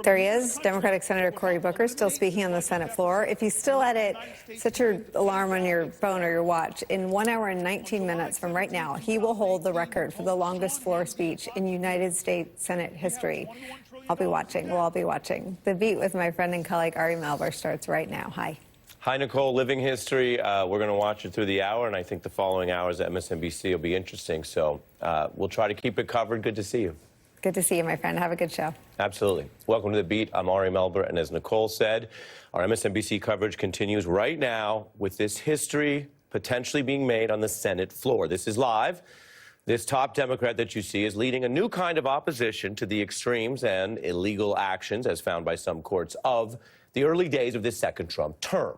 There he is, Democratic Senator Cory Booker, still speaking on the Senate floor. If you still at it, set your alarm on your phone or your watch. In 1 hour and 19 minutes from right now, he will hold the record for the longest floor speech in United States Senate history. I'll be watching. We'll all be watching. The Beat with my friend and colleague Ari Melber starts right now. Hi. Hi, Nicole. Living history. We're going to watch it through the hour, and I think the following hours at MSNBC will be interesting. So we'll try to keep it covered. Good to see you. Good to see you, my friend. Have a good show. Absolutely. Welcome to The Beat. I'm Ari Melber, and as Nicole said, our MSNBC coverage continues right now with this history potentially being made on the Senate floor. This is live. This top Democrat that you see is leading a new kind of opposition to the extremes and illegal actions, as found by some courts, of the early days of this second Trump term.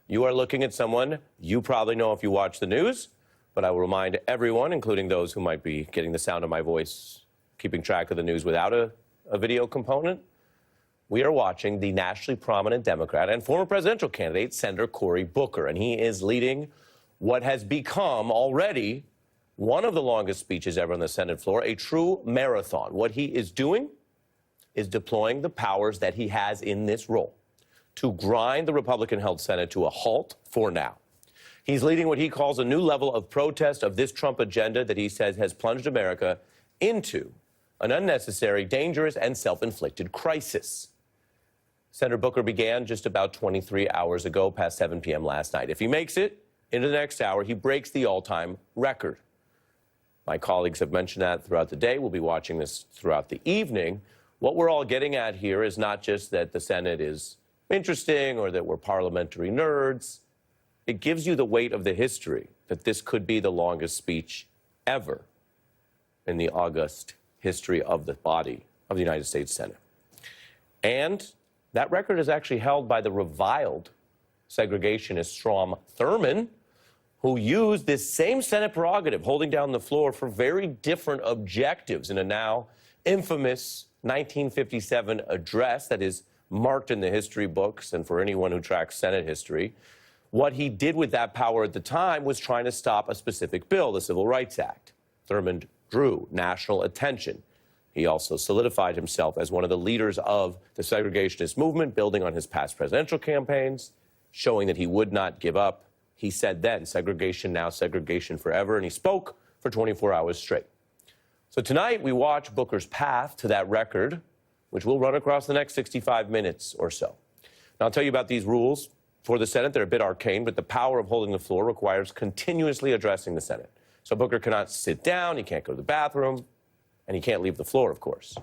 You are looking at someone you probably know if you watch the news, but I will remind everyone, including those who might be getting the sound of my voice, keeping track of the news without a video component, we are watching the nationally prominent Democrat and former presidential candidate, Senator Cory Booker, and he is leading what has become already one of the longest speeches ever on the Senate floor, a true marathon. What he is doing is deploying the powers that he has in this role to grind the Republican-held Senate to a halt for now. He's leading what he calls a new level of protest of this Trump agenda that he says has plunged America into an unnecessary, dangerous, and self-inflicted crisis. Senator Booker began just about 23 hours ago, past 7 p.m. last night. If he makes it into the next hour, he breaks the all-time record. My colleagues have mentioned that throughout the day. We'll be watching this throughout the evening. What we're all getting at here is not just that the Senate is interesting or that we're parliamentary nerds. It gives you the weight of the history that this could be the longest speech ever in the august history of the body of the United States Senate. And that record is actually held by the reviled segregationist Strom Thurmond, who used this same Senate prerogative, holding down the floor, for very different objectives in a now infamous 1957 address that is marked in the history books and for anyone who tracks Senate history. What he did with that power at the time was trying to stop a specific bill, the Civil Rights Act. Thurmond drew national attention. He also solidified himself as one of the leaders of the segregationist movement, building on his past presidential campaigns, showing that he would not give up. He said then, segregation now, segregation forever, and he spoke for 24 hours straight. So tonight we watch Booker's path to that record, which will run across the next 65 minutes or so. Now, I'll tell you about these rules for the Senate. They're a bit arcane, but the power of holding the floor requires continuously addressing the Senate. So Booker cannot sit down, he can't go to the bathroom, and he can't leave the floor, of course.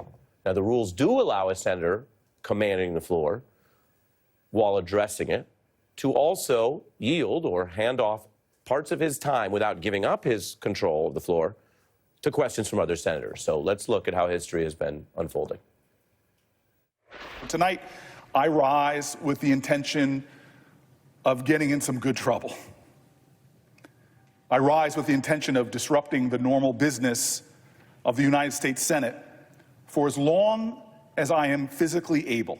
Now, the rules do allow a senator commanding the floor while addressing it to also yield or hand off parts of his time without giving up his control of the floor to questions from other senators. So let's look at how history has been unfolding. Tonight, I rise with the intention of getting in some good trouble. I rise with the intention of disrupting the normal business of the United States Senate for as long as I am physically able.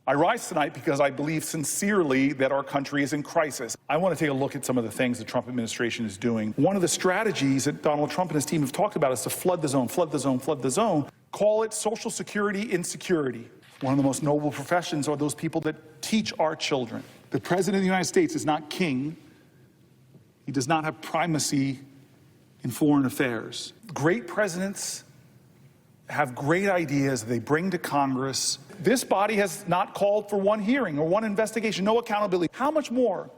I rise tonight because I believe sincerely that our country is in crisis. I want to take a look at some of the things the Trump administration is doing. One of the strategies that Donald Trump and his team have talked about is to flood the zone, flood the zone, flood the zone. Call it Social Security insecurity. One of the most noble professions are those people that teach our children. The President of the United States is not king. He does not have primacy in foreign affairs. Great presidents have great ideas they bring to Congress. This body has not called for one hearing or one investigation, no accountability. How much more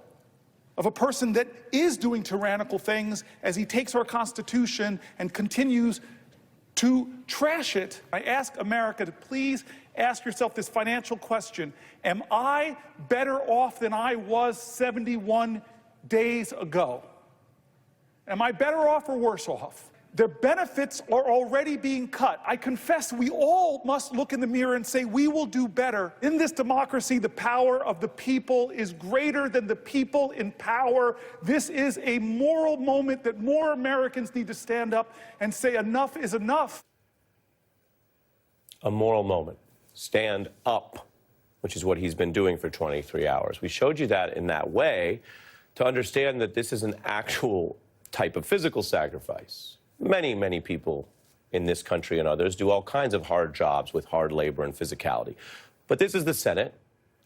of a person that is doing tyrannical things as he takes our Constitution and continues to trash it? I ask America to please ask yourself this financial question. Am I better off than I was 71 days ago? Am I better off or worse off? Their benefits are already being cut. I confess we all must look in the mirror and say we will do better. In this democracy, the power of the people is greater than the people in power. This is a moral moment that more Americans need to stand up and say enough is enough. A moral moment. Stand up, which is what he's been doing for 23 hours. We showed you that in that way to understand that this is an actual type of physical sacrifice. Many, many people in this country and others do all kinds of hard jobs with hard labor and physicality. But this is the Senate,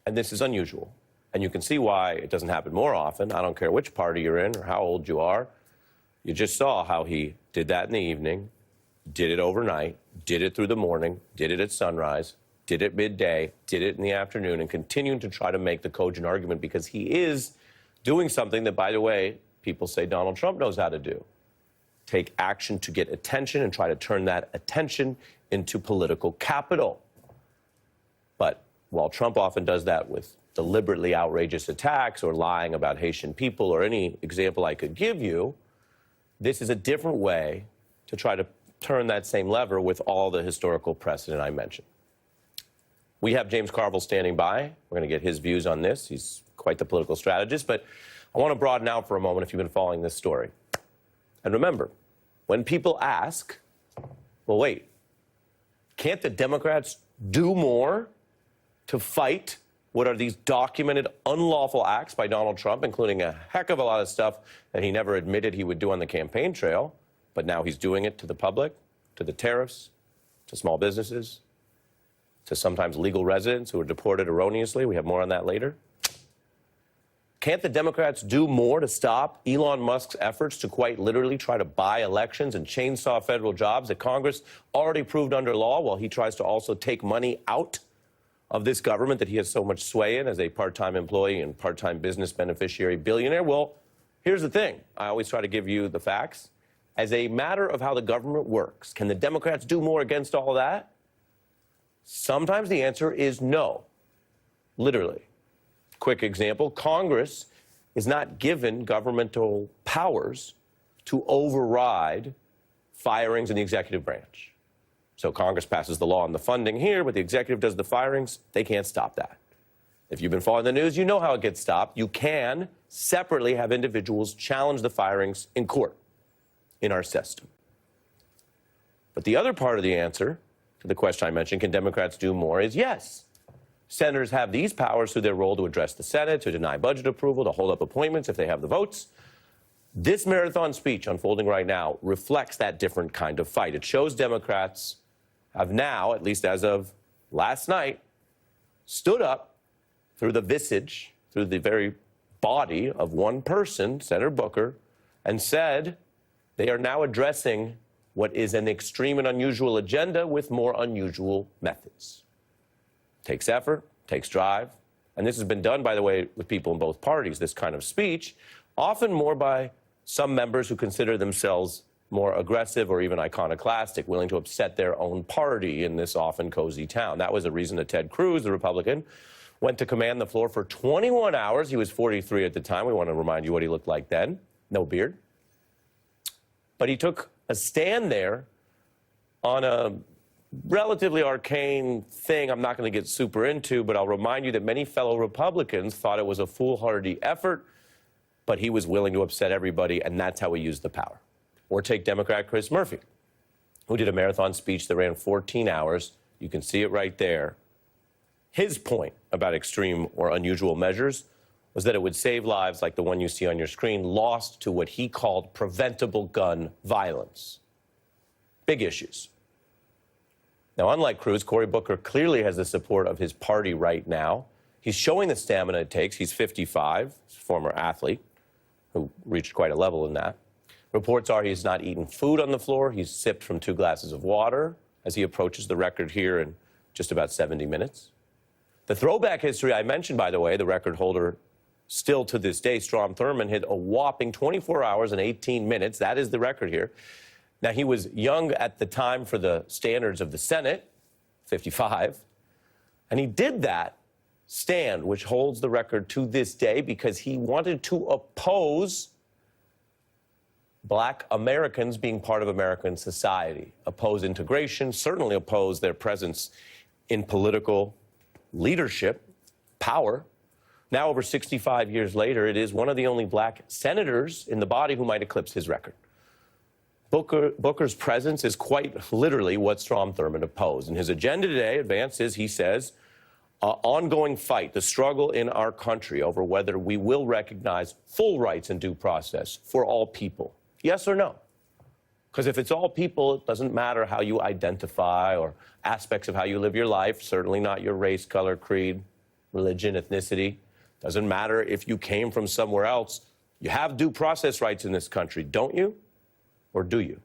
and this is unusual. And you can see why it doesn't happen more often. I don't care which party you're in or how old you are. You just saw how he did that in the evening, did it overnight, did it through the morning, did it at sunrise, did it midday, did it in the afternoon, and continuing to try to make the cogent argument because he is doing something that, by the way, people say Donald Trump knows how to do. Take action to get attention and try to turn that attention into political capital. But while Trump often does that with deliberately outrageous attacks or lying about Haitian people or any example I could give you, this is a different way to try to turn that same lever with all the historical precedent I mentioned. We have James Carville standing by. We're going to get his views on this. He's quite the political strategist. But I want to broaden out for a moment if you've been following this story. And remember, when people ask, well, wait, can't the Democrats do more to fight what are these documented unlawful acts by Donald Trump, including a heck of a lot of stuff that he never admitted he would do on the campaign trail, but now he's doing it to the public, to the tariffs, to small businesses, to sometimes legal residents who are deported erroneously. We have more on that later. Can't the Democrats do more to stop Elon Musk's efforts to quite literally try to buy elections and chainsaw federal jobs that Congress already proved under law while he tries to also take money out of this government that he has so much sway in as a part-time employee and part-time business beneficiary billionaire? Well, here's the thing. I always try to give you the facts. As a matter of how the government works, can the Democrats do more against all that? Sometimes the answer is no, literally. Quick example, Congress is not given governmental powers to override firings in the executive branch. So Congress passes the law on the funding here, but the executive does the firings. They can't stop that. If you've been following the news, you know how it gets stopped. You can separately have individuals challenge the firings in court in our system. But the other part of the answer to the question I mentioned, can Democrats do more, is yes. Senators have these powers through their role to address the Senate, to deny budget approval, to hold up appointments if they have the votes. This marathon speech unfolding right now reflects that different kind of fight. It shows Democrats have now, at least as of last night, stood up through the visage, through the very body of one person, Senator Booker, and said they are now addressing what is an extreme and unusual agenda with more unusual methods. Takes effort, takes drive, and this has been done, by the way, with people in both parties, this kind of speech, often more by some members who consider themselves more aggressive or even iconoclastic, willing to upset their own party in this often cozy town. That was the reason that Ted Cruz, the Republican, went to command the floor for 21 hours. He was 43 at the time. We want to remind you what he looked like then. No beard. But he took a stand there on a relatively arcane thing I'm not going to get super into, but I'll remind you that many fellow Republicans thought it was a foolhardy effort, but he was willing to upset everybody, and that's how he used the power. Or take Democrat Chris Murphy, who did a marathon speech that ran 14 hours. You can see it right there. His point about extreme or unusual measures was that it would save lives like the one you see on your screen, lost to what he called preventable gun violence. Big issues. Now, unlike Cruz, Cory Booker clearly has the support of his party right now. He's showing the stamina it takes. He's 55, he's a former athlete who reached quite a level in that. Reports are he's not eaten food on the floor. He's sipped from 2 glasses of water as he approaches the record here in just about 70 minutes. The throwback history I mentioned, by the way, the record holder still to this day, Strom Thurmond, hit a whopping 24 hours and 18 minutes. That is the record here. Now, he was young at the time for the standards of the Senate, 55, and he did that stand, which holds the record to this day, because he wanted to oppose Black Americans being part of American society, oppose integration, certainly oppose their presence in political leadership, power. Now, over 65 years later, it is one of the only Black senators in the body who might eclipse his record. Booker's presence is quite literally what Strom Thurmond opposed. And his agenda today advances, he says, ongoing fight, the struggle in our country over whether we will recognize full rights and due process for all people. Yes or no? Because if it's all people, it doesn't matter how you identify or aspects of how you live your life, certainly not your race, color, creed, religion, ethnicity. Doesn't matter if you came from somewhere else. You have due process rights in this country, don't you? Or do you?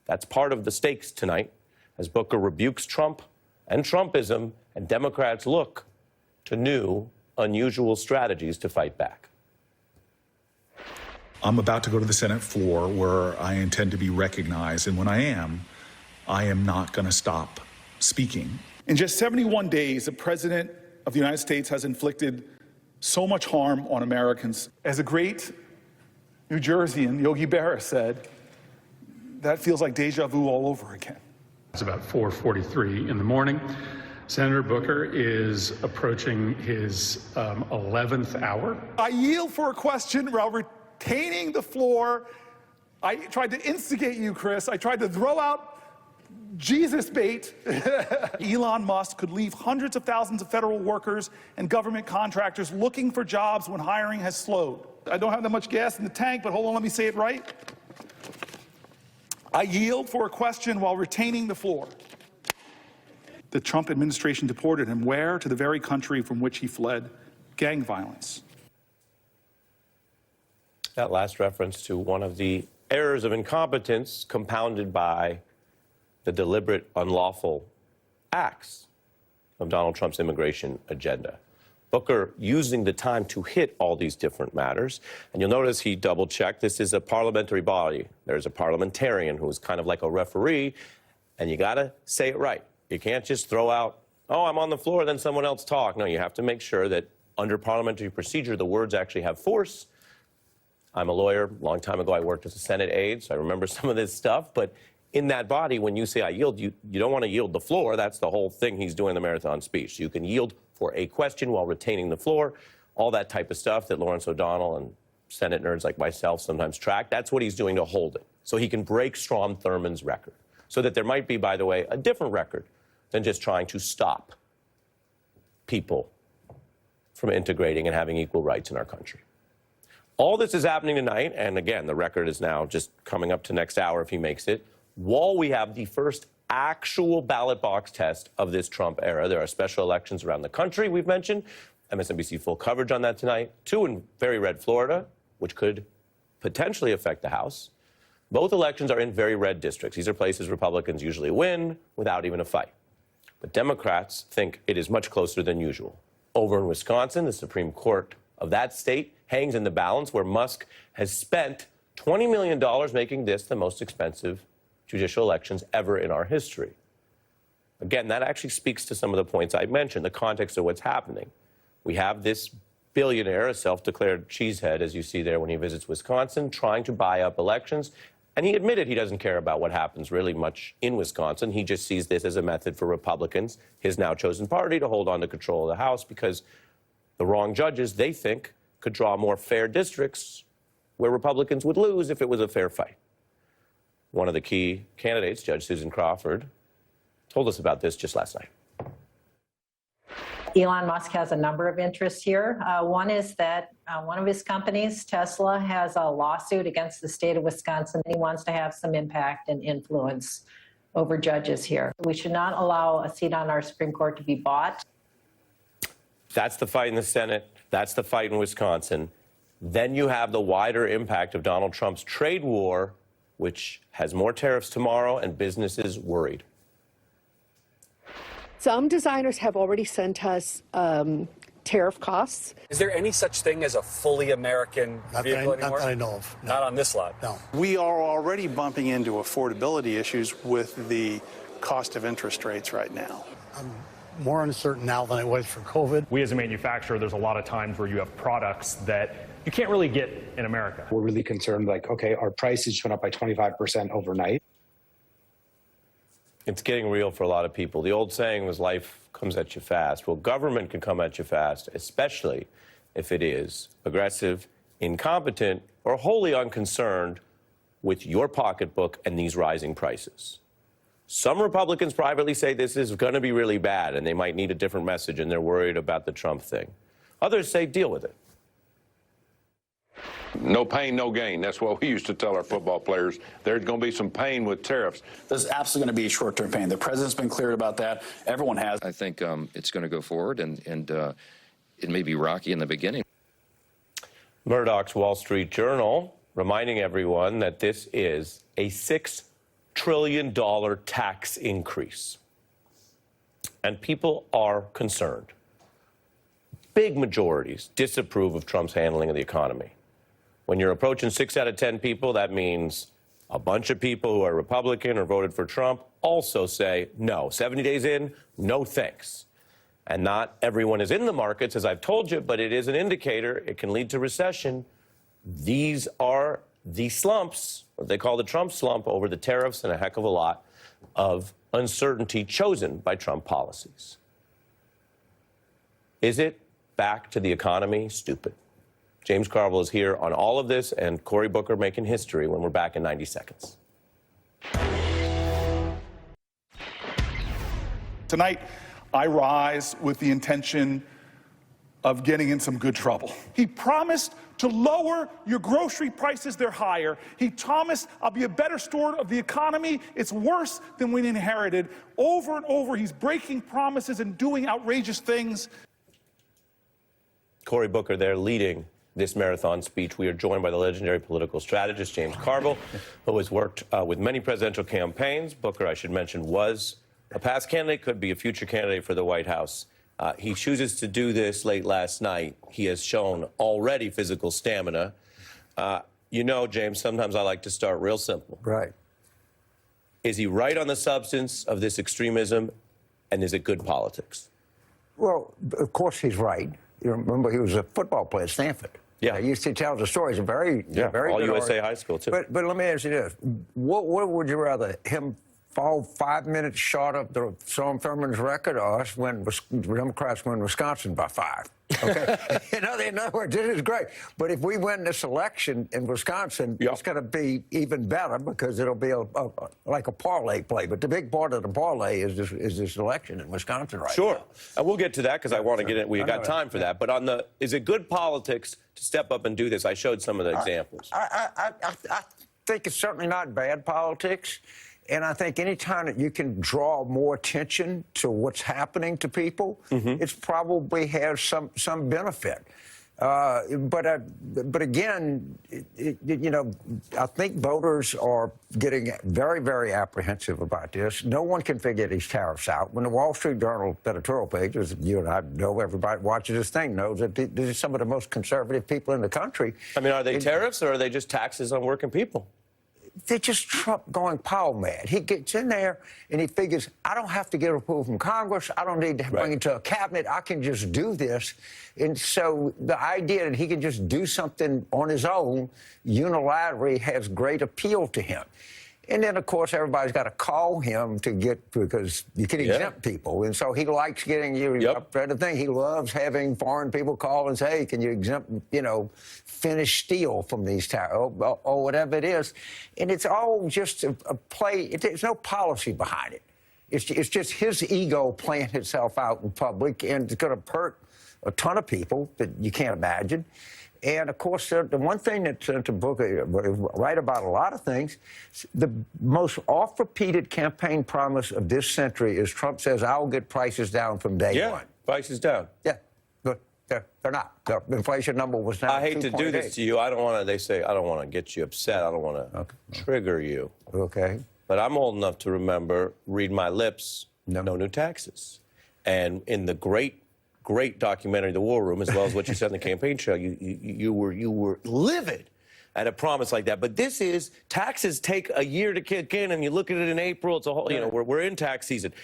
That's part of the stakes tonight as Booker rebukes Trump and Trumpism, and Democrats look to new, unusual strategies to fight back. I'm about to go to the Senate floor where I intend to be recognized, and when I am not going to stop speaking. In just 71 days, the President of the United States has inflicted so much harm on Americans. As a great New Jerseyan, Yogi Berra, said, that feels like deja vu all over again. It's about 4:43 in the morning. Senator Booker is approaching his 11th hour. I yield for a question while retaining the floor. I tried to instigate you, Chris. I tried to throw out Jesus bait. Elon Musk could leave hundreds of thousands of federal workers and government contractors looking for jobs when hiring has slowed. I don't have that much gas in the tank, but hold on, let me say it right. I yield for a question while retaining the floor. The Trump administration deported him where? To the very country from which he fled, gang violence. That last reference to one of the errors of incompetence compounded by the deliberate unlawful acts of Donald Trump's immigration agenda. Booker using the time to hit all these different matters. And you'll notice he double-checked. This is a parliamentary body. There's a parliamentarian who's kind of like a referee, and you got to say it right. You can't just throw out, oh, I'm on the floor, then someone else talk. No, you have to make sure that under parliamentary procedure, the words actually have force. I'm a lawyer. A long time ago, I worked as a Senate aide, so I remember some of this stuff. But in that body, when you say I yield, you don't want to yield the floor. That's the whole thing he's doing in the marathon speech. You can yield for a question while retaining the floor, all that type of stuff that Lawrence O'Donnell and Senate nerds like myself sometimes track. That's what he's doing to hold it, so he can break Strom Thurmond's record, so that there might be, by the way, a different record than just trying to stop people from integrating and having equal rights in our country. All this is happening tonight, and again, the record is now just coming up to next hour if he makes it, while we have the first actual ballot box test of this Trump era. There are special elections around the country, we've mentioned. MSNBC full coverage on that tonight. 2 in very red Florida, which could potentially affect the House. Both elections are in very red districts. These are places Republicans usually win without even a fight. But Democrats think it is much closer than usual. Over in Wisconsin, the Supreme Court of that state hangs in the balance, where Musk has spent $20 million making this the most expensive judicial elections ever in our history. Again, that actually speaks to some of the points I mentioned, the context of what's happening. We have this billionaire, a self-declared cheesehead, as you see there when he visits Wisconsin, trying to buy up elections. And he admitted he doesn't care about what happens really much in Wisconsin. He just sees this as a method for Republicans, his now chosen party, to hold on to control of the House, because the wrong judges, they think, could draw more fair districts where Republicans would lose if it was a fair fight. One of the key candidates, Judge Susan Crawford, told us about this just last night. Elon Musk has a number of interests here. One is that one of his companies, Tesla, has a lawsuit against the state of Wisconsin. He wants to have some impact and influence over judges here. We should not allow a seat on our Supreme Court to be bought. That's the fight in the Senate. That's the fight in Wisconsin. Then you have the wider impact of Donald Trump's trade war, which has more tariffs tomorrow and businesses worried. Some designers have already sent us tariff costs. Is there any such thing as a fully American vehicle anymore? Not that I know of. No. Not on this lot? No. We are already bumping into affordability issues with the cost of interest rates right now. I'm more uncertain now than I was for COVID. We as a manufacturer, there's a lot of times where you have products that you can't really get in America. We're really concerned, like, okay, our prices went up by 25% overnight. It's getting real for a lot of people. The old saying was life comes at you fast. Well, government can come at you fast, especially if it is aggressive, incompetent, or wholly unconcerned with your pocketbook and these rising prices. Some Republicans privately say this is going to be really bad and they might need a different message and they're worried about the Trump thing. Others say deal with it. No pain, no gain. That's what we used to tell our football players. There's going to be some pain with tariffs. There's absolutely going to be short-term pain. The president's been clear about that. Everyone has. I think it's going to go forward, and it may be rocky in the beginning. Murdoch's Wall Street Journal reminding everyone that this is a $6 trillion tax increase. And people are concerned. Big majorities disapprove of Trump's handling of the economy. When you're approaching 6 out of 10 people, that means a bunch of people who are Republican or voted for Trump also say no. 70 days in, no thanks. And not everyone is in the markets, as I've told you, but it is an indicator. It can lead to recession. These are the slumps, what they call the Trump slump, over the tariffs and a heck of a lot of uncertainty chosen by Trump policies. Is it back to the economy? Stupid. James Carville is here on all of this, and Cory Booker making history when we're back in 90 seconds. Tonight, I rise with the intention of getting in some good trouble. He promised to lower your grocery prices, they're higher. He promised, I'll be a better steward of the economy. It's worse than we inherited. Over and over, he's breaking promises and doing outrageous things. Cory Booker there leading this marathon speech. We are joined by the legendary political strategist, James Carville, who has worked with many presidential campaigns. Booker, I should mention, was a past candidate, could be a future candidate for the White House. He chooses to do this late last night. He has shown already physical stamina. You know, James, sometimes I like to start real simple. Right. Is he right on the substance of this extremism, and is it good politics? Well, of course he's right. You remember he was a football player at Stanford. Yeah. He used to tell the stories. Very all good USA high school, too. But let me ask you this. What would you rather, him fall 5 minutes short of the Storm Thurmond's record, or us when Democrats win Wisconsin by 5? Okay? in other words, it is great. But if we win this election in Wisconsin, it's going to be even better because it'll be like a parlay play. But the big part of the parlay is this election in Wisconsin right now. Sure. And we'll get to that because I want to get it. We got time for that. But on the, is it good politics to step up and do this? I showed some of the examples. I think it's certainly not bad politics. And I think any time that you can draw more attention to what's happening to people, it's probably has some benefit. But again, you know, I think voters are getting very, very apprehensive about this. No one can figure these tariffs out. When the Wall Street Journal editorial page, as you and I know, everybody watches this thing knows that these are some of the most conservative people in the country. I mean, are they tariffs or are they just taxes on working people? They're just Trump going power mad. He gets in there and he figures, I don't have to get approval from Congress. I don't need to bring it to a cabinet. I can just do this. And so the idea that he can just do something on his own unilaterally has great appeal to him. And then, of course, everybody's got to call him to get, because you can exempt people. And so he likes getting you up there. The thing, he loves having foreign people call and say, hey, can you exempt, you know, finished steel from these tariffs or whatever it is. And it's all just a play. There's no policy behind it. It's just his ego playing itself out in public, and it's going to hurt a ton of people that you can't imagine. And, of course, the one thing that to Booker right about a lot of things, the most oft-repeated campaign promise of this century is Trump says, I'll get prices down from day one. Prices down. Yeah, but they're not. The inflation number was now I hate 2.8. to do this to you. I don't want to, they say, I don't want to get you upset. I don't want to trigger you. Okay. But I'm old enough to remember, read my lips, no new taxes. And in the great documentary, The War Room, as well as what you said in the campaign trail, you were livid at a promise like that. But this is, taxes take a year to kick in, and you look at it in April, it's a whole, you know, we're in tax season.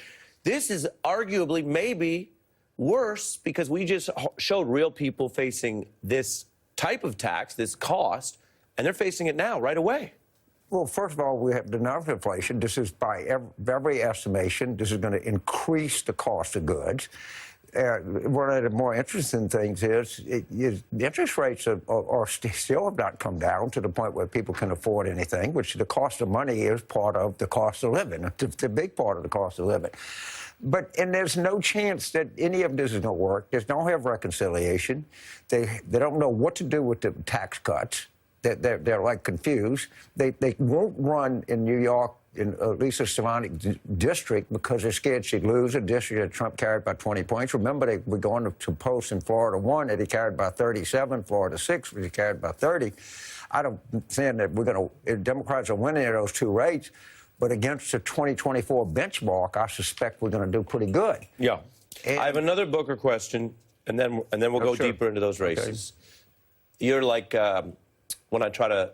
This is arguably maybe worse because we just showed real people facing this type of tax, this cost, and they're facing it now, right away. Well, first of all, we have the number of inflation. This is, by every estimation, this is going to increase the cost of goods. One of the more interesting things is the interest rates are still have not come down to the point where people can afford anything, which the cost of money is part of the cost of living, the big part of the cost of living. And there's no chance that any of this is going to work. There's no have reconciliation. They don't know what to do with the tax cuts. They're like confused. They won't run in New York in Lisa Stefanik district because they're scared she'd lose a district that Trump carried by 20 points. Remember, they were going to post in Florida 1 that he carried by 37, Florida 6 which he carried by 30. I don't think that Democrats are winning those two rates, but against the 2024 benchmark, I suspect we're going to do pretty good. Yeah. I have another Booker question, and then we'll go deeper into those races. Okay. You're like when I try to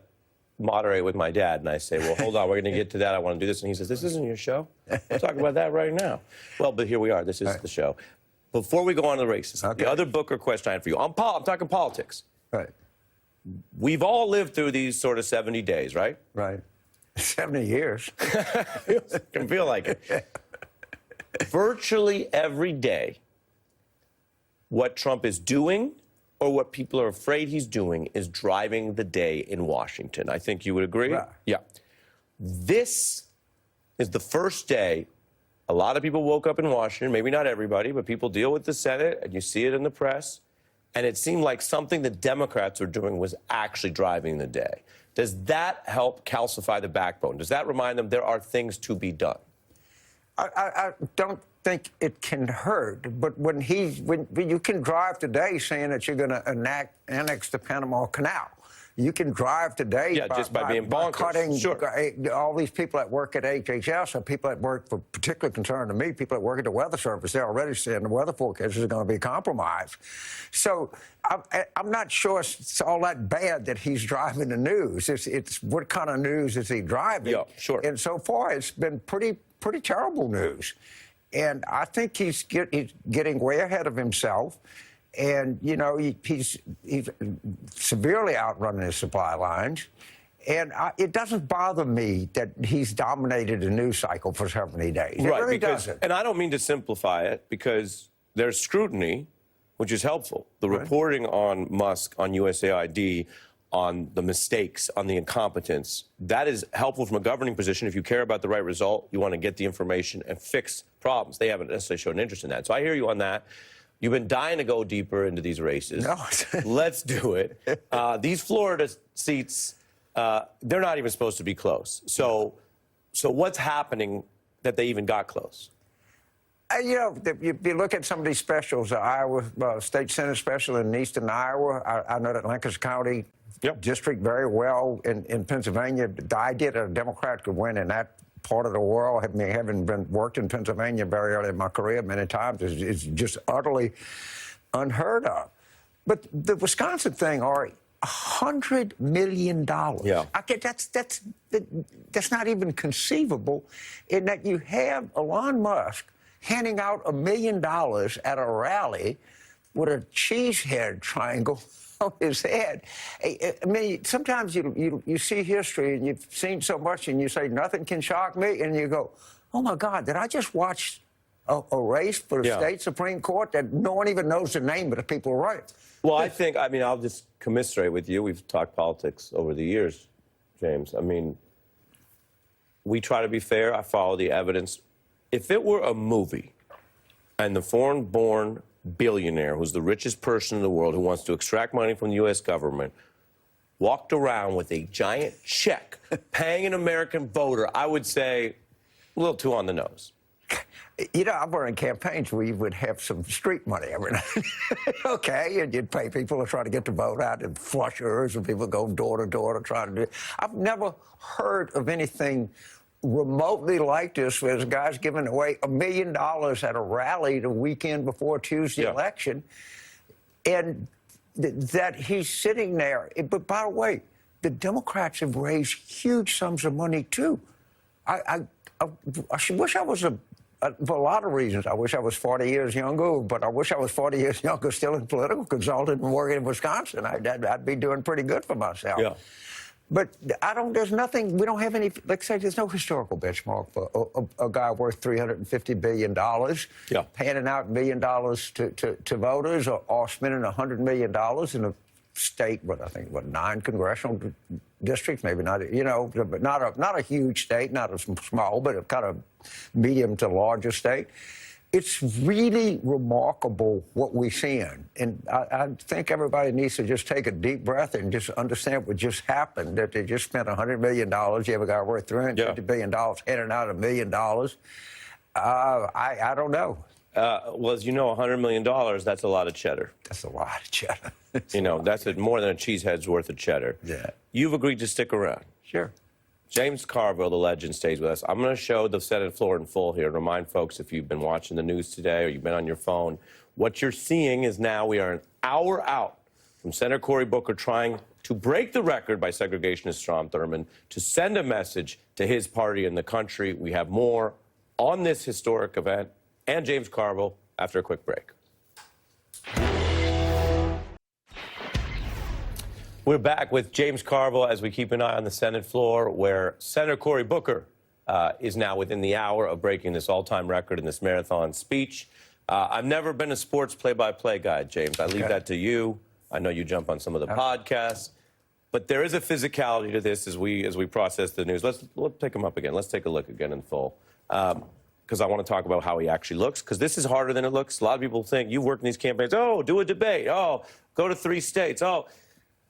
moderate with my dad, and I say, well, hold on, we're going to get to that. I want to do this. And he says, this isn't your show. We'll talk about that right now. Well, but here we are. This is the show. Before we go on to the races, the other Booker question I have for you, I'm talking politics. Right. We've all lived through these sort of 70 days, right? Right. 70 years. Can feel like it. Virtually every day, what Trump is doing or what people are afraid he's doing is driving the day in Washington. I think you would agree? Right. Yeah. This is the first day a lot of people woke up in Washington, maybe not everybody, but people deal with the Senate, and you see it in the press, and it seemed like something the Democrats were doing was actually driving the day. Does that help calcify the backbone? Does that remind them there are things to be done? I don't think it can hurt, but when you can drive today saying that you're going to annex the Panama Canal. You can drive today just by being bonkers. Cutting all these people that work at HHS or people that work, for particular concern to me, people that work at the Weather Service, they're already saying the weather forecast is going to be compromised. So I'm not sure it's all that bad that he's driving the news. It's what kind of news is he driving? Yeah, sure. And so far, it's been pretty terrible news. And I think he's getting way ahead of himself. And, you know, he's severely outrunning his supply lines. And it doesn't bother me that he's dominated the news cycle for so many days. It really doesn't. And I don't mean to simplify it, because there's scrutiny, which is helpful. The reporting on Musk, on USAID, on the mistakes, on the incompetence, that is helpful from a governing position. If you care about the right result, you want to get the information and fix problems. They haven't necessarily shown interest in that. So I hear you on that. You've been dying to go deeper into these races. No. Let's do it. These Florida seats, they're not even supposed to be close. So what's happening that they even got close? You know, if you look at some of these specials, the Iowa State Senate special in eastern Iowa, I know that Lancaster County district very well in Pennsylvania. The idea that a Democrat could win in that part of the world, having worked in Pennsylvania very early in my career many times, is just utterly unheard of. But the Wisconsin thing, Ari, $100 million. Yeah. That's not even conceivable, in that you have Elon Musk handing out $1 million at a rally with a cheese head triangle on his head. I mean, sometimes you see history and you've seen so much and you say, nothing can shock me, and you go, oh my God, did I just watch a race for the state Supreme Court that no one even knows the name of the people right? Well, I mean, I'll just commiserate with you. We've talked politics over the years, James. I mean, we try to be fair. I follow the evidence. If it were a movie and the foreign-born billionaire, who's the richest person in the world, who wants to extract money from the U.S. government, walked around with a giant check paying an American voter, I would say a little too on the nose. You know, I've run campaigns where you would have some street money every night. Okay, and you'd pay people to try to get the vote out, and flushers, and people go door to door to try to do it. I've never heard of anything remotely like this, where this guy's giving away $1 million at a rally the weekend before Tuesday election, and that he's sitting there. But by the way, the Democrats have raised huge sums of money too. I wish I was for a lot of reasons. I wish I was 40 years younger, but I wish I was 40 years younger, still in political consultant and working in Wisconsin. I'd be doing pretty good for myself. Yeah. But there's nothing, we don't have any, like I say, there's no historical benchmark for a guy worth $350 billion handing out $1 million to voters, or spending $100 million in a state with, I think, 9 congressional districts, maybe not, you know, but not a huge state, not a small, but a kind of medium to larger state. it's really remarkable what we're seeing. And I think everybody needs to just take a deep breath and just understand what just happened, that they just spent $100 million. You have a guy worth $350 billion handing out $1 million. I don't know. Well, as you know, $100 million, that's a lot of cheddar. That's a lot of cheddar. You know, that's more than a cheesehead's worth of cheddar. Yeah. You've agreed to stick around. Sure. James Carville, the legend, stays with us. I'm going to show the Senate floor in full here. Remind folks, if you've been watching the news today or you've been on your phone, what you're seeing is now we are an hour out from Senator Cory Booker trying to break the record by segregationist Strom Thurmond to send a message to his party and the country. We have more on this historic event and James Carville after a quick break. We're back with James Carville as we keep an eye on the Senate floor, where Senator Cory Booker is now within the hour of breaking this all-time record in this marathon speech. I've never been a sports play-by-play guy, James. I leave that to you. I know you jump on some of the podcasts. But there is a physicality to this as we process the news. Let's pick him up again. Let's take a look again in full. Because I want to talk about how he actually looks, because this is harder than it looks. A lot of people think, you've worked in these campaigns, oh, do a debate, oh, go to 3 states, oh.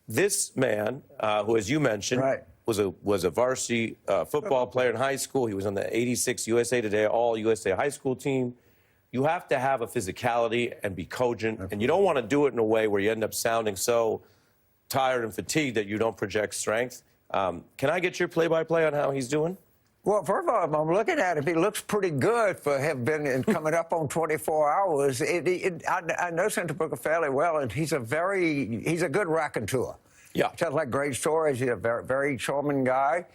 This man, who, as you mentioned, was a varsity football player in high school. He was on the 86 USA Today All-USA high school team. You have to have a physicality and be cogent, and you don't want to do it in a way where you end up sounding so tired and fatigued that you don't project strength. Can I get your play-by-play on how he's doing? Well, first of all, I'm looking at him. He looks pretty good for having been coming up on 24 hours. I know Senator Booker fairly well, and he's a good raconteur. Yeah. Tells like great stories. He's a very, very charming guy.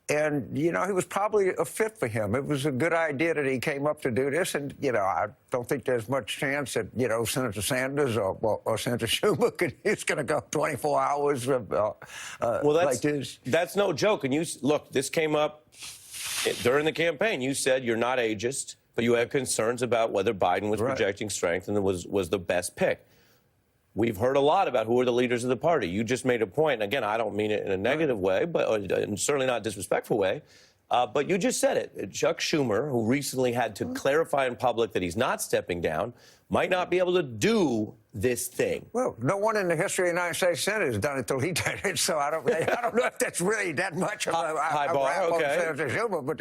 And, you know, he was probably a fit for him. It was a good idea that he came up to do this. And, you know, I don't think there's much chance that, you know, Senator Sanders or Senator Schumer is going to go 24 hours like this. That's no joke. And look, this came up during the campaign. You said you're not ageist, but you had concerns about whether Biden was projecting strength and was the best pick. We've heard a lot about who are the leaders of the party. You just made a point, and again, I don't mean it in a negative way, but and certainly not a disrespectful way, but you just said it. Chuck Schumer, who recently had to clarify in public that he's not stepping down, might not be able to do this thing. Well, no one in the history of the United States Senate has done it until he did it, so I don't know if that's really that much of a high bar. On Senator Schumer, but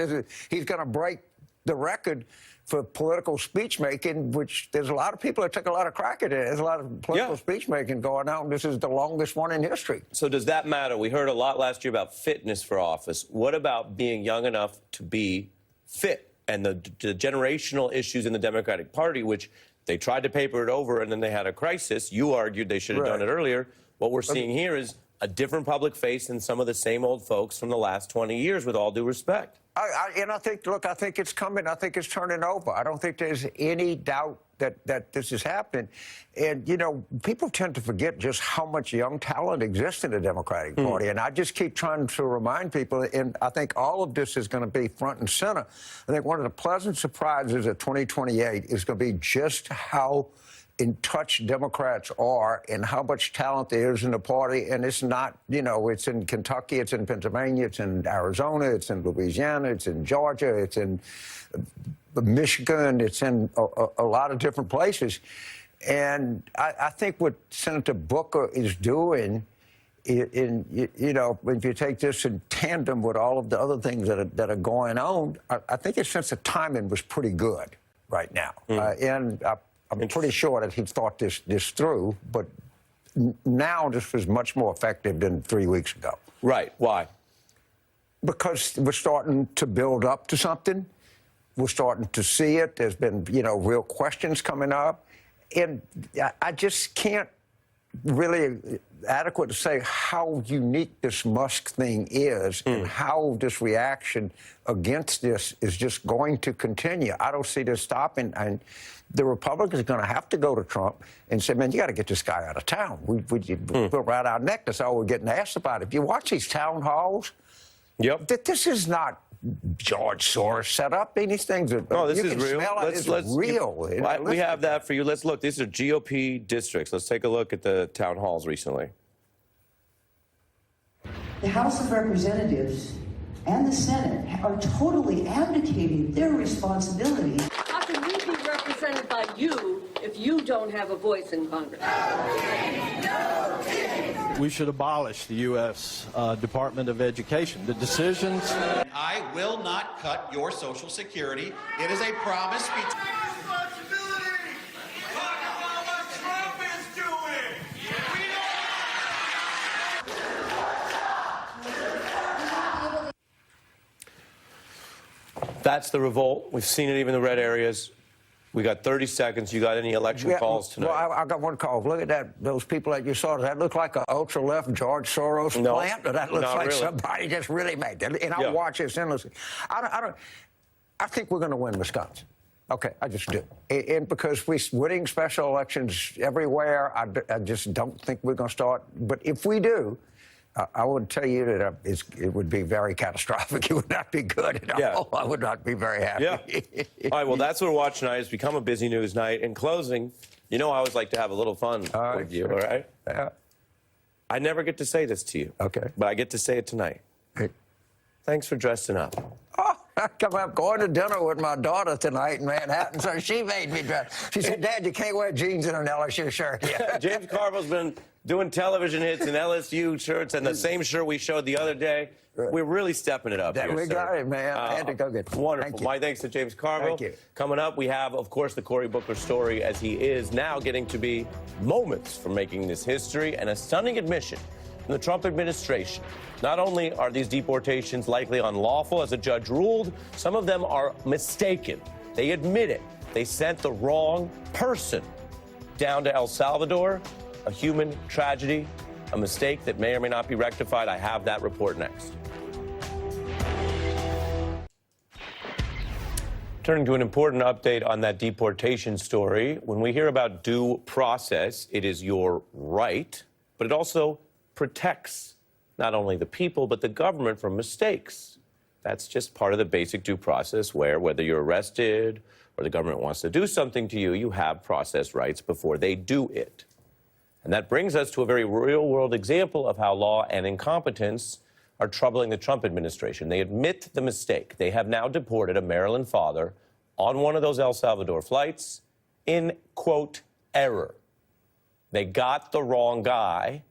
he's going to break the record for political speech-making, which there's a lot of people that took a lot of crack at it. There's a lot of political speech-making going on. This is the longest one in history. So does that matter? We heard a lot last year about fitness for office. What about being young enough to be fit? And the generational issues in the Democratic Party, which they tried to paper it over and then they had a crisis. You argued they should have done it earlier. What we're seeing here is a different public face than some of the same old folks from the last 20 years, with all due respect. And I think it's coming. I think it's turning over. I don't think there's any doubt that this is happening. And, you know, people tend to forget just how much young talent exists in the Democratic Party. And I just keep trying to remind people, and I think all of this is going to be front and center. I think one of the pleasant surprises of 2028 is going to be just how in touch Democrats are and how much talent there is in the party. And it's not, you know, it's in Kentucky, it's in Pennsylvania, it's in Arizona, it's in Louisiana, it's in Georgia, it's in Michigan, it's in a lot of different places. And I think what Senator Booker is doing, you know, if you take this in tandem with all of the other things that are going on, I think his sense of timing was pretty good right now. And I'm pretty sure that he thought this through, but now this was much more effective than 3 weeks ago. Right. Why? Because we're starting to build up to something. We're starting to see it. There's been, you know, real questions coming up. And I just can't really adequate to say how unique this Musk thing is and how this reaction against this is just going to continue. I don't see this stopping. And the Republicans are going to have to go to Trump and say, man, you got to get this guy out of town. We're right our neck. That's all we're getting asked about. If you watch these town halls, this is not George Soros set up. I mean, these things are, this is real. It's real. We have that for you. Let's look. These are GOP districts. Let's take a look at the town halls recently. The House of Representatives and the Senate are totally abdicating their responsibility. How can we be represented don't have a voice in Congress. We should abolish the U.S. Department of Education. The decisions... I will not cut your Social Security. It is a promise between... That's the revolt. We've seen it even in the red areas. We got 30 seconds. You got any election calls tonight? Well, I got one call. Look at that. Those people that you saw. Does that look like an ultra-left George Soros plant? Or that looks like somebody just really made that? And I'll watch this endlessly. I think we're going to win Wisconsin. Okay, I just do. And because we're winning special elections everywhere, I just don't think we're going to start. But if we do, I would tell you that it would be very catastrophic. It would not be good at all. I would not be very happy. All right, well, that's what we're watching tonight. It's become a busy news night. In closing, you know I always like to have a little fun with you, all right? Yeah. I never get to say this to you. Okay. But I get to say it tonight. Hey. Thanks for dressing up. I'm going to dinner with my daughter tonight in Manhattan, so she made me dress. She said, Dad, you can't wear jeans in an LSU shirt. Yeah. James Carville's been doing television hits in LSU shirts and the same shirt we showed the other day. We're really stepping it up here, We got it, man. I had to go get it. Wonderful. My thanks to James Carville. Thank you. Coming up, we have, of course, the Cory Booker story, as he is now getting to be moments from making this history, and a stunning admission from the Trump administration. Not only are these deportations likely unlawful, as a judge ruled, some of them are mistaken. They admit it. They sent the wrong person down to El Salvador. A human tragedy, a mistake that may or may not be rectified. I have that report next. Turning to an important update on that deportation story. When we hear about due process, it is your right, but it also protects not only the people, but the government from mistakes. That's just part of the basic due process where whether you're arrested or the government wants to do something to you, you have process rights before they do it. And that brings us to a very real-world example of how law and incompetence are troubling the Trump administration. They admit the mistake. They have now deported a Maryland father on one of those El Salvador flights in, quote, error. They got the wrong guy.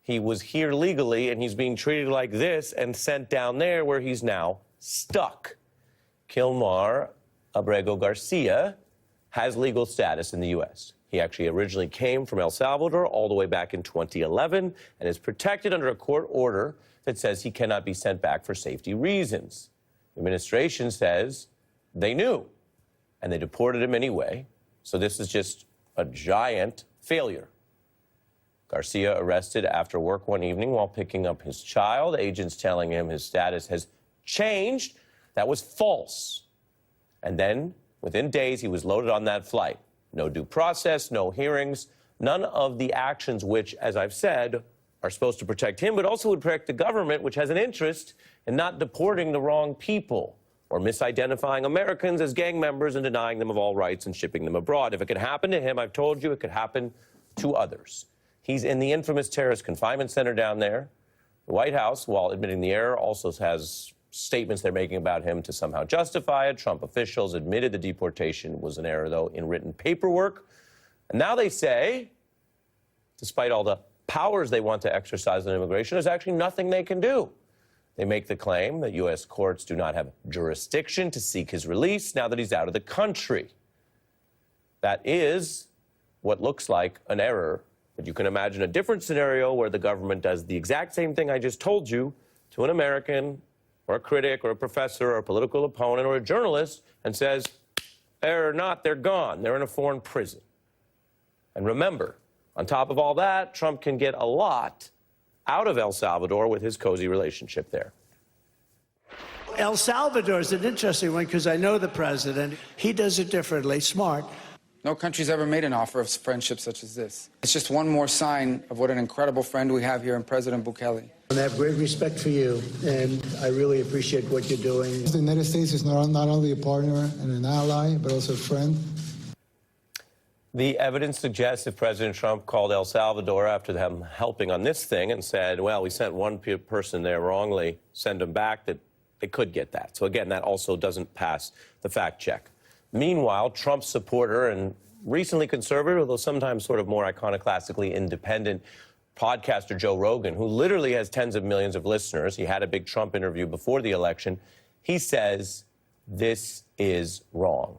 He was here legally, and he's being treated like this and sent down there where he's now stuck. Kilmar Abrego Garcia has legal status in the U.S. He actually originally came from El Salvador all the way back in 2011 and is protected under a court order that says he cannot be sent back for safety reasons. The administration says they knew, and they deported him anyway. So this is just a giant failure. Garcia arrested after work one evening while picking up his child. Agents telling him his status has changed. That was false. And then, within days, he was loaded on that flight. No due process, no hearings, none of the actions which, as I've said, are supposed to protect him, but also would protect the government, which has an interest in not deporting the wrong people or misidentifying Americans as gang members and denying them of all rights and shipping them abroad. If it could happen to him, I've told you, it could happen to others. He's in the infamous terrorist confinement center down there. The White House, while admitting the error, also has statements they're making about him to somehow justify it. Trump officials admitted the deportation was an error, though, in written paperwork. And now they say, despite all the powers they want to exercise on immigration, there's actually nothing they can do. They make the claim that U.S. courts do not have jurisdiction to seek his release now that he's out of the country. That is what looks like an error. But you can imagine a different scenario where the government does the exact same thing I just told you to an American or a critic or a professor or a political opponent or a journalist and says, they're not, they're gone. They're in a foreign prison. And remember, on top of all that, Trump can get a lot out of El Salvador with his cozy relationship there. El Salvador is an interesting one because I know the president. He does it differently, smart. No country's ever made an offer of friendship such as this. It's just one more sign of what an incredible friend we have here in President Bukele. I have great respect for you, and I really appreciate what you're doing. The United States is not only a partner and an ally, but also a friend. The evidence suggests if President Trump called El Salvador after them helping on this thing and said, well, we sent one person there wrongly, send them back, that they could get that. So again, that also doesn't pass the fact check. Meanwhile, Trump's supporter and recently conservative, although sometimes sort of more iconoclastically independent podcaster Joe Rogan, who literally has tens of millions of listeners. He had a big Trump interview before the election. He says this is wrong.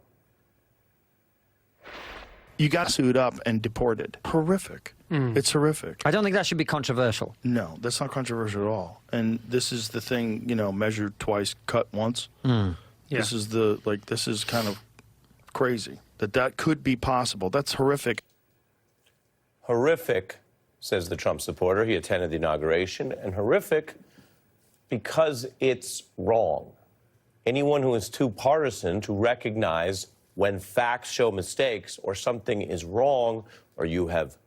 You got sued up and deported. Horrific. It's horrific. I don't think that should be controversial. No, that's not controversial at all. And this is the thing, you know, measured twice, cut once. Yeah. This is kind of crazy that could be possible. That's horrific. Horrific, says the Trump supporter. He attended the inauguration. And horrific because it's wrong. Anyone who is too partisan to recognize when facts show mistakes or something is wrong, or you have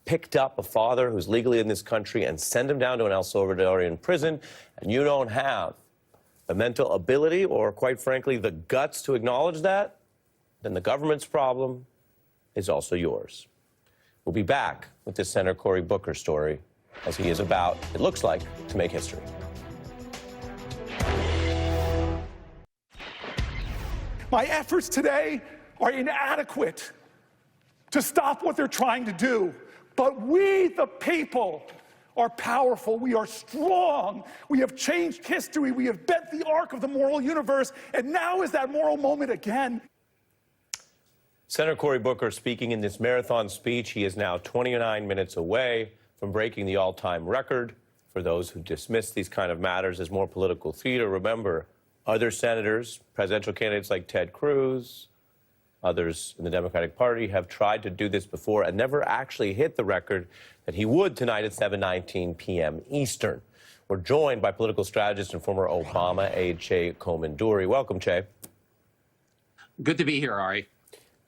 picked up a father who's legally in this country and send him down to an El Salvadorian prison, and you don't have the mental ability or, quite frankly, the guts to acknowledge that, then the government's problem is also yours. We'll be back with this Senator Cory Booker story as he is about, it looks like, to make history. My efforts today are inadequate to stop what they're trying to do. But we, the people, are powerful. We are strong. We have changed history. We have bent the arc of the moral universe. And now is that moral moment again. Senator Cory Booker speaking in this marathon speech. He is now 29 minutes away from breaking the all-time record. For those who dismiss these kind of matters as more political theater, remember, other senators, presidential candidates like Ted Cruz, others in the Democratic Party have tried to do this before and never actually hit the record that he would tonight at 7:19 p.m. Eastern. We're joined by political strategist and former Obama aide Che Komanduri. Welcome, Che. Good to be here, Ari.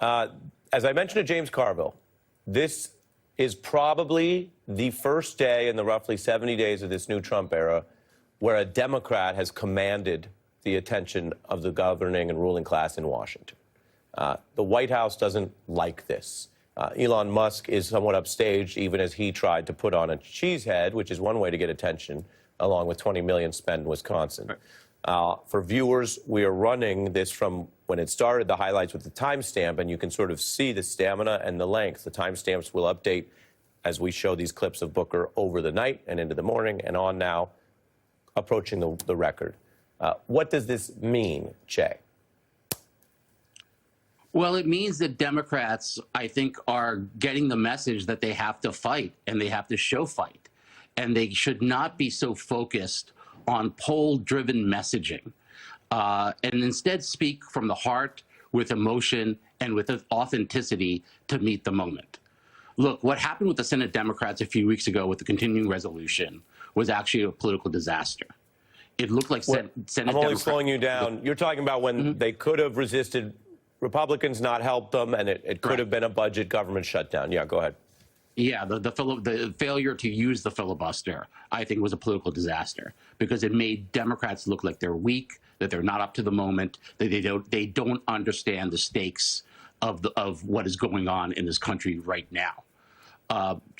As I mentioned to James Carville, this is probably the first day in the roughly 70 days of this new Trump era where a Democrat has commanded the attention of the governing and ruling class in Washington. The White House doesn't like this. Elon Musk is somewhat upstaged, even as he tried to put on a cheesehead, which is one way to get attention, along with $20 million spent in Wisconsin. For viewers, we are running this from when it started, the highlights with the timestamp, and you can sort of see the stamina and the length. The timestamps will update as we show these clips of Booker over the night and into the morning and on now, approaching the record. What does this mean, Che? Well, it means that Democrats, I think, are getting the message that they have to fight and they have to show fight. And they should not be so focused on poll-driven messaging and instead speak from the heart with emotion and with authenticity to meet the moment. Look, what happened with the Senate Democrats a few weeks ago with the continuing resolution was actually a political disaster. It looked like Senate I'm only slowing you down. You're talking about when they could have resisted Republicans, not helped them, and it could have been a budget government shutdown. Yeah, go ahead. Yeah, the failure to use the filibuster, I think, was a political disaster because it made Democrats look like they're weak, that they're not up to the moment, that they don't understand the stakes of what is going on in this country right now.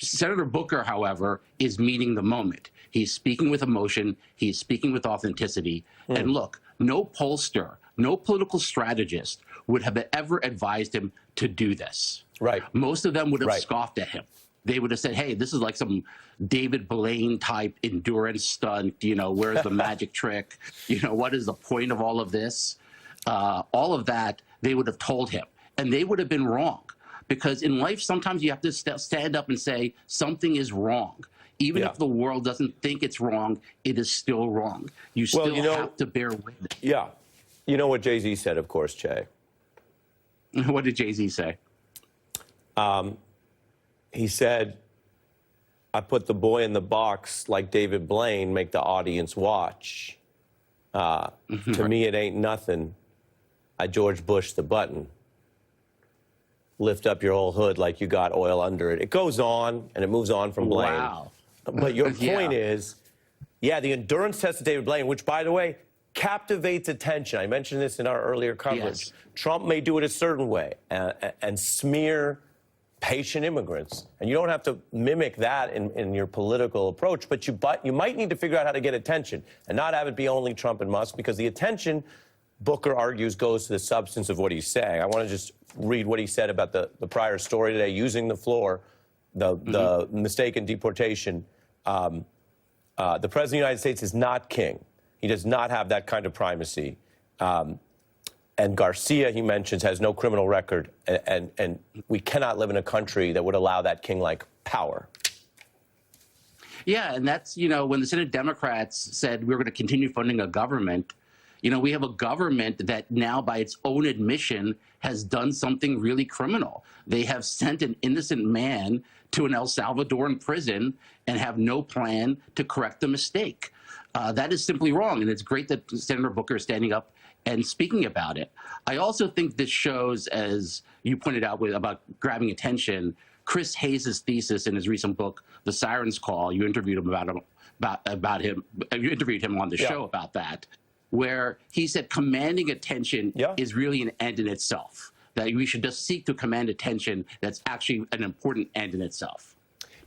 Senator Booker, however, is meeting the moment. He's speaking with emotion. He's speaking with authenticity. And look, no pollster, no political strategist would have ever advised him to do this. Right. Most of them would have scoffed at him. They would have said, hey, this is like some David Blaine type endurance stunt. You know, where's the magic trick? You know, what is the point of all of this? All of that, they would have told him. And they would have been wrong. Because in life, sometimes you have to stand up and say something is wrong. Even if the world doesn't think it's wrong, it is still wrong. You still have to bear witness. Yeah. You know what Jay-Z said, of course, Che. What did Jay-Z say? He said, I put the boy in the box like David Blaine, make the audience watch. To me, it ain't nothing. I George Bush the button. Lift up your whole hood like you got oil under it. It goes on, and it moves on from Blaine. Wow. But your point is, the endurance test of David Blaine, which, by the way, captivates attention. I mentioned this in our earlier coverage. Yes. Trump may do it a certain way and smear patient immigrants. And you don't have to mimic that in your political approach, but you might need to figure out how to get attention and not have it be only Trump and Musk, because the attention Booker argues goes to the substance of what he's saying. I want to just read what he said about the prior story today, using the floor, the mistaken deportation. The President of the United States is not king. He does not have that kind of primacy. And Garcia, he mentions, has no criminal record, and we cannot live in a country that would allow that king-like power. Yeah, and that's, when the Senate Democrats said we're going to continue funding a government, we have a government that now, by its own admission, has done something really criminal. They have sent an innocent man to an El Salvadoran prison and have no plan to correct the mistake. That is simply wrong, and it's great that Senator Booker is standing up and speaking about it. I also think this shows, as you pointed out about grabbing attention, Chris Hayes' thesis in his recent book, The Siren's Call. You interviewed him about him. You interviewed him on the show about that, where he said commanding attention is really an end in itself. That we should just seek to command attention. That's actually an important end in itself.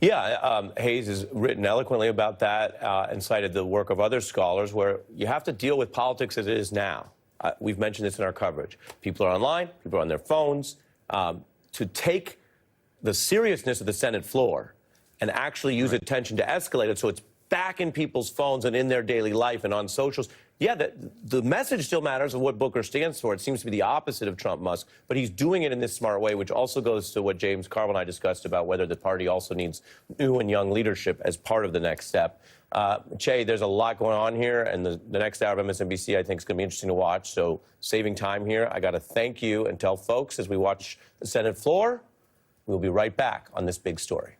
Yeah, Hayes has written eloquently about that and cited the work of other scholars, where you have to deal with politics as it is now. We've mentioned this in our coverage. People are online, people are on their phones. To take the seriousness of the Senate floor and actually use attention to escalate it so it's back in people's phones and in their daily life and on socials. Yeah, the message still matters of what Booker stands for. It seems to be the opposite of Trump-Musk, but he's doing it in this smart way, which also goes to what James Carville and I discussed about whether the party also needs new and young leadership as part of the next step. Che, there's a lot going on here, and the next hour of MSNBC, I think, is going to be interesting to watch. So saving time here, I got to thank you and tell folks as we watch the Senate floor, we'll be right back on this big story.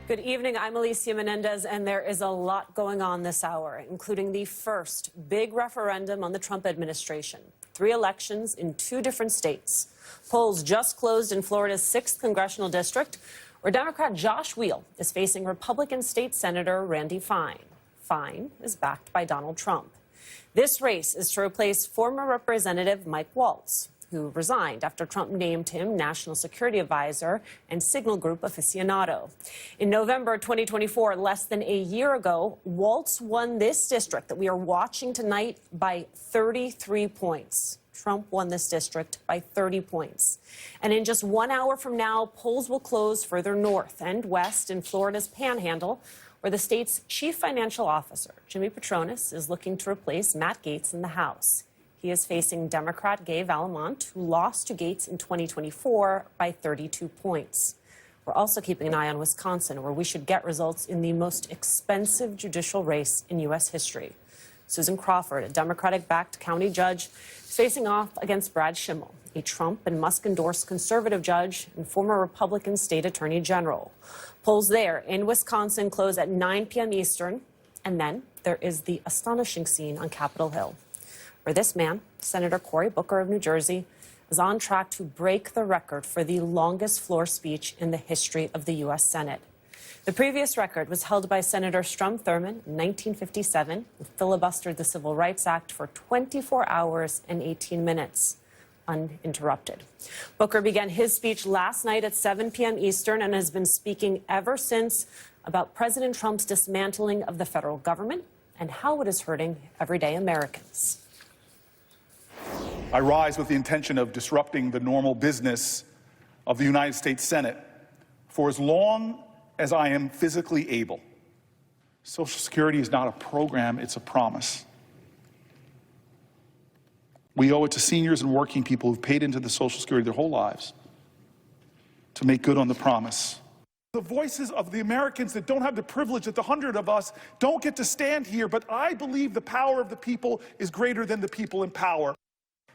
Good evening. I'm Alicia Menendez, and there is a lot going on this hour, including the first big referendum on the Trump administration. 3 elections in 2 different states. Polls just closed in Florida's 6th congressional district, where Democrat Josh Weil is facing Republican State Senator Randy Fine. Fine is backed by Donald Trump. This race is to replace former Representative Mike Waltz, who resigned after Trump named him National Security Advisor and Signal Group aficionado. In November 2024, less than a year ago, Waltz won this district that we are watching tonight by 33 points. Trump won this district by 30 points. And in just 1 hour from now, polls will close further north and west in Florida's Panhandle, where the state's chief financial officer, Jimmy Patronis, is looking to replace Matt Gaetz in the House. He is facing Democrat Gay Vallimont, who lost to Gaetz in 2024 by 32 points. We're also keeping an eye on Wisconsin, where we should get results in the most expensive judicial race in U.S. history. Susan Crawford, a Democratic-backed county judge, is facing off against Brad Schimmel, a Trump and Musk-endorsed conservative judge and former Republican state attorney general. Polls there in Wisconsin close at 9 p.m. Eastern. And then there is the astonishing scene on Capitol Hill, where this man, Senator Cory Booker of New Jersey, is on track to break the record for the longest floor speech in the history of the U.S. Senate. The previous record was held by Senator Strom Thurmond in 1957, who filibustered the Civil Rights Act for 24 hours and 18 minutes, uninterrupted. Booker began his speech last night at 7 p.m. Eastern and has been speaking ever since about President Trump's dismantling of the federal government and how it is hurting everyday Americans. I rise with the intention of disrupting the normal business of the United States Senate for as long as I am physically able. Social Security is not a program, it's a promise. We owe it to seniors and working people who've paid into the Social Security their whole lives to make good on the promise. The voices of the Americans that don't have the privilege that the 100 of us don't get to stand here, but I believe the power of the people is greater than the people in power.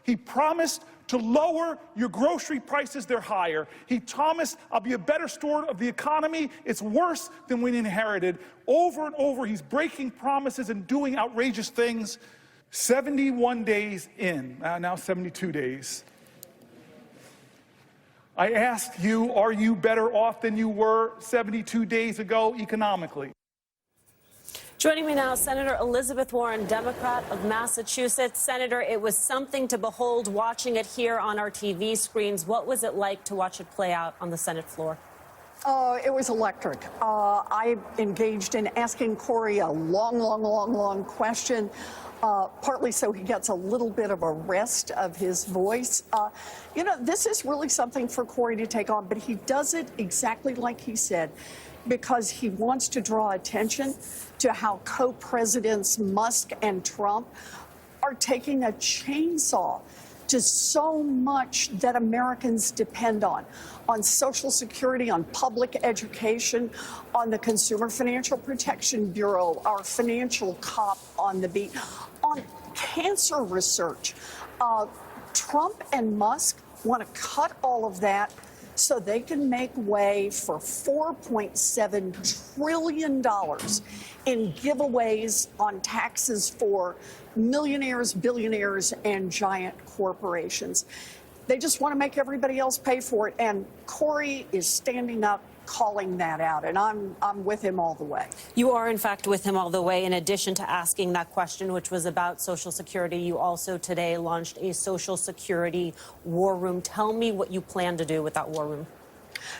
He promised to lower your grocery prices, they're higher. He promised, I'll be a better steward of the economy. It's worse than we inherited. Over and over, he's breaking promises and doing outrageous things. 71 days in, now 72 days. I ask you, are you better off than you were 72 days ago economically? Joining me now, Senator Elizabeth Warren, Democrat of Massachusetts. Senator, it was something to behold watching it here on our TV screens. What was it like to watch it play out on the Senate floor? It was electric. I engaged in asking Corey a long question, partly so he gets a little bit of a rest of his voice. You know, this is really something for Corey to take on, but he does it exactly like he said, because he wants to draw attention to how co-presidents Musk and Trump are taking a chainsaw to so much that Americans depend on Social Security, on public education, on the Consumer Financial Protection Bureau, our financial cop on the beat, on cancer research. Trump and Musk want to cut all of that so they can make way for $4.7 trillion in giveaways on taxes for millionaires, billionaires, and giant corporations. They just want to make everybody else pay for it, and Corey is standing up, calling that out, and I'm with him all the way. You are, in fact, with him all the way. In addition to asking that question, which was about Social Security, you also today launched a Social Security war room. Tell me what you plan to do with that war room.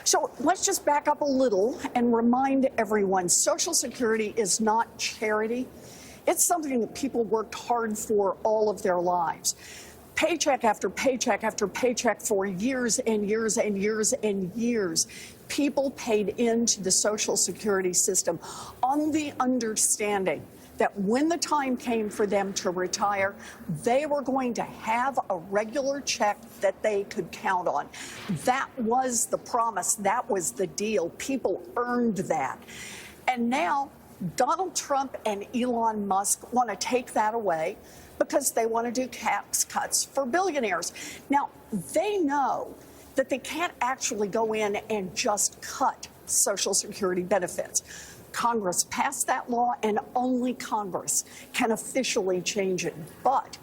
So let's just back up a little and remind everyone, Social Security is not charity. It's something that people worked hard for all of their lives. Paycheck after paycheck after paycheck for years and years and years and years, people paid into the Social Security system on the understanding that when the time came for them to retire, they were going to have a regular check that they could count on. That was the promise. That was the deal. People earned that. And now Donald Trump and Elon Musk want to take that away because they want to do tax cuts for billionaires. Now, they know that they can't actually go in and just cut Social Security benefits. Congress passed that law, and only Congress can officially change it. But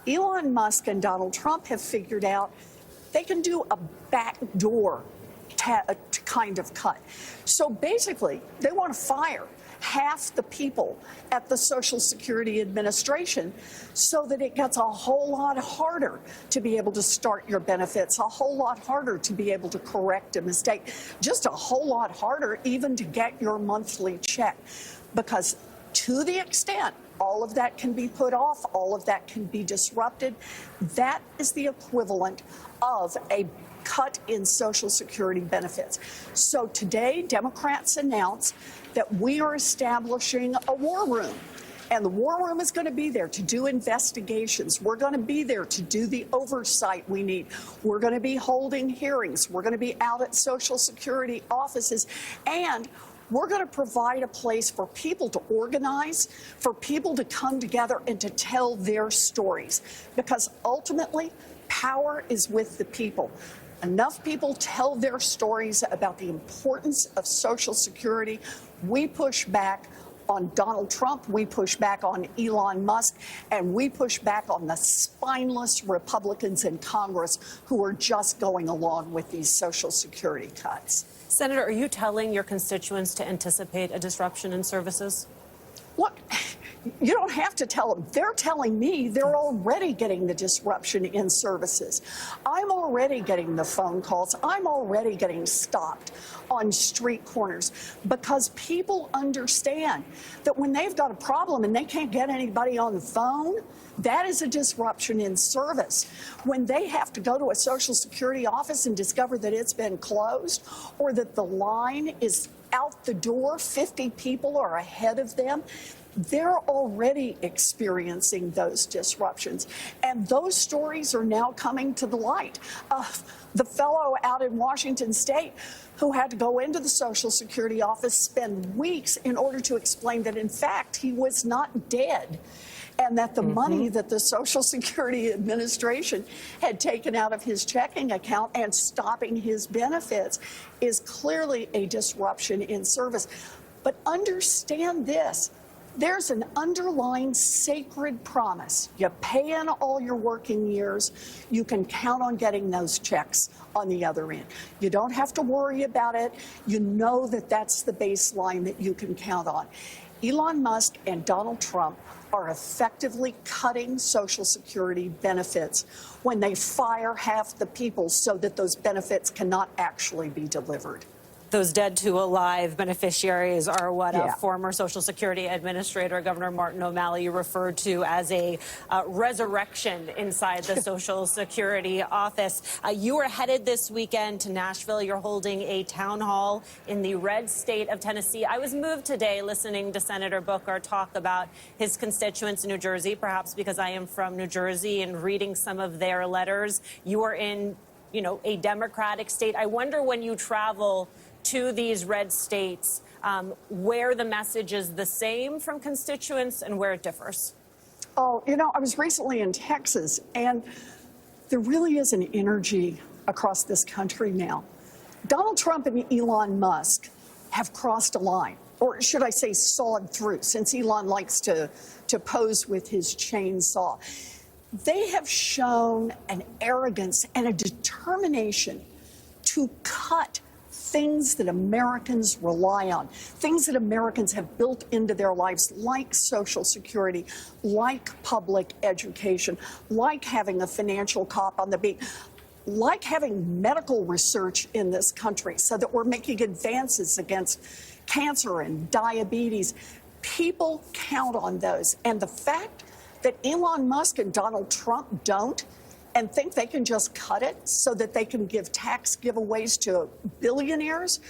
Elon Musk and Donald Trump have figured out they can do a backdoor kind of cut. So basically, they want to fire half the people at the Social Security Administration so that it gets a whole lot harder to be able to start your benefits, a whole lot harder to be able to correct a mistake, just a whole lot harder even to get your monthly check. Because to the extent all of that can be put off, all of that can be disrupted, that is the equivalent of a cut in Social Security benefits. So today, Democrats announced that we are establishing a war room. And the war room is going to be there to do investigations. We're going to be there to do the oversight we need. We're going to be holding hearings. We're going to be out at Social Security offices. And we're going to provide a place for people to organize, for people to come together and to tell their stories. Because ultimately, power is with the people. Enough people tell their stories about the importance of Social Security. We push back on Donald Trump, we push back on Elon Musk, and we push back on the spineless Republicans in Congress who are just going along with these Social Security cuts. Senator, are you telling your constituents to anticipate a disruption in services? Look, you don't have to tell them. They're telling me they're already getting the disruption in services. I'm already getting the phone calls. I'm already getting stopped on street corners because people understand that when they've got a problem and they can't get anybody on the phone, that is a disruption in service. When they have to go to a Social Security office and discover that it's been closed or that the line is out the door, 50 people are ahead of them, they're already experiencing those disruptions. And those stories are now coming to the light. The fellow out in Washington State who had to go into the Social Security office, spend weeks in order to explain that, in fact, he was not dead, and that the money that the Social Security Administration had taken out of his checking account and stopping his benefits is clearly a disruption in service. But understand this. There's an underlying sacred promise. You pay in all your working years, you can count on getting those checks on the other end. You don't have to worry about it. You know that that's the baseline that you can count on. Elon Musk and Donald Trump are effectively cutting Social Security benefits when they fire half the people so that those benefits cannot actually be delivered. Those dead to alive beneficiaries are what Yeah. former Social Security Administrator Governor Martin O'Malley referred to as a resurrection inside the Social Security office. You are headed this weekend to Nashville. You're holding a town hall in the red state of Tennessee. I was moved today listening to Senator Booker talk about his constituents in New Jersey, perhaps because I am from New Jersey, and reading some of their letters. You are in, a Democratic state. I wonder when you travel to these red states, where the message is the same from constituents and where it differs. Oh, I was recently in Texas, and there really is an energy across this country now. Donald Trump and Elon Musk have crossed a line, or should I say sawed through, since Elon likes to pose with his chainsaw. They have shown an arrogance and a determination to cut things that Americans rely on, things that Americans have built into their lives, like Social Security, like public education, like having a financial cop on the beat, like having medical research in this country so that we're making advances against cancer and diabetes. People count on those. And the fact that Elon Musk and Donald Trump don't, and think they can just cut it so that they can give tax giveaways to billionaires,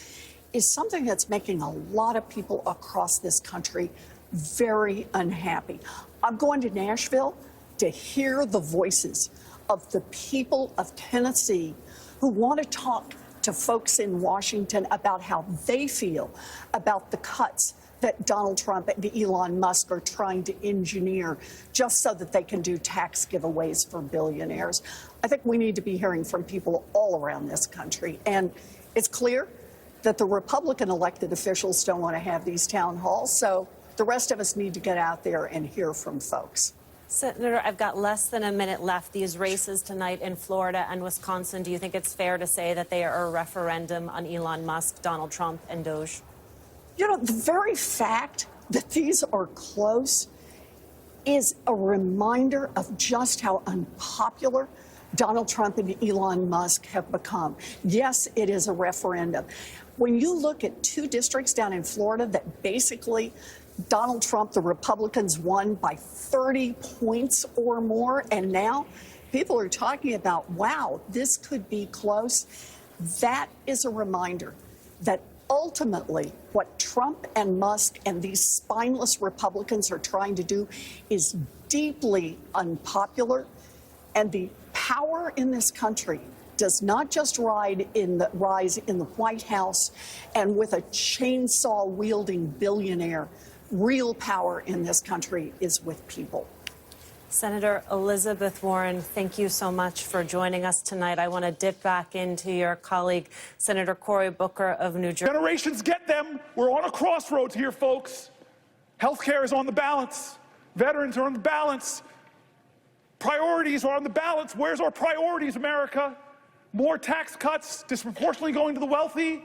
is something that's making a lot of people across this country very unhappy. I'm going to Nashville to hear the voices of the people of Tennessee who want to talk to folks in Washington about how they feel about the cuts that Donald Trump and Elon Musk are trying to engineer just so that they can do tax giveaways for billionaires. I think we need to be hearing from people all around this country. And it's clear that the Republican elected officials don't want to have these town halls. So the rest of us need to get out there and hear from folks. Senator, I've got less than a minute left. These races tonight in Florida and Wisconsin, do you think it's fair to say that they are a referendum on Elon Musk, Donald Trump, and Doge? The very fact that these are close is a reminder of just how unpopular Donald Trump and Elon Musk have become. Yes, it is a referendum. When you look at two districts down in Florida that basically Donald Trump, the Republicans, won by 30 points or more, and now people are talking about, wow, this could be close. That is a reminder that ultimately, what Trump and Musk and these spineless Republicans are trying to do is deeply unpopular. And the power in this country does not just rise in the White House and with a chainsaw-wielding billionaire. Real power in this country is with people. Senator Elizabeth Warren, thank you so much for joining us tonight. I want to dip back into your colleague, Senator Cory Booker of New Jersey. Generations get them. We're on a crossroads here, folks. Healthcare is on the balance. Veterans are on the balance. Priorities are on the balance. Where's our priorities, America? More tax cuts disproportionately going to the wealthy?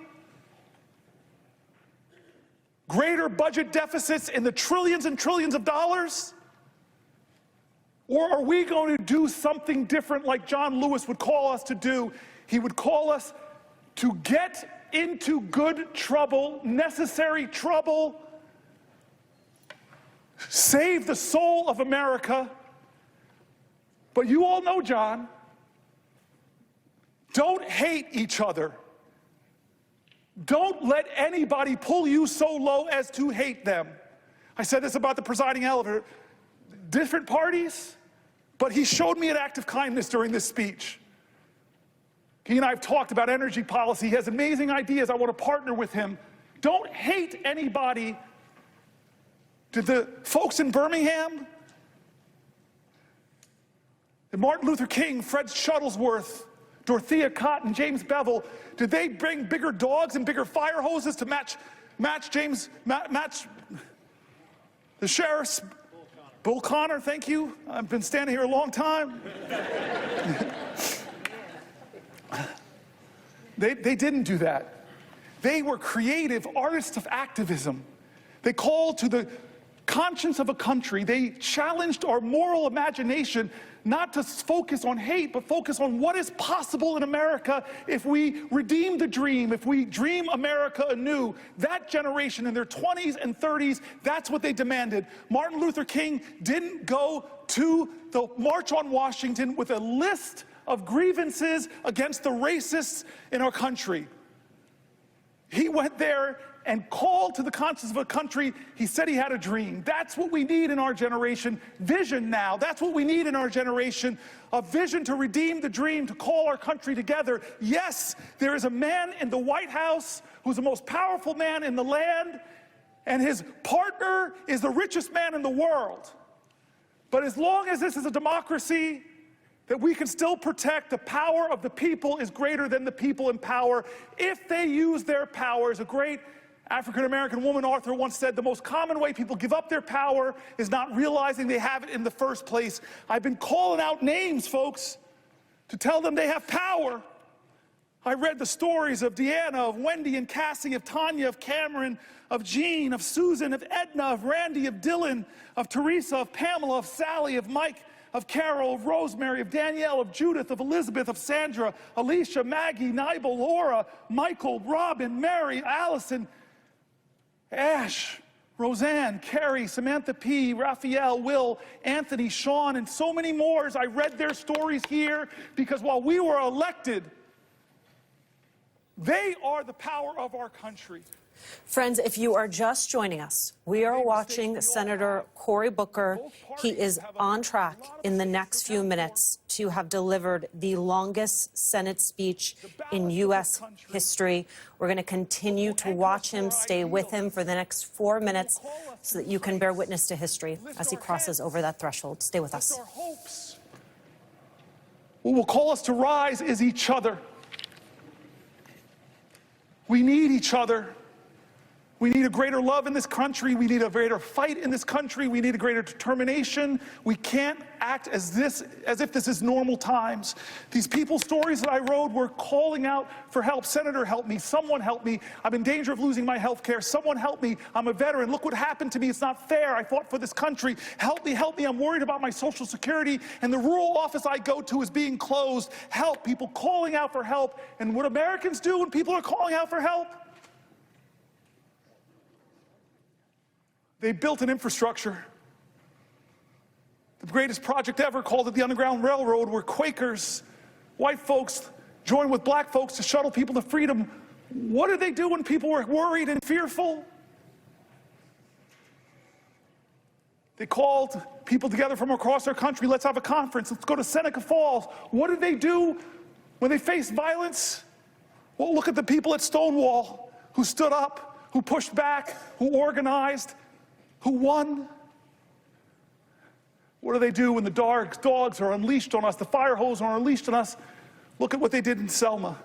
Greater budget deficits in the trillions and trillions of dollars? Or are we going to do something different like John Lewis would call us to do? He would call us to get into good trouble, necessary trouble, save the soul of America. But you all know, John, don't hate each other. Don't let anybody pull you so low as to hate them. I said this about the presiding elder. Different parties, but he showed me an act of kindness during this speech. He and I have talked about energy policy. He has amazing ideas. I want to partner with him. Don't hate anybody. Did the folks in Birmingham, did Martin Luther King, Fred Shuttlesworth, Dorothea Cotton, James Bevel, did they bring bigger dogs and bigger fire hoses to match the sheriff's? Bull Connor, thank you. I've been standing here a long time. They didn't do that. They were creative artists of activism. They called to the conscience of a country. They challenged our moral imagination not to focus on hate, but focus on what is possible in America if we redeem the dream, if we dream America anew. That generation in their 20s and 30s, that's what they demanded. Martin Luther King didn't go to the March on Washington with a list of grievances against the racists in our country. He went there and called to the conscience of a country. He said he had a dream. That's what we need in our generation. Vision now. That's what we need in our generation. A vision to redeem the dream, to call our country together. Yes, there is a man in the White House who's the most powerful man in the land, and his partner is the richest man in the world. But as long as this is a democracy, that we can still protect the power of the people is greater than the people in power if they use their power. As a great African-American woman author once said, the most common way people give up their power is not realizing they have it in the first place. I've been calling out names, folks, to tell them they have power. I read the stories of Deanna, of Wendy and Cassie, of Tanya, of Cameron, of Jean, of Susan, of Edna, of Randy, of Dylan, of Teresa, of Pamela, of Sally, of Mike, of Carol, of Rosemary, of Danielle, of Judith, of Elizabeth, of Sandra, Alicia, Maggie, Nibel, Laura, Michael, Robin, Mary, Allison, Ash, Roseanne, Carrie, Samantha P., Raphael, Will, Anthony, Sean, and so many more. As I read their stories here, because while we were elected, they are the power of our country. Friends, if you are just joining us, we are watching Senator Cory Booker. He is on track in the next few minutes to have delivered the longest Senate speech in U.S. history. We're going to continue to watch him, stay with him for the next 4 minutes so that you can bear witness to history as he crosses over that threshold. Stay with us. What will call us to rise is each other. We need each other. We need a greater love in this country. We need a greater fight in this country. We need a greater determination. We can't act as if this is normal times. These people's stories that I wrote were calling out for help. Senator, help me. Someone help me. I'm in danger of losing my health care. Someone help me. I'm a veteran. Look what happened to me. It's not fair. I fought for this country. Help me, help me. I'm worried about my Social Security, and the rural office I go to is being closed. Help. People calling out for help. And what Americans do when people are calling out for help? They built an infrastructure. The greatest project ever, called it the Underground Railroad, where Quakers, white folks, joined with black folks to shuttle people to freedom. What did they do when people were worried and fearful? They called people together from across our country. Let's have a conference. Let's go to Seneca Falls. What did they do when they faced violence? Well, look at the people at Stonewall who stood up, who pushed back, who organized, who won. What do they do when the dogs are unleashed on us, the fire hose are unleashed on us? Look at what they did in Selma.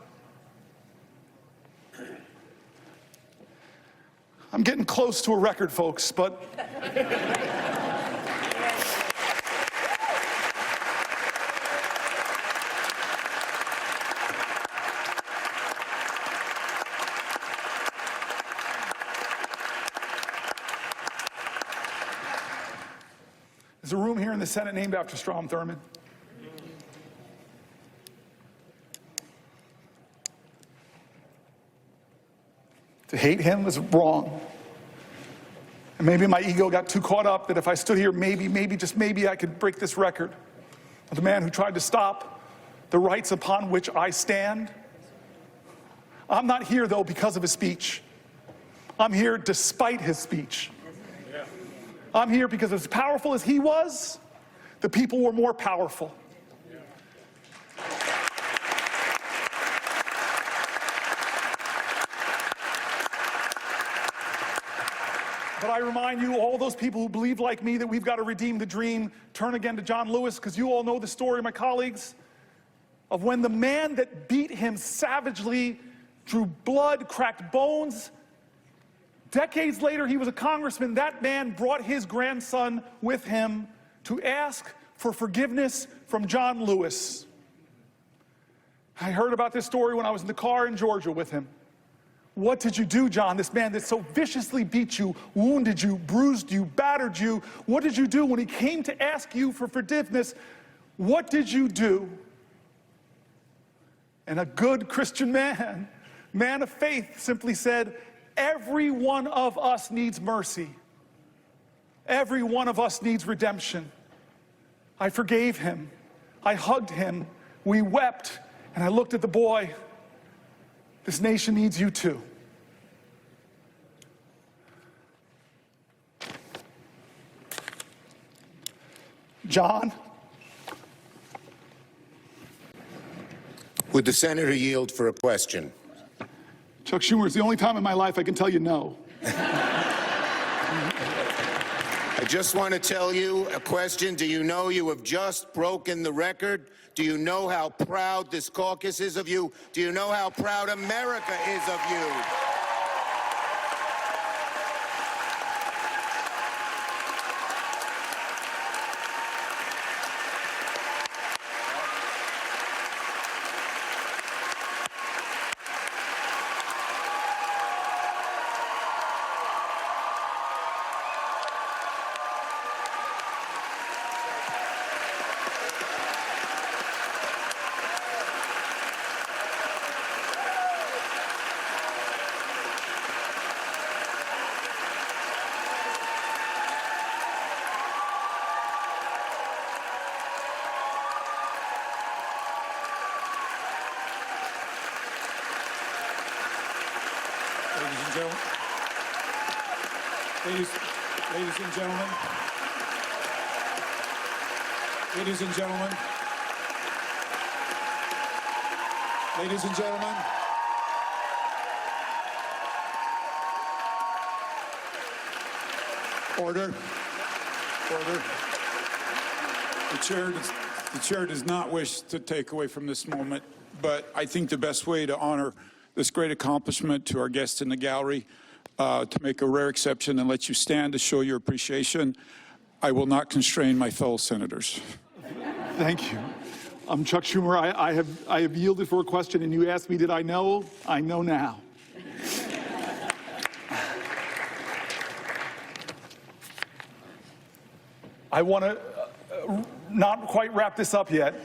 I'm getting close to a record, folks, but there's a room here in the Senate named after Strom Thurmond. To hate him was wrong. And maybe my ego got too caught up that if I stood here, maybe, just maybe I could break this record of the man who tried to stop the rights upon which I stand. I'm not here, though, because of his speech. I'm here despite his speech. I'm here because as powerful as he was, the people were more powerful. But I remind you, all those people who believe like me that we've got to redeem the dream, turn again to John Lewis, because you all know the story, my colleagues, of when the man that beat him savagely, drew blood, cracked bones. Decades later, he was a congressman. That man brought his grandson with him to ask for forgiveness from John Lewis. I heard about this story when I was in the car in Georgia with him. What did you do, John? This man that so viciously beat you, wounded you, bruised you, battered you. What did you do when he came to ask you for forgiveness? What did you do? And a good Christian man of faith, simply said, every one of us needs mercy. Every one of us needs redemption. I forgave him. I hugged him. We wept. And I looked at the boy. This nation needs you too. John? Would the senator yield for a question? Chuck Schumer, it's the only time in my life I can tell you no. I just want to tell you a question. Do you know you have just broken the record? Do you know how proud this caucus is of you? Do you know how proud America is of you? Ladies and gentlemen, ladies and gentlemen, ladies and gentlemen, order. The chair does not wish to take away from this moment, but I think the best way to honor this great accomplishment to our guests in the gallery, to make a rare exception and let you stand to show your appreciation, I will not constrain my fellow senators. Thank you. I'm Chuck Schumer. I have yielded for a question, and you asked me, did I know? I know now. I want to not quite wrap this up yet.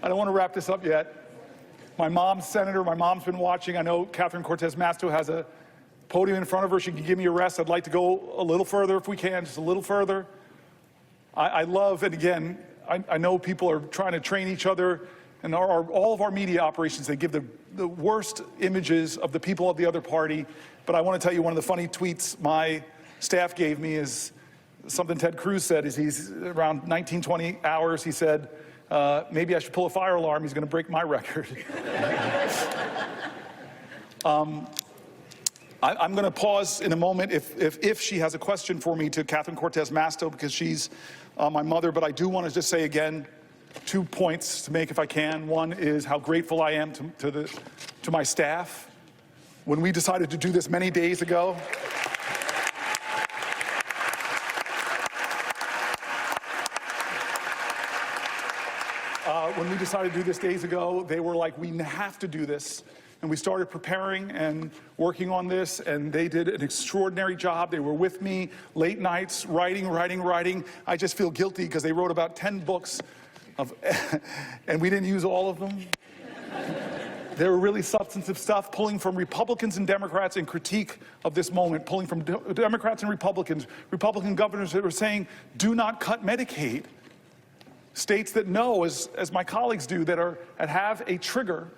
I don't want to wrap this up yet. My mom's senator. My mom's been watching. I know Catherine Cortez Masto has a podium in front of her. She can give me a rest. I'd like to go a little further if we can, just a little further. I love, and again, I know people are trying to train each other, and all of our media operations, they give the worst images of the people of the other party. But I want to tell you, one of the funny tweets my staff gave me is something Ted Cruz said. Is he's around 19, 20 hours, he said, maybe I should pull a fire alarm. He's going to break my record. I'm going to pause in a moment if she has a question for me to Catherine Cortez Masto, because she's my mother. But I do want to just say again, 2 points to make if I can. One is how grateful I am to my staff. When we decided to do this many days ago, when we decided to do this days ago, they were like, we have to do this. And we started preparing and working on this, and they did an extraordinary job. They were with me late nights, writing. I just feel guilty because they wrote about 10 books, and we didn't use all of them. They were really substantive stuff, pulling from Republicans and Democrats in critique of this moment, pulling from Democrats and Republicans, Republican governors that were saying, do not cut Medicaid. States that know, as my colleagues do, that have a trigger,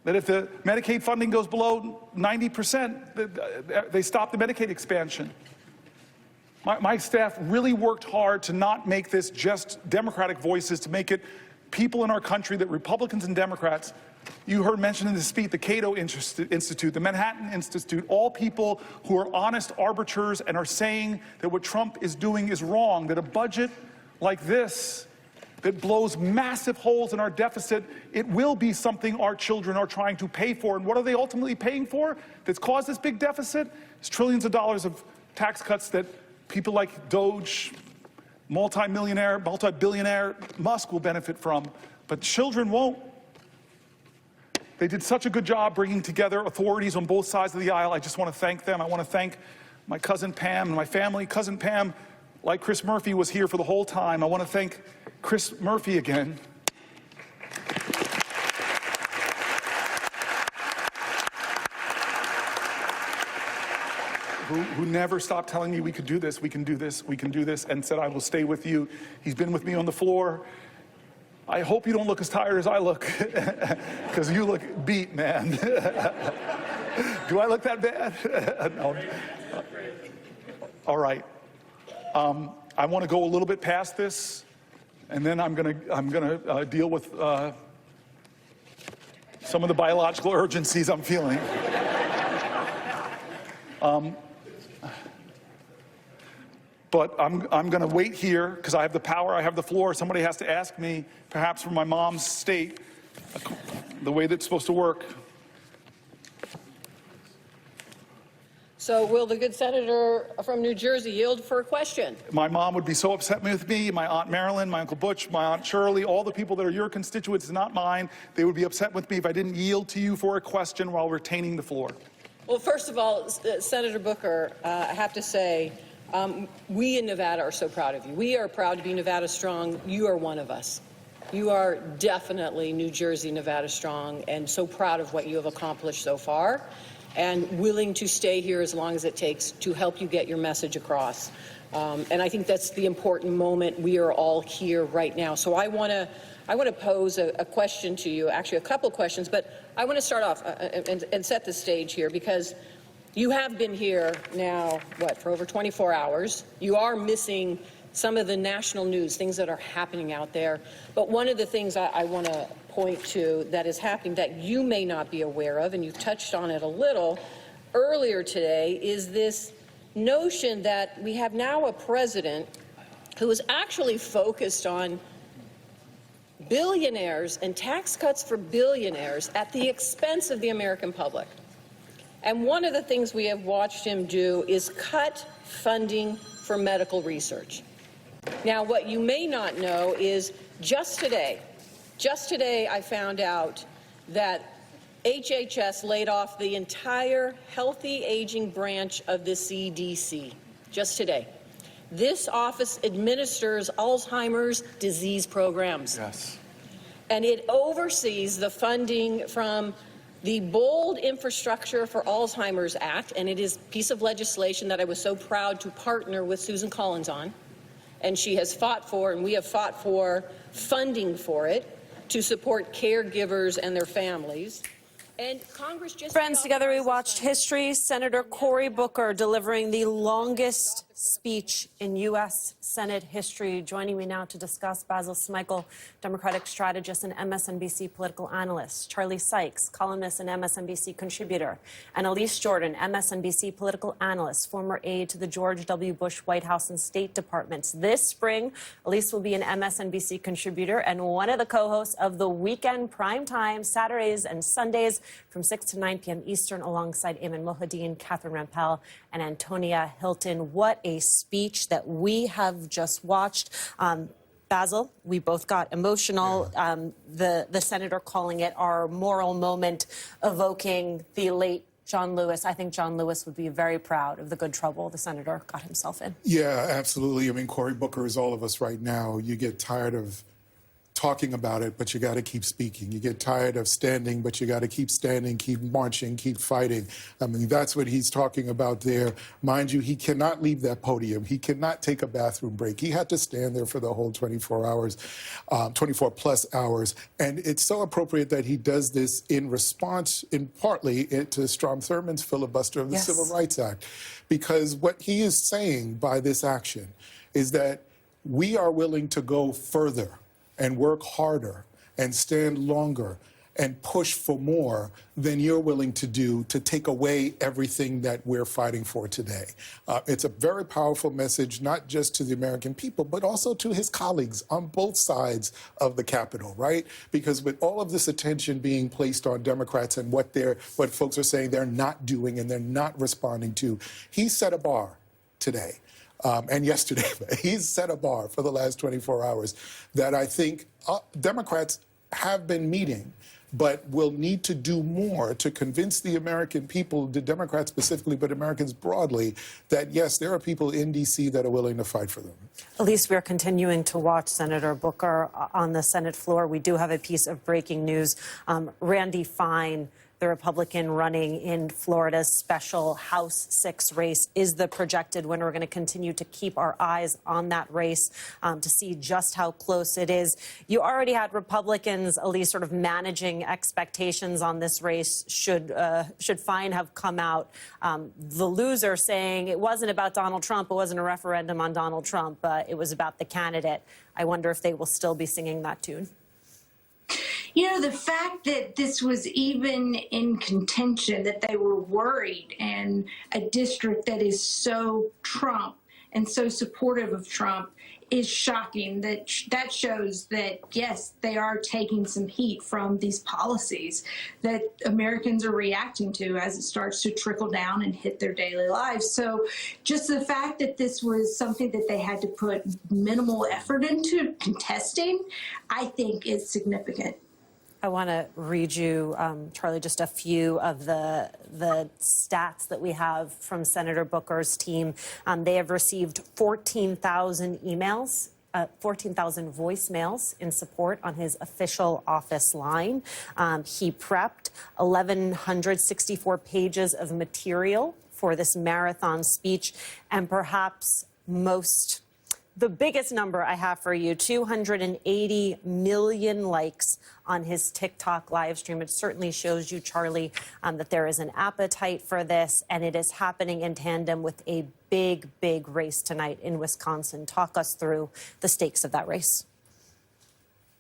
that if the Medicaid funding goes below 90%, they stop the Medicaid expansion. My staff really worked hard to not make this just Democratic voices, to make it people in our country, that Republicans and Democrats, you heard mentioned in the speech, the Cato Institute, the Manhattan Institute, all people who are honest arbiters and are saying that what Trump is doing is wrong, that a budget like this that blows massive holes in our deficit, it will be something our children are trying to pay for. And what are they ultimately paying for that's caused this big deficit? It's trillions of dollars of tax cuts that people like Doge, multi-millionaire, multi-billionaire Musk will benefit from, but children won't. They did such a good job bringing together authorities on both sides of the aisle. I just want to thank them. I want to thank my cousin Pam and my family. Cousin Pam, like Chris Murphy, was here for the whole time. I want to thank Chris Murphy again. Who never stopped telling me we could do this, we can do this, we can do this, and said, I will stay with you. He's been with me on the floor. I hope you don't look as tired as I look, because you look beat, man. Do I look that bad? No. All right. I want to go a little bit past this, and then I'm gonna deal with some of the biological urgencies I'm feeling. But I'm going to wait here because I have the power, I have the floor. Somebody has to ask me, perhaps from my mom's state, the way that's supposed to work. So will the good senator from New Jersey yield for a question? My mom would be so upset with me, my Aunt Marilyn, my Uncle Butch, my Aunt Shirley, all the people that are your constituents, not mine. They would be upset with me if I didn't yield to you for a question while retaining the floor. Well, first of all, Senator Booker, I have to say, we in Nevada are so proud of you. We are proud to be Nevada Strong. You are one of us. You are definitely New Jersey, Nevada Strong, and so proud of what you have accomplished so far, and willing to stay here as long as it takes to help you get your message across. And I think that's the important moment. We are all here right now. So I want to pose a question to you, actually a couple questions, but I want to start off and set the stage here, because you have been here now, for over 24 hours. You are missing some of the national news, things that are happening out there. But one of the things I want to point to that is happening that you may not be aware of, and you've touched on it a little earlier today, is this notion that we have now a president who is actually focused on billionaires and tax cuts for billionaires at the expense of the American public. And one of the things we have watched him do is cut funding for medical research. Now, what you may not know is just today I found out that HHS laid off the entire healthy aging branch of the CDC just today. This office administers Alzheimer's disease programs. Yes. And it oversees the funding from the Bold Infrastructure for Alzheimer's Act, and it is a piece of legislation that I was so proud to partner with Susan Collins on. And she has fought for, and we have fought for, funding for it to support caregivers and their families. And Congress just... Friends, together we watched history. Senator Cory Booker delivering the longest speech in U.S. Senate history. Joining me now to discuss, Basil Smikle, Democratic strategist and MSNBC political analyst; Charlie Sykes, columnist and MSNBC contributor; and Elise Jordan, MSNBC political analyst, former aide to the George W. Bush White House and State Departments. This spring, Elise will be an MSNBC contributor and one of the co-hosts of the Weekend Primetime, Saturdays and Sundays from 6 to 9 p.m. Eastern, alongside Ayman Mohadeen, Catherine Rampell, and Antonia Hilton. What a speech that we have just watched. Basil, we both got emotional. The senator calling it our moral moment, evoking the late John Lewis. I think John Lewis would be very proud of the good trouble the senator got himself in. Yeah, absolutely. I mean, Cory Booker is all of us right now. You get tired of talking about it, but you got to keep speaking. You get tired of standing, but you got to keep standing, keep marching, keep fighting. I mean, that's what he's talking about there. Mind you, he cannot leave that podium. He cannot take a bathroom break. He had to stand there for the whole 24 hours, 24 plus hours. And it's so appropriate that he does this in response, in partly, to Strom Thurmond's filibuster of the Civil Rights Act. Because what he is saying by this action is that we are willing to go further and work harder and stand longer and push for more than you're willing to do to take away everything that we're fighting for today. It's a very powerful message, not just to the American people, but also to his colleagues on both sides of the Capitol, right? Because with all of this attention being placed on Democrats and what folks are saying they're not doing and they're not responding to, he set a bar today. and yesterday, he's set a bar for the last 24 hours that I think Democrats have been meeting, but will need to do more to convince the American people, the Democrats specifically, but Americans broadly, that yes, there are people in D.C. that are willing to fight for them. Elise, we are continuing to watch Senator Booker on the Senate floor. We do have a piece of breaking news. Randy Fine, the Republican running in Florida's special House 6 race, is the projected winner. We're going to continue to keep our eyes on that race to see just how close it is. You already had Republicans, at least sort of managing expectations on this race should Fine have come out. The loser saying it wasn't about Donald Trump, it wasn't a referendum on Donald Trump, but it was about the candidate. I wonder if they will still be singing that tune. You know, the fact that this was even in contention, that they were worried in a district that is so Trump and so supportive of Trump is shocking. That shows that, yes, they are taking some heat from these policies that Americans are reacting to as it starts to trickle down and hit their daily lives. So just the fact that this was something that they had to put minimal effort into contesting, I think is significant. I want to read you, Charlie, just a few of the stats that we have from Senator Booker's team. They have received 14,000 emails, 14,000 voicemails in support on his official office line. He prepped 1,164 pages of material for this marathon speech, and perhaps the biggest number I have for you, 280 million likes on his TikTok live stream. It certainly shows you, Charlie, that there is an appetite for this, and it is happening in tandem with a big, big race tonight in Wisconsin. Talk us through the stakes of that race.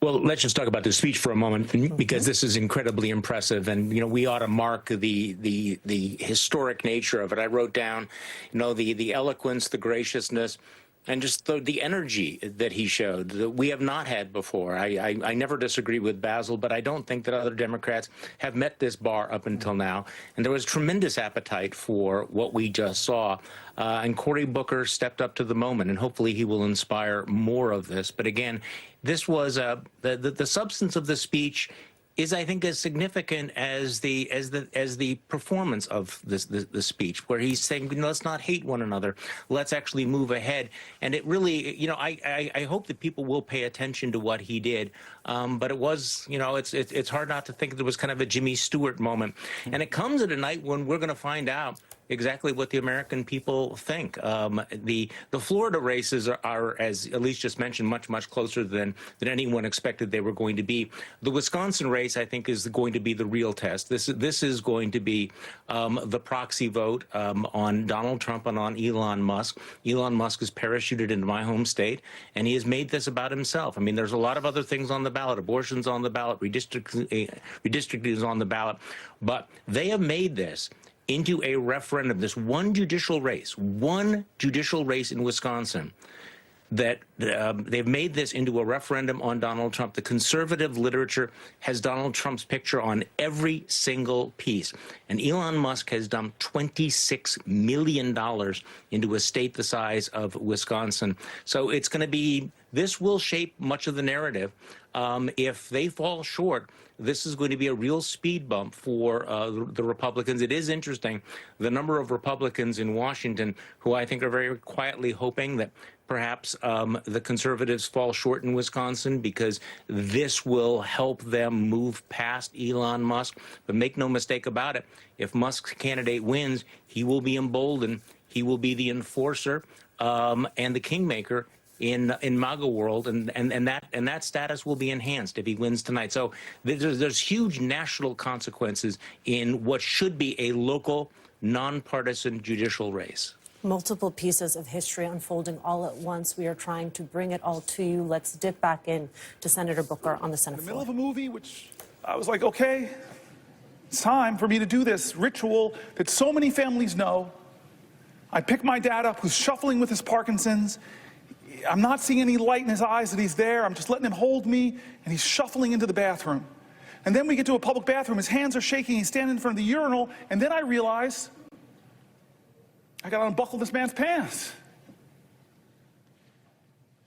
Well, let's just talk about the speech for a moment, because this is incredibly impressive, and we ought to mark the historic nature of it. I wrote down, the eloquence, the graciousness, and just the energy that he showed that we have not had before. I never disagree with Basil, but I don't think that other Democrats have met this bar up until now. And there was tremendous appetite for what we just saw. And Cory Booker stepped up to the moment, and hopefully he will inspire more of this. But again, this was the substance of the speech is, I think, as significant as the performance of the speech, where he's saying, let's not hate one another, let's actually move ahead. And it really, I hope that people will pay attention to what he did. But it was, it's hard not to think that it was kind of a Jimmy Stewart moment. And it comes at a night when we're going to find out exactly what the American people think. The Florida races are, as Elise just mentioned, much closer than anyone expected they were going to be. The Wisconsin race, I think, is going to be the real test. This is going to be the proxy vote on Donald Trump and on Elon Musk. Elon Musk is parachuted into my home state, and he has made this about himself. I mean, there's a lot of other things on the ballot. Abortion's on the ballot. Redistricting is on the ballot. But they have made this into a referendum, this one judicial race in Wisconsin, that they've made this into a referendum on Donald Trump. The conservative literature has Donald Trump's picture on every single piece. And Elon Musk has dumped $26 million into a state the size of Wisconsin. So it's going to be, this will shape much of the narrative. If they fall short, this is going to be a real speed bump for the Republicans. It is interesting, the number of Republicans in Washington who I think are very quietly hoping that perhaps the conservatives fall short in Wisconsin, because this will help them move past Elon Musk. But make no mistake about it, if Musk's candidate wins, he will be emboldened. He will be the enforcer and the kingmaker in MAGA world, and that status will be enhanced if he wins tonight. So there's huge national consequences in what should be a local, nonpartisan judicial race. Multiple pieces of history unfolding all at once. We are trying to bring it all to you. Let's dip back in to Senator Booker on the Senate floor. In the middle of a movie, which I was like, okay, it's time for me to do this ritual that so many families know. I pick my dad up who's shuffling with his Parkinson's. I'm not seeing any light in his eyes that he's there. I'm just letting him hold me, and he's shuffling into the bathroom. And then we get to a public bathroom. His hands are shaking. He's standing in front of the urinal. And then I realize I got to unbuckle this man's pants.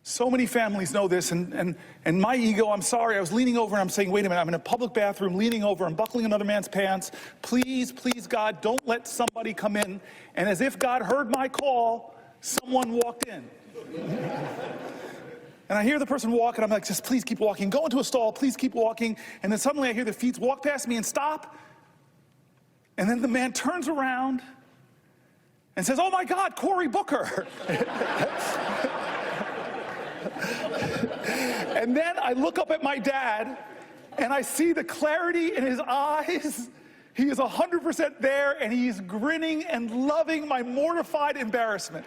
So many families know this, and my ego, I'm sorry, I was leaning over and I'm saying, wait a minute, I'm in a public bathroom, leaning over, I'm buckling another man's pants. Please, please, God, don't let somebody come in. And as if God heard my call, someone walked in. And I hear the person walk, and I'm like, just please keep walking. Go into a stall, please keep walking. And then suddenly I hear the feet walk past me and stop. And then the man turns around and says, oh my God, Cory Booker. And then I look up at my dad, and I see the clarity in his eyes. He is 100% there, and he's grinning and loving my mortified embarrassment.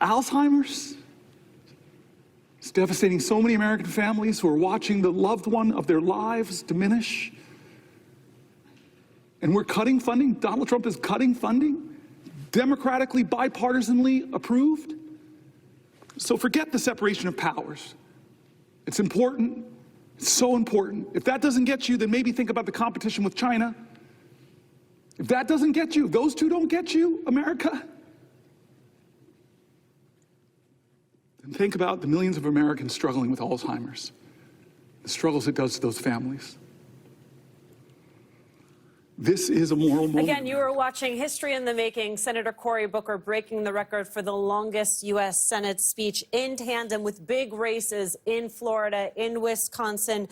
Alzheimer's is devastating so many American families who are watching the loved one of their lives diminish. And we're cutting funding. Donald Trump is cutting funding. Democratically, bipartisanly approved. So forget the separation of powers. It's important. It's so important. If that doesn't get you, then maybe think about the competition with China. If that doesn't get you, if those two don't get you, America, then think about the millions of Americans struggling with Alzheimer's, the struggles it does to those families. This is a moral moment. Again, you were watching History in the Making. Senator Cory Booker breaking the record for the longest U.S. Senate speech in tandem with big races in Florida, in Wisconsin.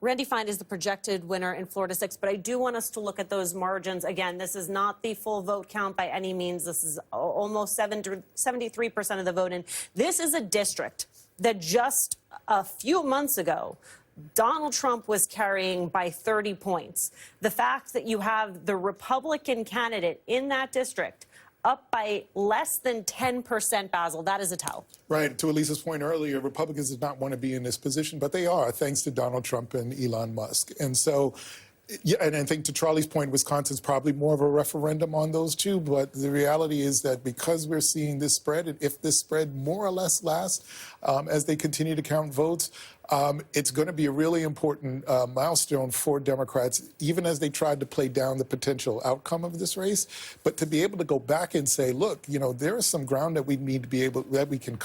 Randy Fine is the projected winner in Florida 6, but I do want us to look at those margins. Again, this is not the full vote count by any means. This is almost 73% of the vote. And this is a district that just a few months ago Donald Trump was carrying by 30 points. The fact that you have the Republican candidate in that district up by less than 10%, Basil, that is a tell. Right. To Elisa's point earlier, Republicans did not want to be in this position, but they are, thanks to Donald Trump and Elon Musk. And so, yeah, and I think to Charlie's point, Wisconsin's probably more of a referendum on those two. But the reality is that because we're seeing this spread, and if this spread more or less lasts as they continue to count votes, it's going to be a really important milestone for Democrats, even as they tried to play down the potential outcome of this race. But to be able to go back and say, look, you know, there is some ground that we need to be able, that we can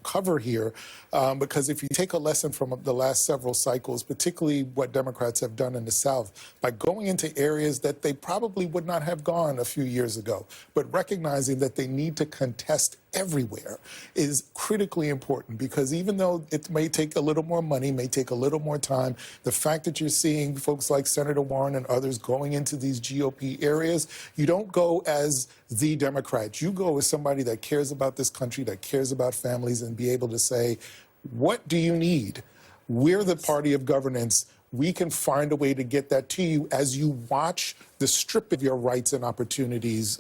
cover here, because if you take a lesson from the last several cycles, particularly what Democrats have done in the South, by going into areas that they probably would not have gone a few years ago, but recognizing that they need to contest everywhere is critically important, because even though it may take a little more money, may take a little more time, the fact that you're seeing folks like Senator Warren and others going into these GOP areas, you don't go as the Democrat. You go as somebody that cares about this country, that cares about families, and be able to say, what do you need? We're the party of governance. We can find a way to get that to you as you watch the strip of your rights and opportunities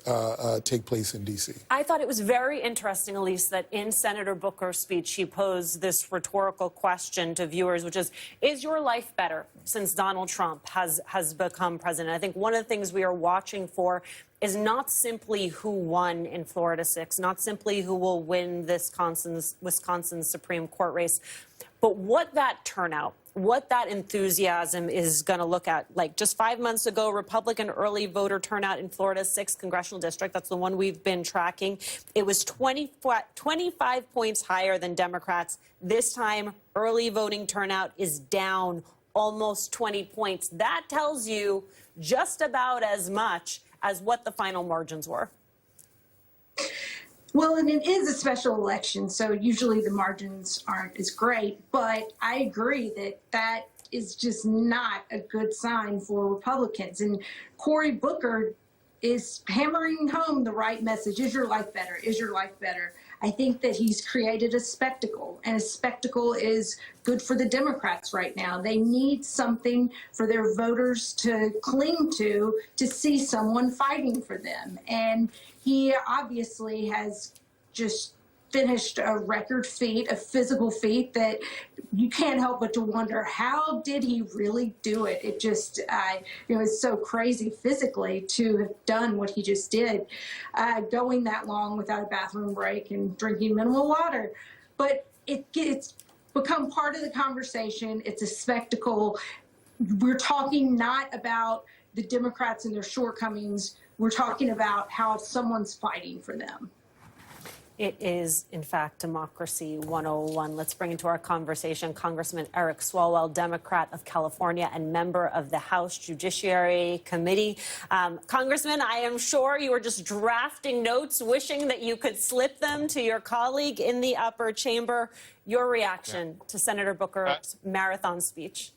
take place in D.C. I thought it was very interesting, Elise, that in Senator Booker's speech, she posed this rhetorical question to viewers, which is your life better since Donald Trump has become president? I think one of the things we are watching for is not simply who won in Florida 6, not simply who will win this Wisconsin Supreme Court race, but what that turnout, what that enthusiasm is going to look at. Like just 5 months ago, Republican early voter turnout in Florida's 6th congressional district, that's the one we've been tracking, it was 25 points higher than Democrats. This time, early voting turnout is down almost 20 points. That tells you just about as much as what the final margins were. Well, and it is a special election, so usually the margins aren't as great, but I agree that that is just not a good sign for Republicans. And Cory Booker is hammering home the right message. Is your life better? Is your life better? I think that he's created a spectacle, and a spectacle is good for the Democrats right now. They need something for their voters to cling to see someone fighting for them. And he obviously has just finished a record feat, a physical feat that you can't help but to wonder, how did he really do it? It just, it's so crazy physically to have done what he just did, going that long without a bathroom break and drinking minimal water. But it's become part of the conversation. It's a spectacle. We're talking not about the Democrats and their shortcomings. we're talking about how someone's fighting for them. It is, in fact, Democracy 101. Let's bring into our conversation Congressman Eric Swalwell, Democrat of California and member of the House Judiciary Committee. Congressman, I am sure you were just drafting notes, wishing that you could slip them to your colleague in the upper chamber. Your reaction to Senator Booker's marathon speech?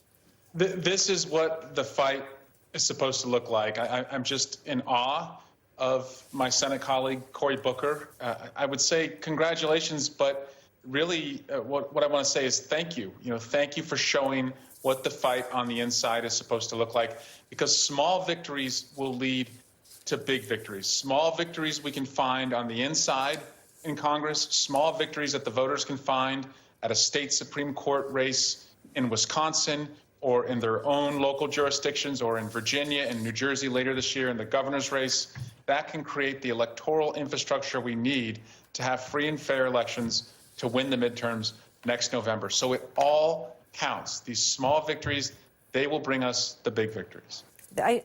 This is what the fight is supposed to look like. I'm just in awe of my Senate colleague, Cory Booker. I would say congratulations, but really what I want to say is thank you. Thank you for showing what the fight on the inside is supposed to look like, because small victories will lead to big victories. Small victories we can find on the inside in Congress, small victories that the voters can find at a state Supreme Court race in Wisconsin or in their own local jurisdictions, or in Virginia and New Jersey later this year in the governor's race. That can create the electoral infrastructure we need to have free and fair elections to win the midterms next November. So it all counts. These small victories, they will bring us the big victories.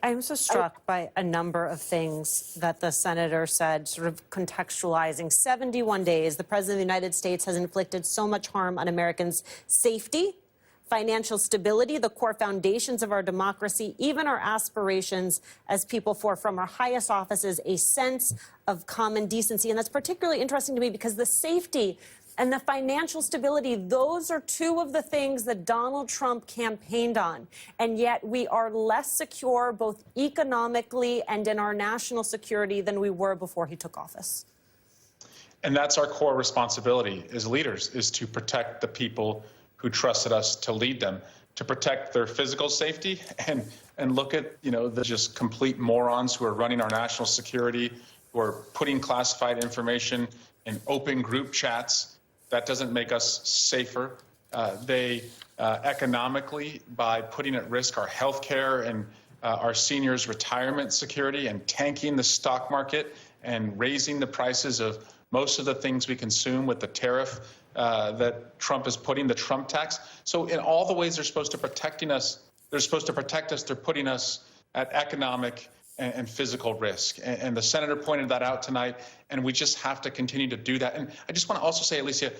I'm so struck by a number of things that the senator said, sort of contextualizing. 71 days, the President of the United States has inflicted so much harm on Americans' safety, financial stability, the core foundations of our democracy, even our aspirations as people from our highest offices, a sense of common decency. And that's particularly interesting to me because the safety and the financial stability, those are two of the things that Donald Trump campaigned on. And yet we are less secure both economically and in our national security than we were before he took office. And that's our core responsibility as leaders, is to protect the people who trusted us to lead them, to protect their physical safety, and look at the just complete morons who are running our national security, who are putting classified information in open group chats. That doesn't make us safer. They economically, by putting at risk our health care and our seniors' retirement security, and tanking the stock market and raising the prices of most of the things we consume with the tariff that Trump is putting, the Trump tax. So in all the ways they're supposed to protect us, they're putting us at economic and physical risk. And the senator pointed that out tonight, and we just have to continue to do that. And I just want to also say, Alicia,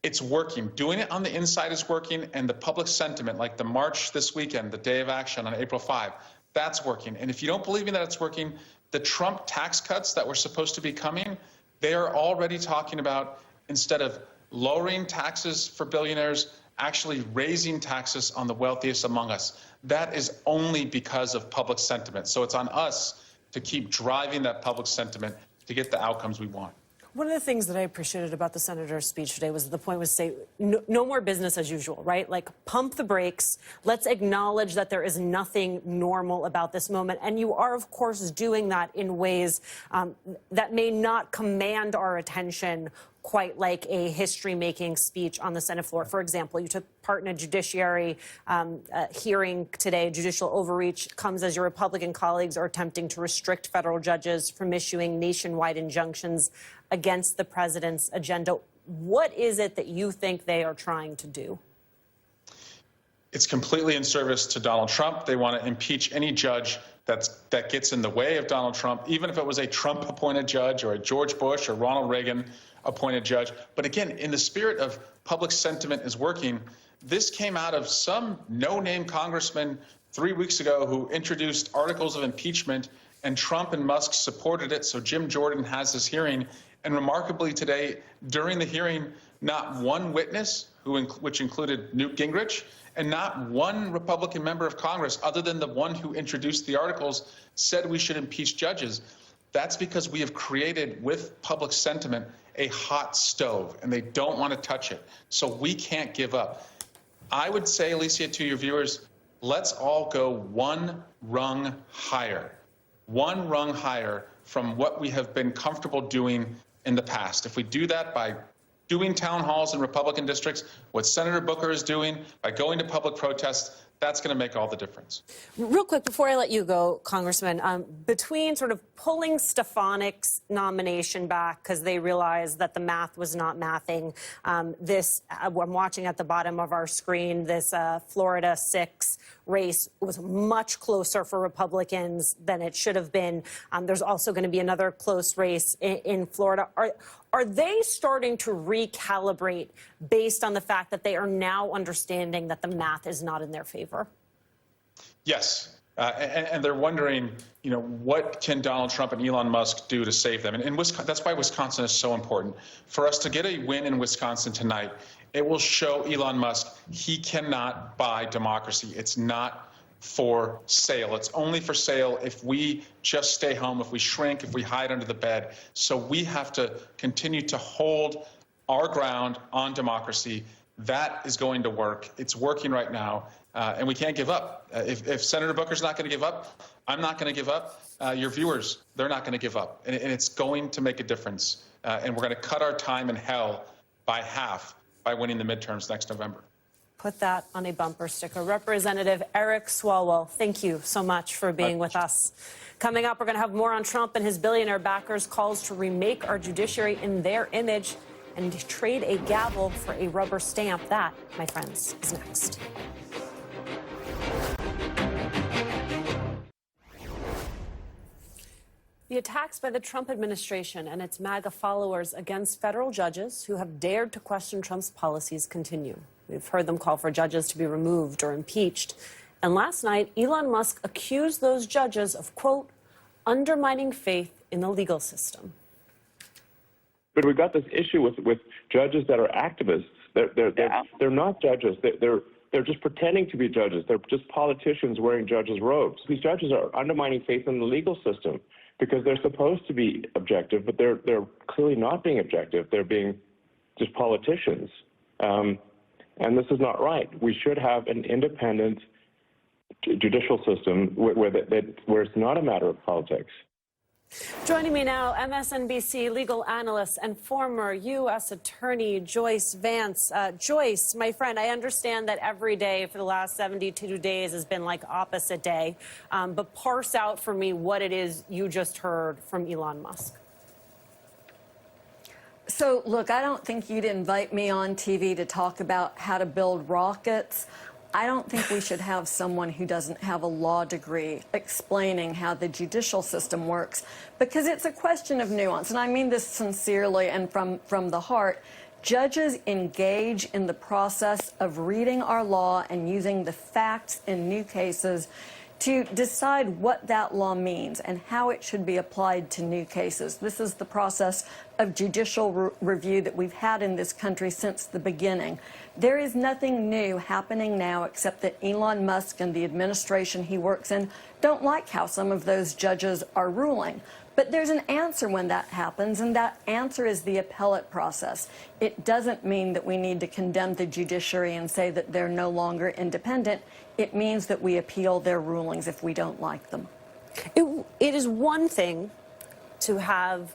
it's working. Doing it on the inside is working, and the public sentiment, like the march this weekend, the Day of Action on April 5, that's working. And if you don't believe me that it's working, the Trump tax cuts that were supposed to be coming, they are already talking about, instead of lowering taxes for billionaires, actually raising taxes on the wealthiest among us. That is only because of public sentiment. So it's on us to keep driving that public sentiment to get the outcomes we want. One of the things that I appreciated about the senator's speech today was the point was say no more business as usual, right? Like pump the brakes. Let's acknowledge that there is nothing normal about this moment. And you are, of course, doing that in ways that may not command our attention quite like a history-making speech on the Senate floor. For example, you took part in a judiciary hearing today. Judicial overreach comes as your Republican colleagues are attempting to restrict federal judges from issuing nationwide injunctions against the president's agenda. What is it that you think they are trying to do? It's completely in service to Donald Trump. They want to impeach any judge that gets in the way of Donald Trump, even if it was a Trump-appointed judge or a George Bush or Ronald Reagan appointed judge. But again, in the spirit of public sentiment is working, this came out of some no-name congressman 3 weeks ago who introduced articles of impeachment, and Trump and Musk supported it. So Jim Jordan has this hearing. And remarkably today, during the hearing, not one witness, which included Newt Gingrich, and not one Republican member of Congress, other than the one who introduced the articles, said we should impeach judges. That's because we have created, with public sentiment, a hot stove, and they don't want to touch it. So we can't give up. I would say, Alicia, to your viewers, let's all go one rung higher from what we have been comfortable doing in the past. If we do that by doing town halls in Republican districts, what Senator Booker is doing, by going to public protests, That's going to make all the difference. Real quick, before I let you go, Congressman, between sort of pulling Stefanik's nomination back because they realized that the math was not mathing, I'm watching at the bottom of our screen, this Florida 6 race was much closer for Republicans than it should have been. There's also going to be another close race in Florida. Are they starting to recalibrate based on the fact that they are now understanding that the math is not in their favor? Yes. And they're wondering, what can Donald Trump and Elon Musk do to save them? And that's why Wisconsin is so important. For us to get a win in Wisconsin tonight, it will show Elon Musk he cannot buy democracy. It's not for sale. It's only for sale if we just stay home, if we shrink, if we hide under the bed. So we have to continue to hold our ground on democracy. That is going to work. It's working right now, and we can't give up. If Senator Booker's not going to give up, I'm not going to give up. Your viewers, they're not going to give up. And it's going to make a difference. And we're going to cut our time in hell by half by winning the midterms next November. Put that on a bumper sticker. Representative Eric Swalwell, thank you so much for being with us. Coming up, we're going to have more on Trump and his billionaire backers' calls to remake our judiciary in their image and to trade a gavel for a rubber stamp. That, my friends, is next. The attacks by the Trump administration and its MAGA followers against federal judges who have dared to question Trump's policies continue. We've heard them call for judges to be removed or impeached. And last night, Elon Musk accused those judges of, quote, undermining faith in the legal system. But we've got this issue with judges that are activists. They're not judges. They're just pretending to be judges. They're just politicians wearing judges' robes. These judges are undermining faith in the legal system because they're supposed to be objective, but they're clearly not being objective. They're being just politicians. And this is not right. We should have an independent judicial system where it's not a matter of politics. Joining me now, MSNBC legal analyst and former U.S. Attorney Joyce Vance. Joyce, my friend, I understand that every day for the last 72 days has been like opposite day, but parse out for me what it is you just heard from Elon Musk. So, look, I don't think you'd invite me on TV to talk about how to build rockets. I don't think we should have someone who doesn't have a law degree explaining how the judicial system works, because it's a question of nuance. And I mean this sincerely and from the heart. Judges engage in the process of reading our law and using the facts in new cases to decide what that law means and how it should be applied to new cases. This is the process of judicial review that we've had in this country since the beginning. There is nothing new happening now except that Elon Musk and the administration he works in don't like how some of those judges are ruling. But there's an answer when that happens, and that answer is the appellate process. It doesn't mean that we need to condemn the judiciary and say that they're no longer independent. It means that we appeal their rulings if we don't like them. It is one thing to have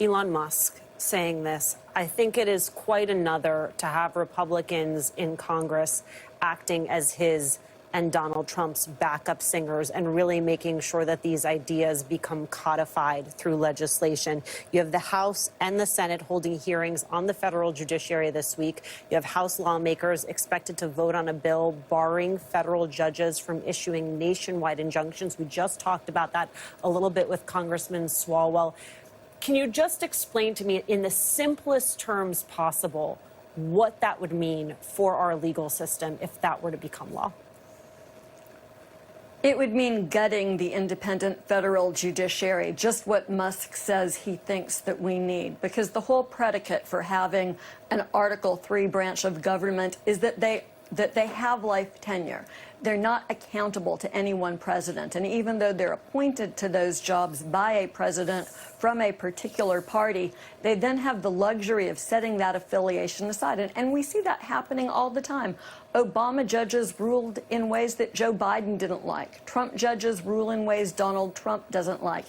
Elon Musk saying this. I think it is quite another to have Republicans in Congress acting as his and Donald Trump's backup singers and really making sure that these ideas become codified through legislation. You have the House and the Senate holding hearings on the federal judiciary this week. You have House lawmakers expected to vote on a bill barring federal judges from issuing nationwide injunctions. We just talked about that a little bit with Congressman Swalwell. Can you just explain to me in the simplest terms possible what that would mean for our legal system if that were to become law? It would mean gutting the independent federal judiciary, just what Musk says he thinks that we need, because the whole predicate for having an Article III branch of government is that they have life tenure. They're not accountable to any one president. And even though they're appointed to those jobs by a president from a particular party, they then have the luxury of setting that affiliation aside. And we see that happening all the time. Obama judges ruled in ways that Joe Biden didn't like. Trump judges rule in ways Donald Trump doesn't like.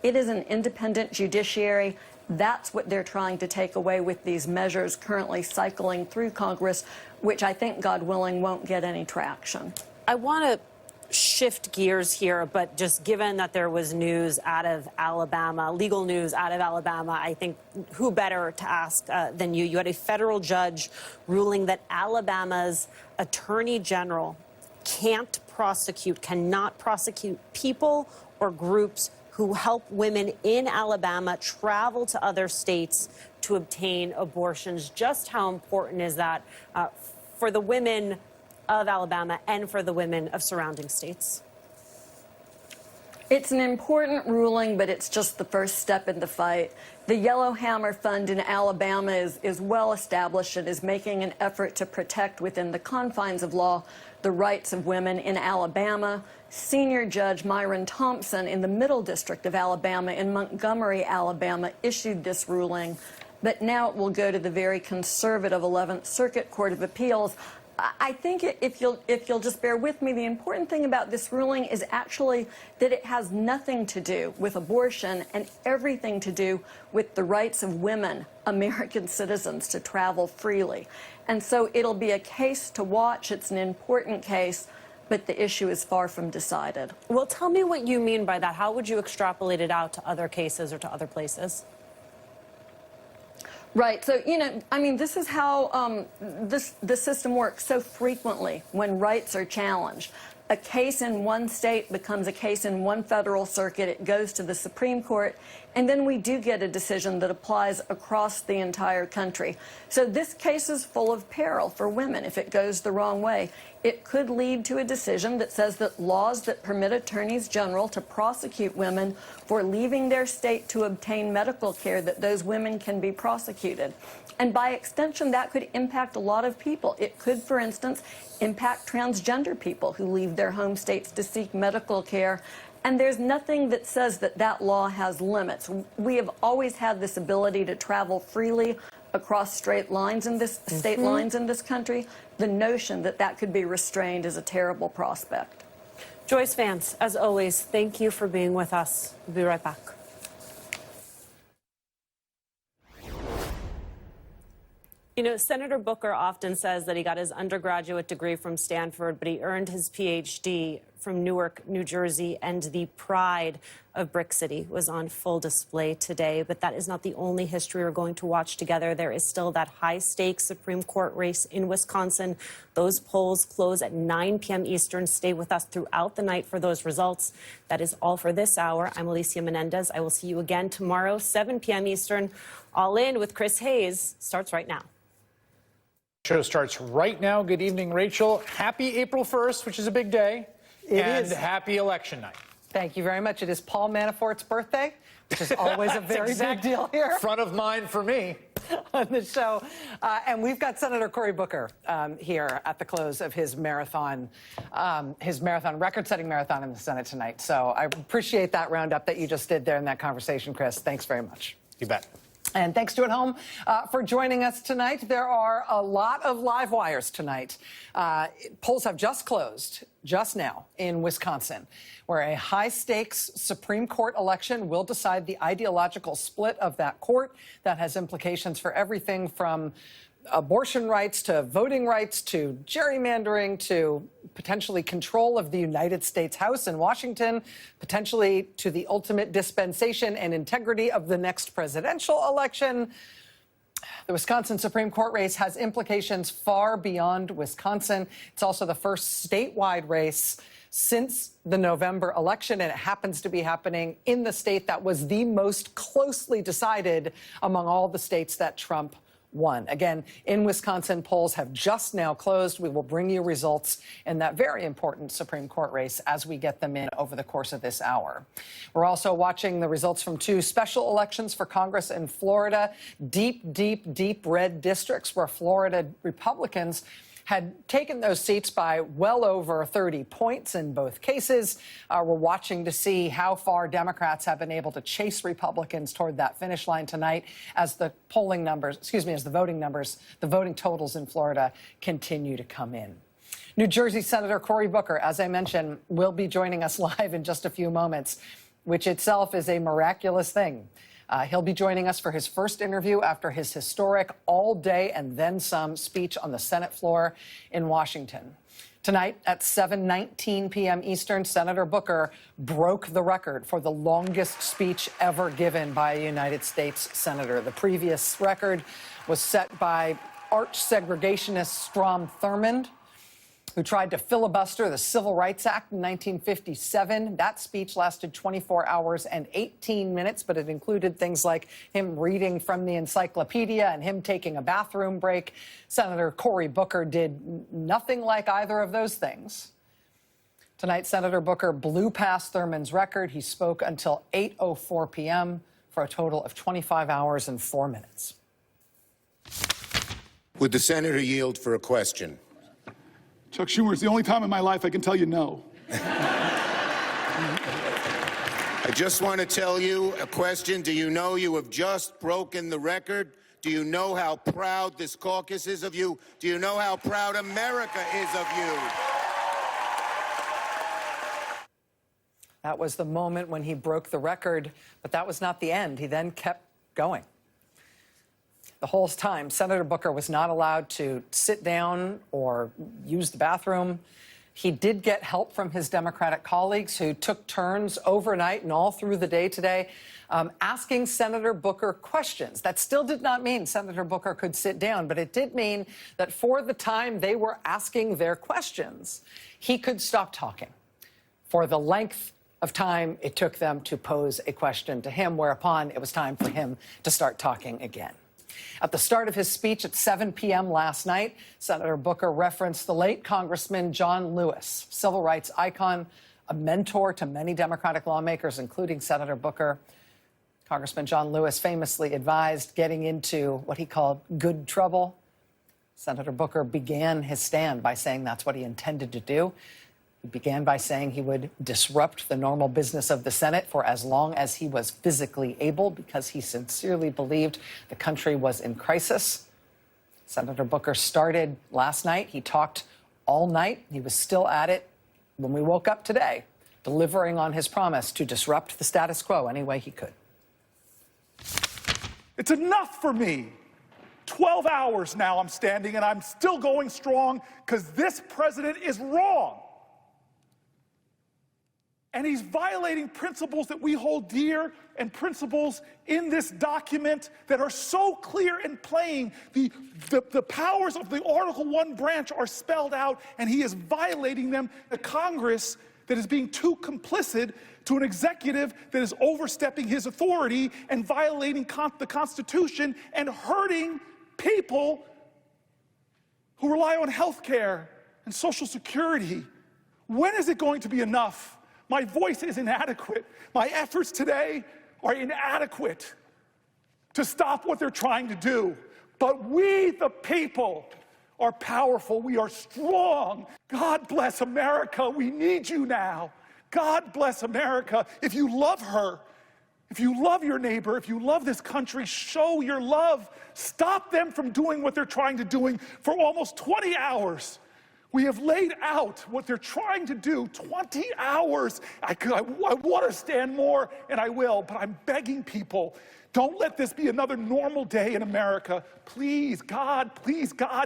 It is an independent judiciary. That's what they're trying to take away with these measures currently cycling through Congress, which I think, God willing, won't get any traction. I want to shift gears here, but just given that there was news out of Alabama, legal news out of Alabama, I think who better to ask than you? You had a federal judge ruling that Alabama's attorney general cannot prosecute people or groups who help women in Alabama travel to other states to obtain abortions. Just how important is that for the women of Alabama and for the women of surrounding states? It's an important ruling, but it's just the first step in the fight. The Yellowhammer Fund in Alabama is well established and is making an effort to protect within the confines of law the rights of women in Alabama. Senior Judge Myron Thompson in the Middle District of Alabama in Montgomery, Alabama, issued this ruling, but now it will go to the very conservative 11th Circuit Court of Appeals. I think if you'll just bear with me, the important thing about this ruling is actually that it has nothing to do with abortion and everything to do with the rights of women, American citizens, to travel freely. And so it'll be a case to watch. It's an important case, but the issue is far from decided. Well, tell me what you mean by that. How would you extrapolate it out to other cases or to other places? Right. So, I mean, this is how the system works so frequently when rights are challenged. A case in one state becomes a case in one federal circuit. It goes to the Supreme Court, and then we do get a decision that applies across the entire country. So this case is full of peril for women if it goes the wrong way. It could lead to a decision that says that laws that permit attorneys general to prosecute women for leaving their state to obtain medical care, that those women can be prosecuted. And by extension, that could impact a lot of people. It could, for instance, impact transgender people who leave their home states to seek medical care. And there's nothing that says that that law has limits. We have always had this ability to travel freely across state lines in this country. The notion that that could be restrained is a terrible prospect. Joyce Vance, as always, thank you for being with us. We'll be right back. You know, Senator Booker often says that he got his undergraduate degree from Stanford, but he earned his PhD from Newark, New Jersey, and the pride of Brick City was on full display today. But that is not the only history we're going to watch together. There is still that high-stakes Supreme Court race in Wisconsin. Those polls close at 9 p.m. Eastern. Stay with us throughout the night for those results. That is all for this hour. I'm Alicia Menendez. I will see you again tomorrow, 7 p.m. Eastern. All In with Chris Hayes starts right now. Show starts right now. Good evening, Rachel. Happy April 1st, which is a big day. It and is. Happy election night. Thank you very much. It is Paul Manafort's birthday, which is always a very big deal here. Front of mind for me. On the show. And we've got Senator Cory Booker here at the close of his marathon, record-setting marathon in the Senate tonight. So I appreciate that roundup that you just did there in that conversation, Chris. Thanks very much. You bet. And thanks to at home for joining us tonight. There are a lot of live wires tonight. Polls have just closed just now in Wisconsin, where a high-stakes Supreme Court election will decide the ideological split of that court. That has implications for everything from abortion rights to voting rights to gerrymandering to potentially control of the United States House in Washington, potentially to the ultimate dispensation and integrity of the next presidential election. The Wisconsin Supreme Court race has implications far beyond Wisconsin. It's also the first statewide race since the November election, and it happens to be happening in the state that was the most closely decided among all the states that Trump won. Again, in Wisconsin, polls have just now closed. We will bring you results in that very important Supreme Court race as we get them in over the course of this hour. We're also watching the results from two special elections for Congress in Florida, deep red districts where Florida Republicans had taken those seats by well over 30 points in both cases. We're watching to see how far Democrats have been able to chase Republicans toward that finish line tonight as the voting numbers, the voting totals in Florida continue to come in. New Jersey Senator Cory Booker, as I mentioned, will be joining us live in just a few moments, which itself is a miraculous thing. He'll be joining us for his first interview after his historic all-day and then some speech on the Senate floor in Washington. Tonight at 7:19 p.m. Eastern, Senator Booker broke the record for the longest speech ever given by a United States senator. The previous record was set by arch segregationist Strom Thurmond, who tried to filibuster the Civil Rights Act in 1957. That speech lasted 24 hours and 18 minutes, but it included things like him reading from the encyclopedia and him taking a bathroom break. Senator Cory Booker did nothing like either of those things. Tonight, Senator Booker blew past Thurmond's record. He spoke until 8:04 p.m. for a total of 25 hours and 4 minutes. Would the senator yield for a question? Chuck Schumer, it's the only time in my life I can tell you no. I just want to tell you a question. Do you know you have just broken the record? Do you know how proud this caucus is of you? Do you know how proud America is of you? That was the moment when he broke the record, but that was not the end. He then kept going. The whole time, Senator Booker was not allowed to sit down or use the bathroom. He did get help from his Democratic colleagues who took turns overnight and all through the day today asking Senator Booker questions. That still did not mean Senator Booker could sit down, but it did mean that for the time they were asking their questions, he could stop talking for the length of time it took them to pose a question to him, whereupon it was time for him to start talking again. At the start of his speech at 7 p.m. last night, Senator Booker referenced the late Congressman John Lewis, civil rights icon, a mentor to many Democratic lawmakers, including Senator Booker. Congressman John Lewis famously advised getting into what he called good trouble. Senator Booker began his stand by saying that's what he intended to do. He began by saying he would disrupt the normal business of the Senate for as long as he was physically able, because he sincerely believed the country was in crisis. Senator Booker started last night. He talked all night. He was still at it when we woke up today, delivering on his promise to disrupt the status quo any way he could. It's enough for me. 12 hours now I'm standing, and I'm still going strong because this president is wrong. And he's violating principles that we hold dear and principles in this document that are so clear and plain. The powers of the Article 1 branch are spelled out, and he is violating them. The Congress that is being too complicit to an executive that is overstepping his authority and violating the Constitution and hurting people who rely on health care and Social Security. When is it going to be enough? My voice is inadequate. My efforts today are inadequate to stop what they're trying to do. But we, the people, are powerful. We are strong. God bless America. We need you now. God bless America. If you love her, if you love your neighbor, if you love this country, show your love. Stop them from doing what they're trying to do for almost 20 hours. We have laid out what they're trying to do, 20 hours. I want to stand more, and I will, but I'm begging people, don't let this be another normal day in America. Please, God,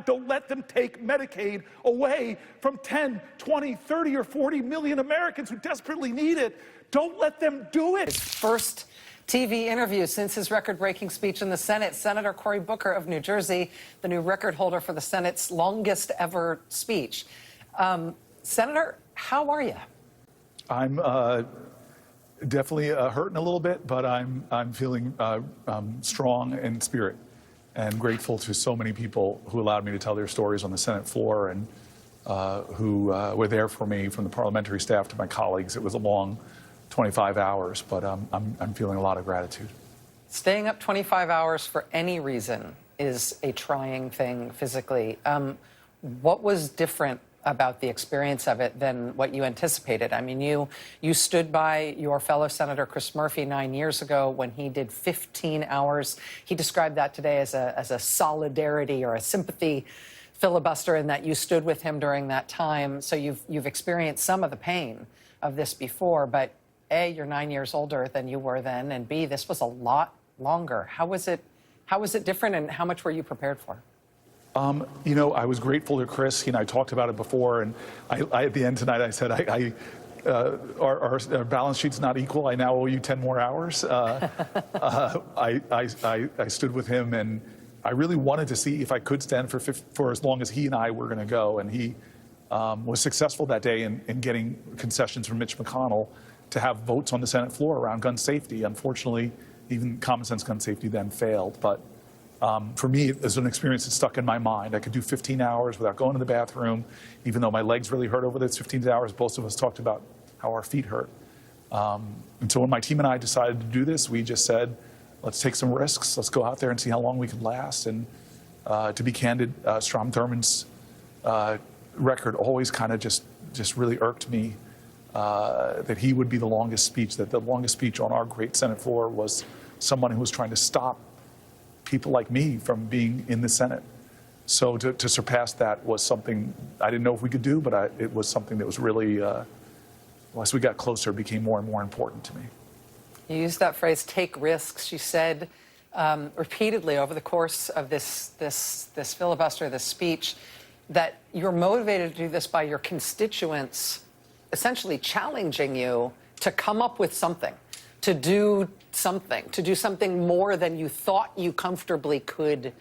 don't let them take Medicaid away from 10, 20, 30, or 40 million Americans who desperately need it. Don't let them do it. His first TV interview since his record-breaking speech in the Senate, Senator Cory Booker of New Jersey, the new record holder for the Senate's longest ever speech. Senator, how are you? I'm definitely hurting a little bit, but I'm feeling strong in spirit and grateful to so many people who allowed me to tell their stories on the Senate floor and who were there for me, from the parliamentary staff to my colleagues. It was a long 25 hours, but I'm feeling a lot of gratitude. Staying up 25 hours for any reason is a trying thing physically. What was different about the experience of it than what you anticipated? I mean, you stood by your fellow Senator Chris Murphy 9 years ago when he did 15 hours. He described that today as a solidarity or a sympathy filibuster, in that you stood with him during that time. So you've experienced some of the pain of this before, but A, you're 9 years older than you were then, and B, this was a lot longer. How was it different, and how much were you prepared for? You know, I was grateful to Chris. He and I talked about it before, and I at the end tonight, I said, our balance sheet's not equal. I now owe you 10 more hours. I stood with him, and I really wanted to see if I could stand for as long as he and I were going to go. And he was successful that day in getting concessions from Mitch McConnell to have votes on the Senate floor around gun safety. Unfortunately, even common sense gun safety then failed. But for me, it was an experience that stuck in my mind. I could do 15 hours without going to the bathroom, even though my legs really hurt over those 15 hours. Both of us talked about how our feet hurt. And so when my team and I decided to do this, we just said, let's take some risks. Let's go out there and see how long we can last. And to be candid, Strom Thurmond's record always kind of just really irked me, that he would be the longest speech, that the longest speech on our great Senate floor was someone who was trying to stop people like me from being in the Senate. So to surpass that was something I didn't know if we could do, but it was something that was really, as we got closer, became more and more important to me. You used that phrase, take risks. You said repeatedly over the course of this filibuster, this speech, that you're motivated to do this by your constituents essentially challenging you to come up with something, to do something more than you thought you comfortably could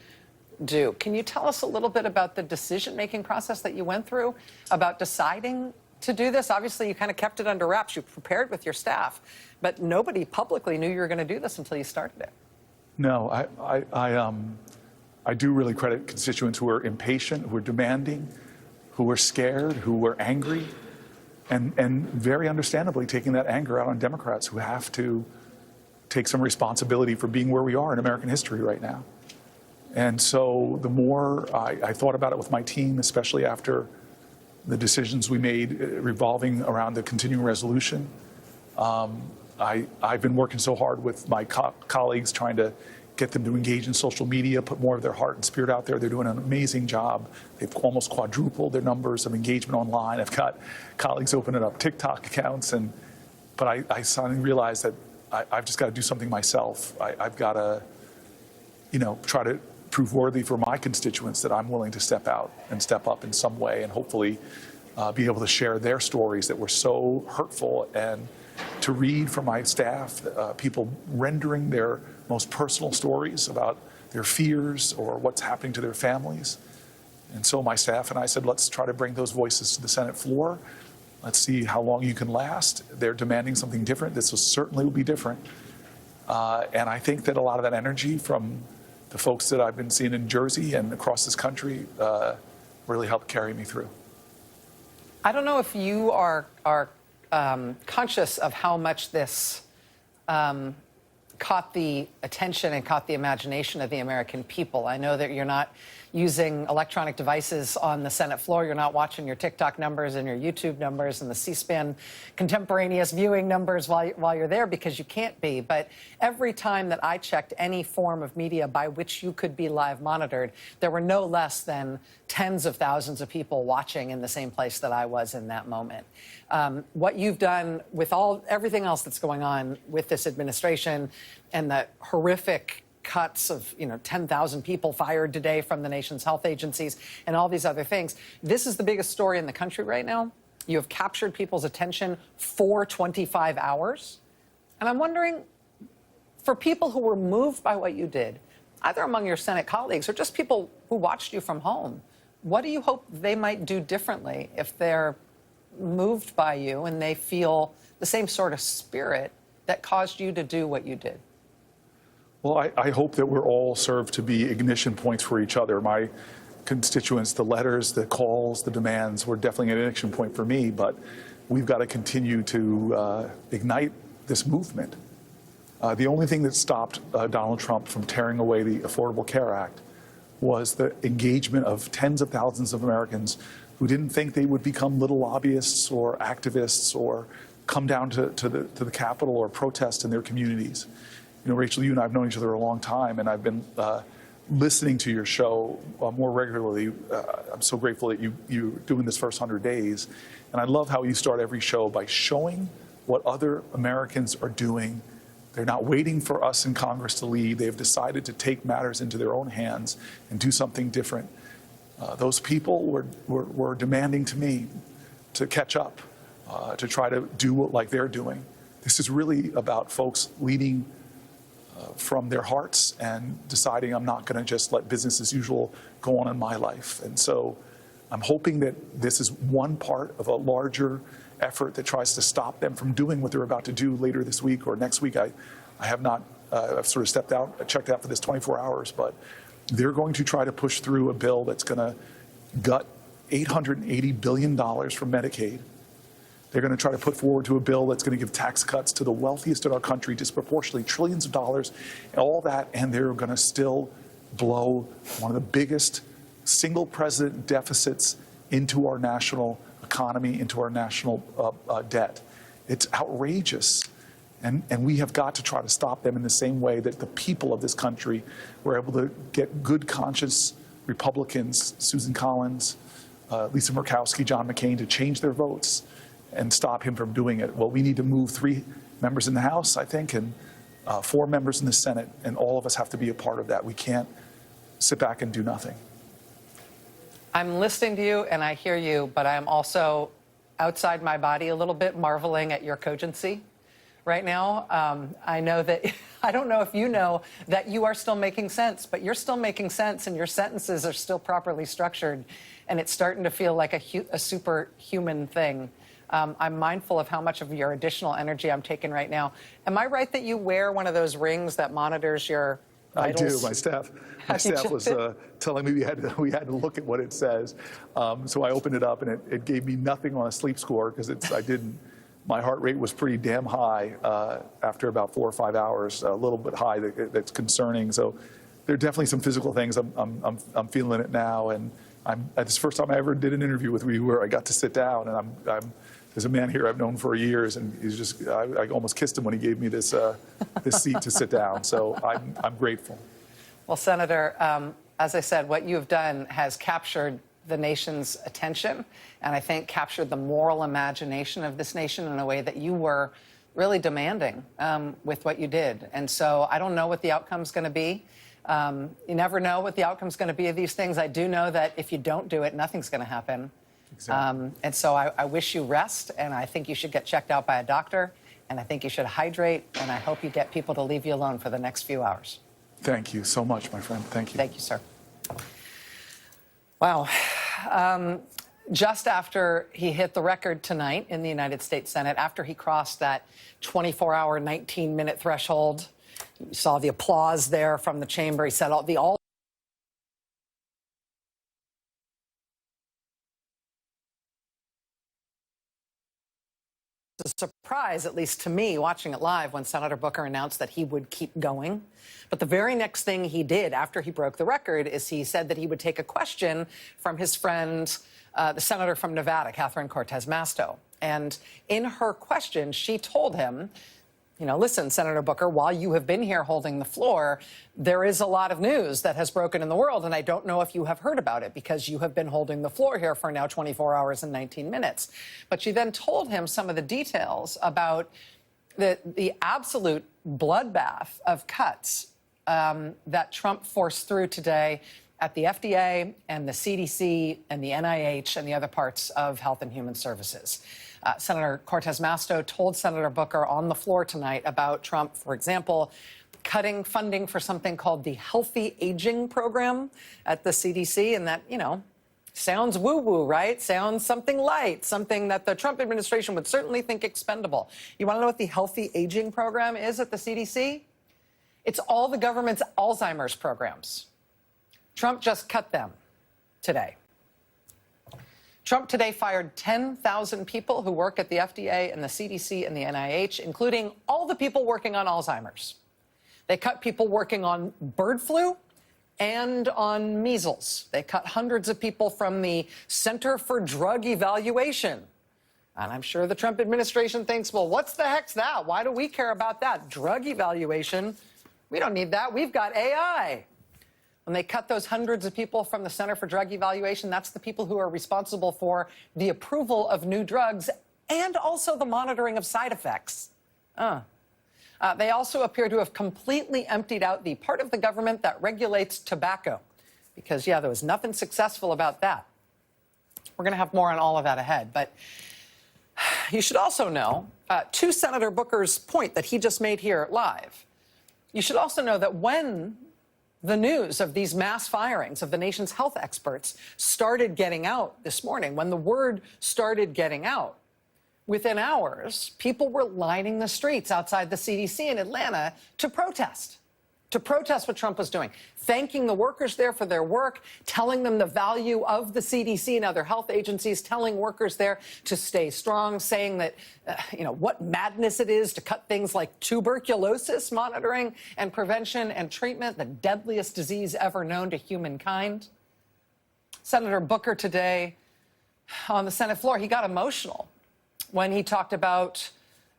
do. Can you tell us a little bit about the decision-making process that you went through about deciding to do this? Obviously, you kind of kept it under wraps. You prepared with your staff, but nobody publicly knew you were going to do this until you started it. No, I do really credit constituents who are impatient, who are demanding, who are scared, who are angry, and very understandably taking that anger out on Democrats who have to take some responsibility for being where we are in American history right now. And so the more I thought about it with my team, especially after the decisions we made revolving around the continuing resolution, I've been working so hard with my colleagues trying to get them to engage in social media, put more of their heart and spirit out there. They're doing an amazing job. They've almost quadrupled their numbers of engagement online. I've got colleagues opening up TikTok accounts, but I suddenly realized that I've just got to do something myself. I've got to, try to prove worthy for my constituents that I'm willing to step out and step up in some way, and hopefully be able to share their stories that were so hurtful, and to read from my staff, people rendering their most personal stories about their fears or what's happening to their families. And so my staff and I said, let's try to bring those voices to the Senate floor. Let's see how long you can last. They're demanding something different. This certainly will be different. And I think that a lot of that energy from the folks that I've been seeing in Jersey and across this country really helped carry me through. I don't know if you are conscious of how much this caught the attention and caught the imagination of the American people. I know that you're not using electronic devices on the Senate floor. You're not watching your TikTok numbers and your YouTube numbers and the C-SPAN contemporaneous viewing numbers while you're there, because you can't be. But every time that I checked any form of media by which you could be live monitored, there were no less than tens of thousands of people watching in the same place that I was in that moment. What you've done with everything else that's going on with this administration and the horrific cuts of 10,000 people fired today from the nation's health agencies and all these other things. This is the biggest story in the country right now. You have captured people's attention for 25 hours. And I'm wondering, for people who were moved by what you did, either among your Senate colleagues or just people who watched you from home, what do you hope they might do differently if they're moved by you and they feel the same sort of spirit that caused you to do what you did? Well, I hope that we're all served to be ignition points for each other. My constituents, the letters, the calls, the demands were definitely an ignition point for me, but we've got to continue to ignite this movement. The only thing that stopped Donald Trump from tearing away the Affordable Care Act was the engagement of tens of thousands of Americans who didn't think they would become little lobbyists or activists or come down to the Capitol or protest in their communities. Rachel, you and I have known each other a long time, and I've been listening to your show more regularly. I'm so grateful that you're doing this first 100 days. And I love how you start every show by showing what other Americans are doing. They're not waiting for us in Congress to lead. They've decided to take matters into their own hands and do something different. Those people were demanding to me to catch up, to try to do what like they're doing. This is really about folks leading from their hearts and deciding I'm not going to just let business as usual go on in my life. And so I'm hoping that this is one part of a larger effort that tries to stop them from doing what they're about to do later this week or next week. I have not, I've sort of stepped out, checked out for this 24 hours, but they're going to try to push through a bill that's going to gut $880 billion from Medicaid. They're going to try to put forward to a bill that's going to give tax cuts to the wealthiest in our country, disproportionately trillions of dollars, and all that, and they're going to still blow one of the biggest single president deficits into our national economy, into our national debt. It's outrageous. And we have got to try to stop them in the same way that the people of this country were able to get good, conscious Republicans, Susan Collins, Lisa Murkowski, John McCain, to change their votes and stop him from doing it. Well, we need to move 3 members in the House, I think, and 4 members in the Senate, and all of us have to be a part of that. We can't sit back and do nothing. I'm listening to you and I hear you, but I'm also outside my body a little bit, marveling at your cogency right now. I know that, I don't know if you know that you are still making sense, but you're still making sense and your sentences are still properly structured, and it's starting to feel like a superhuman thing. I'm mindful of how much of your additional energy I'm taking right now. Am I right that you wear one of those rings that monitors your vitals? I do. My staff was telling me we had to look at what it says. So I opened it up, and it gave me nothing on a sleep score because I didn't. My heart rate was pretty damn high after about 4 or 5 hours, a little bit high. That's concerning. So there are definitely some physical things. I'm feeling it now, and this is the first time I ever did an interview with you where I got to sit down, and there's a man here I've known for years, and he's just I almost kissed him when he gave me this this seat to sit down. So I'm grateful. Well, Senator, as I said, what you have done has captured the nation's attention, and I think captured the moral imagination of this nation in a way that you were really demanding with what you did. And so I don't know what the outcome's going to be. You never know what the outcome's going to be of these things. I do know that if you don't do it, nothing's going to happen. Exactly. And so I wish you rest, and I think you should get checked out by a doctor, and I think you should hydrate, and I hope you get people to leave you alone for the next few hours. Thank you so much, my friend. Thank you. Thank you, sir. Wow. Just after he hit the record tonight in the United States Senate, after he crossed that 24-hour, 19-minute threshold, you saw the applause there from the chamber. He said all a surprise, at least to me, watching it live, when Senator Booker announced that he would keep going. But the very next thing he did after he broke the record is he said that he would take a question from his friend, the senator from Nevada, Catherine Cortez Masto. And in her question, she told him, you know, listen, Senator Booker, while you have been here holding the floor, there is a lot of news that has broken in the world, and I don't know if you have heard about it because you have been holding the floor here for now 24 hours and 19 minutes. But she then told him some of the details about the absolute bloodbath of cuts that Trump forced through today at the FDA and the CDC and the NIH and the other parts of Health and Human Services. Senator Cortez Masto told Senator Booker on the floor tonight about Trump, for example, cutting funding for something called the Healthy Aging Program at the CDC. And that, you know, sounds woo-woo, right? Sounds something light, something that the Trump administration would certainly think expendable. You want to know what the Healthy Aging Program is at the CDC? It's all the government's Alzheimer's programs. Trump just cut them today. Trump today fired 10,000 people who work at the FDA and the CDC and the NIH, including all the people working on Alzheimer's. They cut people working on bird flu and on measles. They cut hundreds of people from the Center for Drug Evaluation. And I'm sure the Trump administration thinks, well, what's the heck's that? Why do we care about that? Drug evaluation? We don't need that. We've got AI. When they cut those hundreds of people from the Center for Drug Evaluation, that's the people who are responsible for the approval of new drugs and also the monitoring of side effects. They also appear to have completely emptied out the part of the government that regulates tobacco. Because, yeah, there was nothing successful about that. We're going to have more on all of that ahead. But you should also know, to Senator Booker's point that he just made here live, you should also know that when the news of these mass firings of the nation's health experts started getting out this morning, when the word started getting out, within hours, people were lining the streets outside the CDC in Atlanta to protest what Trump was doing, thanking the workers there for their work, telling them the value of the CDC and other health agencies, telling workers there to stay strong, saying that, what madness it is to cut things like tuberculosis monitoring and prevention and treatment, the deadliest disease ever known to humankind. Senator Booker today on the Senate floor, he got emotional when he talked about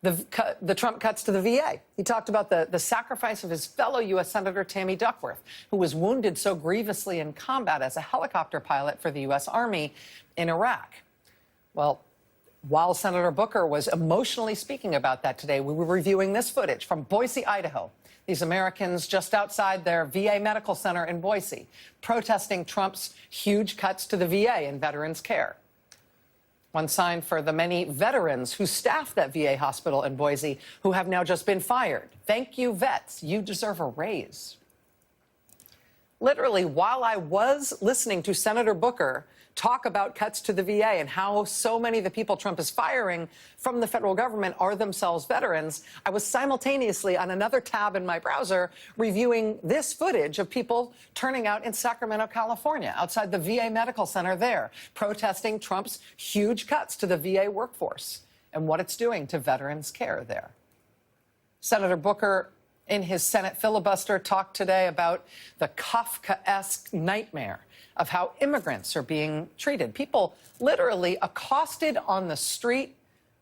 the Trump cuts to the VA. He talked about the sacrifice of his fellow U.S. Senator Tammy Duckworth, who was wounded so grievously in combat as a helicopter pilot for the U.S. Army in Iraq. Well, while Senator Booker was emotionally speaking about that today, we were reviewing this footage from Boise, Idaho. These Americans just outside their VA medical center in Boise, protesting Trump's huge cuts to the VA and veterans' care. One sign for the many veterans who staff that VA hospital in Boise who have now just been fired. Thank you, vets. You deserve a raise. Literally, while I was listening to Senator Booker talk about cuts to the VA and how so many of the people Trump is firing from the federal government are themselves veterans, I was simultaneously on another tab in my browser reviewing this footage of people turning out in Sacramento, California, outside the VA medical center there, protesting Trump's huge cuts to the VA workforce and what it's doing to veterans' care there. Senator Booker, in his Senate filibuster, talked today about the Kafkaesque nightmare of how immigrants are being treated. People literally accosted on the street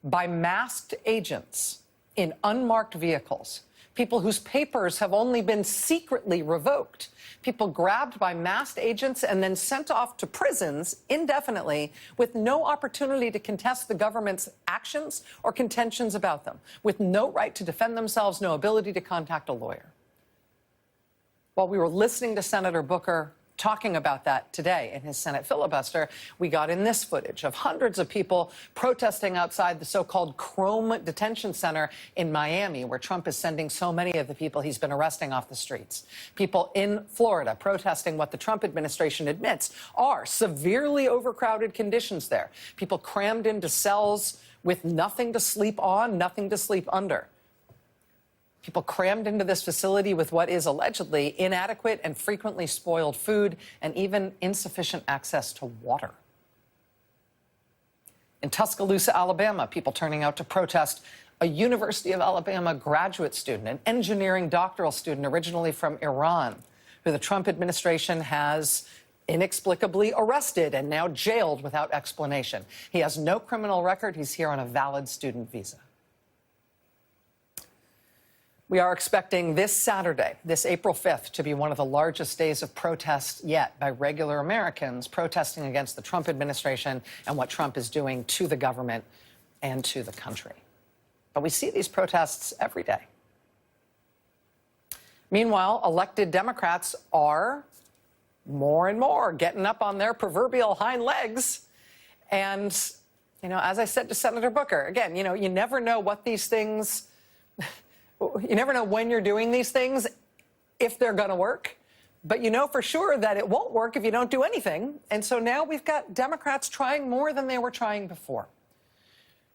by masked agents in unmarked vehicles. People whose papers have only been secretly revoked. People grabbed by masked agents and then sent off to prisons indefinitely with no opportunity to contest the government's actions or contentions about them, with no right to defend themselves, no ability to contact a lawyer. While we were listening to Senator Booker talking about that today in his Senate filibuster, we got in this footage of hundreds of people protesting outside the so-called Chrome Detention Center in Miami, where Trump is sending so many of the people he's been arresting off the streets. People in Florida protesting what the Trump administration admits are severely overcrowded conditions there. People crammed into cells with nothing to sleep on, nothing to sleep under. People crammed into this facility with what is allegedly inadequate and frequently spoiled food and even insufficient access to water. In Tuscaloosa, Alabama, people turning out to protest a University of Alabama graduate student, an engineering doctoral student originally from Iran, who the Trump administration has inexplicably arrested and now jailed without explanation. He has no criminal record. He's here on a valid student visa. We are expecting this Saturday, this April 5th, to be one of the largest days of protest yet by regular Americans protesting against the Trump administration and what Trump is doing to the government and to the country. But we see these protests every day. Meanwhile, elected Democrats are more and more getting up on their proverbial hind legs. And, as I said to Senator Booker, again, you never know what these things... You never know when you're doing these things, if they're going to work. But you know for sure that it won't work if you don't do anything. And so now we've got Democrats trying more than they were trying before.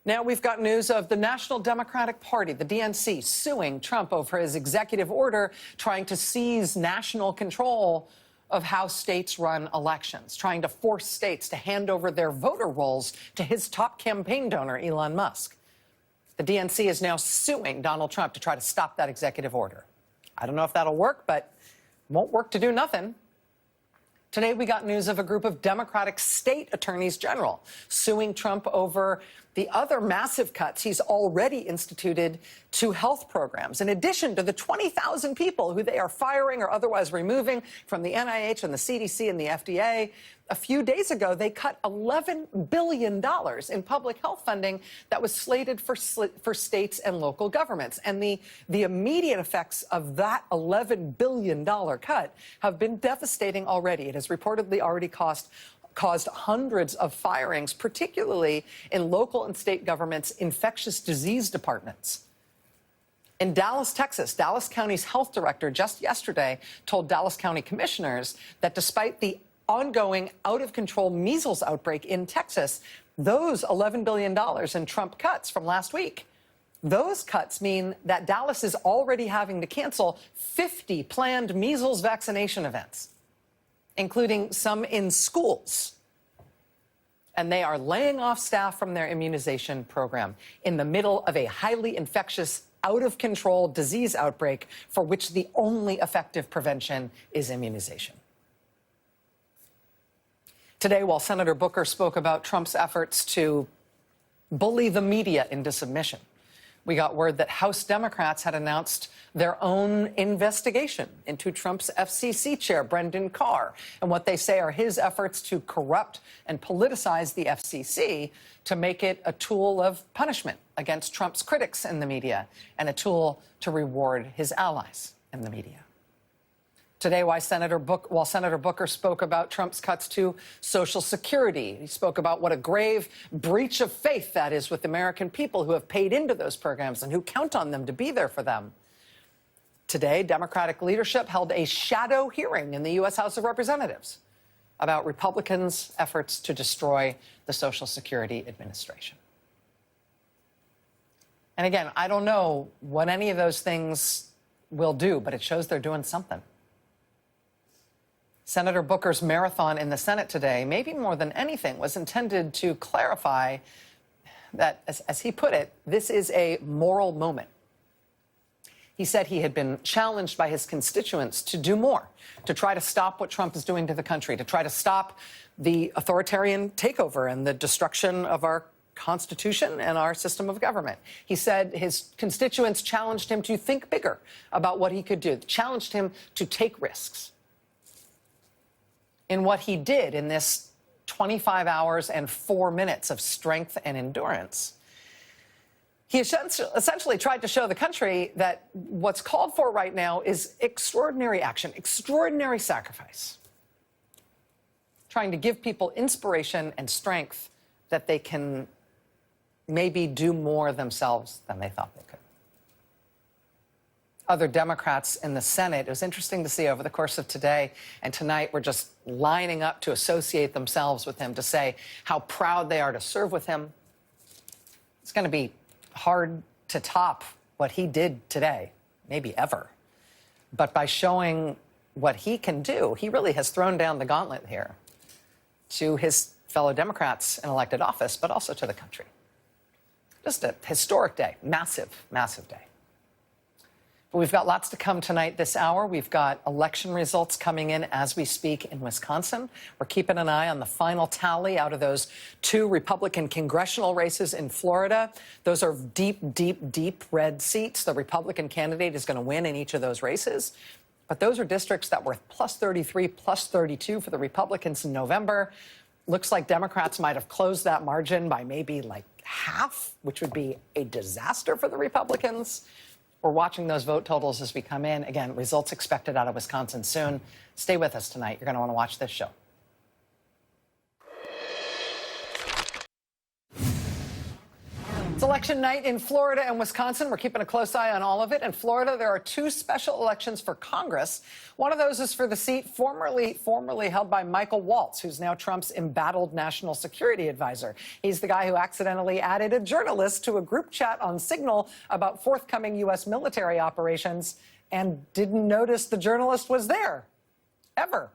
Now we've got news of the National Democratic Party, the DNC, suing Trump over his executive order trying to seize national control of how states run elections, trying to force states to hand over their voter rolls to his top campaign donor, Elon Musk. The DNC is now suing Donald Trump to try to stop that executive order. I don't know if that'll work, but it won't work to do nothing. Today, we got news of a group of Democratic state attorneys general suing Trump over the other massive cuts he's already instituted to health programs, in addition to the 20,000 people who they are firing or otherwise removing from the NIH and the CDC and the FDA. A few days ago, they cut $11 billion in public health funding that was slated for states and local governments. And the immediate effects of that $11 billion cut have been devastating already. It has reportedly already caused hundreds of firings, particularly in local and state governments' infectious disease departments. In Dallas, Texas, Dallas County's health director just yesterday told Dallas County commissioners that despite the ongoing out-of-control measles outbreak in Texas, those $11 billion in Trump cuts from last week, those cuts mean that Dallas is already having to cancel 50 planned measles vaccination events, including some in schools. And they are laying off staff from their immunization program in the middle of a highly infectious, out-of-control disease outbreak for which the only effective prevention is immunization. Today, while Senator Booker spoke about Trump's efforts to bully the media into submission, we got word that House Democrats had announced their own investigation into Trump's FCC chair, Brendan Carr, and what they say are his efforts to corrupt and politicize the FCC to make it a tool of punishment against Trump's critics in the media and a tool to reward his allies in the media. Today, while Senator Booker spoke about Trump's cuts to Social Security, he spoke about what a grave breach of faith that is with American people who have paid into those programs and who count on them to be there for them. Today, Democratic leadership held a shadow hearing in the U.S. House of Representatives about Republicans' efforts to destroy the Social Security Administration. And again, I don't know what any of those things will do, but it shows they're doing something. Senator Booker's marathon in the Senate today, maybe more than anything, was intended to clarify that, as he put it, this is a moral moment. He said he had been challenged by his constituents to do more, to try to stop what Trump is doing to the country, to try to stop the authoritarian takeover and the destruction of our Constitution and our system of government. He said his constituents challenged him to think bigger about what he could do, challenged him to take risks. In what he did in this 25 hours and 4 minutes of strength and endurance, he essentially tried to show the country that what's called for right now is extraordinary action, extraordinary sacrifice, trying to give people inspiration and strength that they can maybe do more themselves than they thought they could. Other Democrats in the Senate, it was interesting to see over the course of today and tonight, were just lining up to associate themselves with him, to say how proud they are to serve with him. It's going to be hard to top what he did today, maybe ever. But by showing what he can do, he really has thrown down the gauntlet here to his fellow Democrats in elected office, but also to the country. Just a historic day, massive, massive day. But we've got lots to come tonight this hour. We've got election results coming in as we speak in Wisconsin. We're keeping an eye on the final tally out of those 2 Republican congressional races in Florida. Those are deep, deep, deep red seats. The Republican candidate is going to win in each of those races. But those are districts that were plus 33, plus 32 for the Republicans in November. Looks like Democrats might have closed that margin by maybe like half, which would be a disaster for the Republicans. We're watching those vote totals as we come in. Again, results expected out of Wisconsin soon. Stay with us tonight. You're going to want to watch this show. It's election night in Florida and Wisconsin. We're keeping a close eye on all of it. In Florida, there are 2 special elections for Congress. One of those is for the seat formerly held by Michael Waltz, who's now Trump's embattled national security advisor. He's the guy who accidentally added a journalist to a group chat on Signal about forthcoming U.S. military operations and didn't notice the journalist was there, ever.